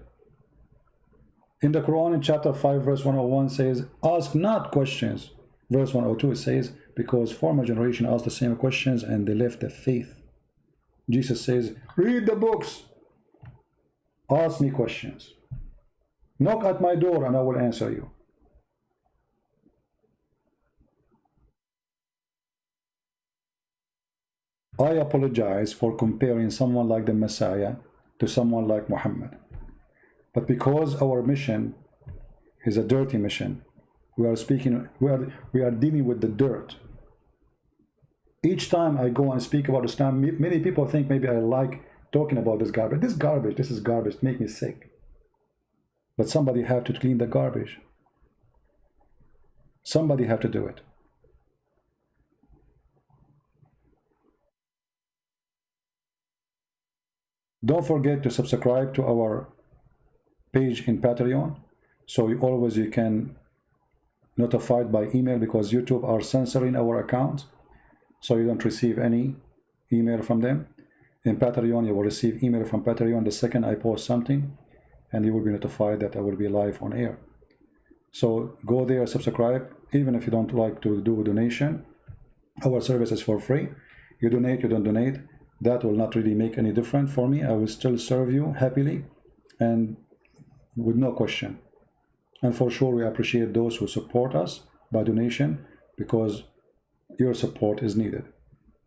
In the Quran, in chapter 5, verse 101 says, ask not questions. Verse 102 it says, because former generation asked the same questions and they left the faith. Jesus says, read the books. Ask me questions. Knock at my door and I will answer you. I apologize for comparing someone like the Messiah to someone like Muhammad. But because our mission is a dirty mission, we are dealing with the dirt. Each time I go and speak about Islam, many people think maybe I like talking about this garbage. This is garbage, make me sick. But somebody have to clean the garbage. Somebody have to do it. Don't forget to subscribe to our page in Patreon, so you can notified by email, because YouTube are censoring our account, so you don't receive any email from them. In Patreon, you will receive email from Patreon the second I post something, and you will be notified that I will be live on air. So go there, subscribe. Even if you don't like to do a donation, our service is for free. You donate, you don't donate, that will not really make any difference for me. I will still serve you happily and with no question. And for sure, we appreciate those who support us by donation, because your support is needed.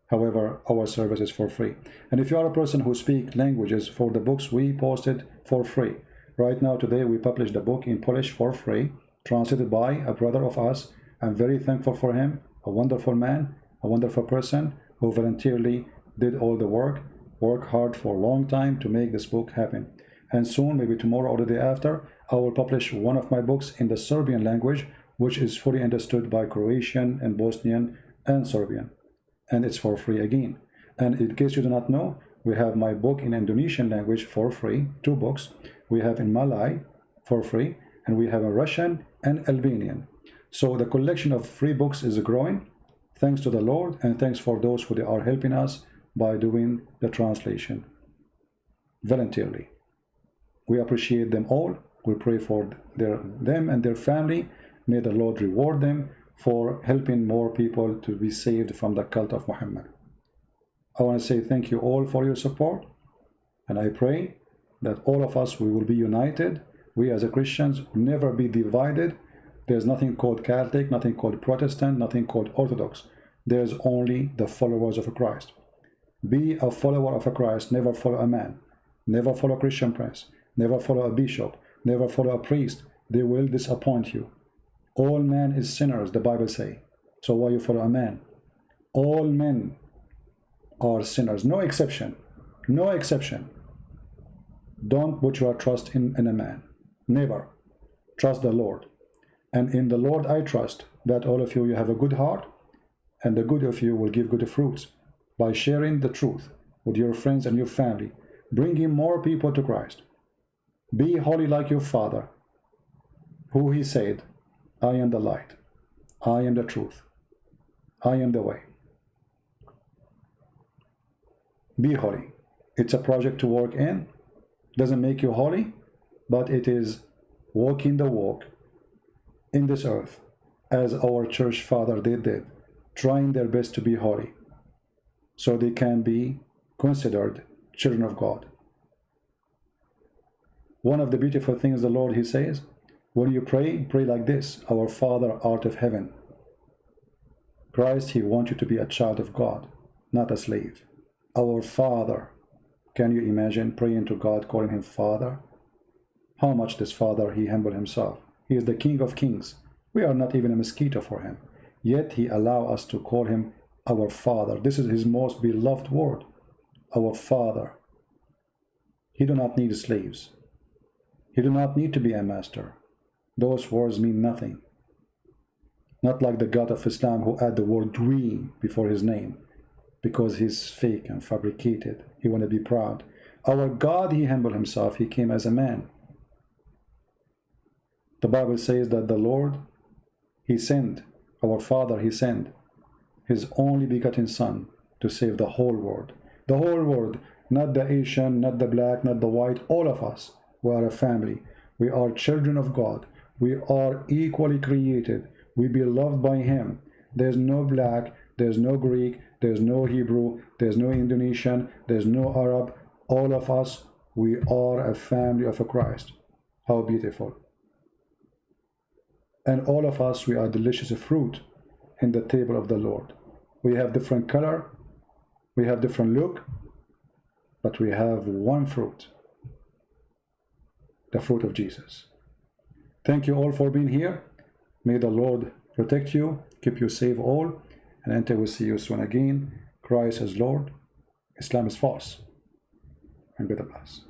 However, our service is for free. And if you are a person who speaks languages, for the books we posted for free. Right now, today, we published a book in Polish for free, translated by a brother of us. I'm very thankful for him, a wonderful man, a wonderful person who voluntarily did all the work hard for a long time to make this book happen. And soon, maybe tomorrow or the day after, I will publish one of my books in the Serbian language, which is fully understood by Croatian and Bosnian and Serbian. And it's for free again. And in case you do not know, we have my book in Indonesian language for free, 2 books. We have in Malay for free, and we have in Russian and Albanian. So the collection of free books is growing, thanks to the Lord, and thanks for those who are helping us by doing the translation voluntarily. We appreciate them all. We pray for them and their family. May the Lord reward them for helping more people to be saved from the cult of Muhammad. I want to say thank you all for your support, and I pray that all of us, we will be united. We as Christians will never be divided. There's nothing called Catholic, nothing called Protestant, nothing called Orthodox. There's only the followers of Christ. Be a follower of Christ, never follow a man, never follow a Christian prince, never follow a bishop, never follow a priest. They will disappoint you. All men is sinners, the Bible say. So why you follow a man? All men are sinners, no exception, no exception. Don't put your trust in a man, never. Trust the Lord. And in the Lord I trust that all of you have a good heart, and the good of you will give good fruits by sharing the truth with your friends and your family, bringing more people to Christ. Be holy like your Father, who he said, I am the light, I am the truth, I am the way. Be holy. It's a project to work in. Doesn't make you holy, but it is walking the walk in this earth as our church father did, trying their best to be holy so they can be considered children of God. One of the beautiful things the Lord, he says, when you pray, pray like this: Our Father art of heaven. Christ, he wants you to be a child of God, not a slave. Our Father. Can you imagine praying to God, calling him Father? How much this Father, he humbled himself. He is the King of Kings. We are not even a mosquito for him. Yet he allows us to call him our Father. This is his most beloved word, our Father. He do not need slaves. He do not need to be a master. Those words mean nothing. Not like the God of Islam who add the word we before his name, because he's fake and fabricated. He want to be proud. Our God, he humbled himself. He came as a man. The Bible says that the Lord, he sent, our Father, he sent his only begotten Son to save the whole world. The whole world, not the Asian, not the black, not the white, all of us. We are a family. We are children of God. We are equally created. We be loved by him. There's no black, there's no Greek, there's no Hebrew, there's no Indonesian, there's no Arab. All of us, we are a family of a Christ. How beautiful. And all of us, we are delicious fruit in the table of the Lord. We have different color, we have different look, but we have one fruit, the fruit of Jesus. Thank you all for being here. May the Lord protect you, keep you safe all, and until we see you soon again. Christ is Lord, Islam is false, and be the blessed.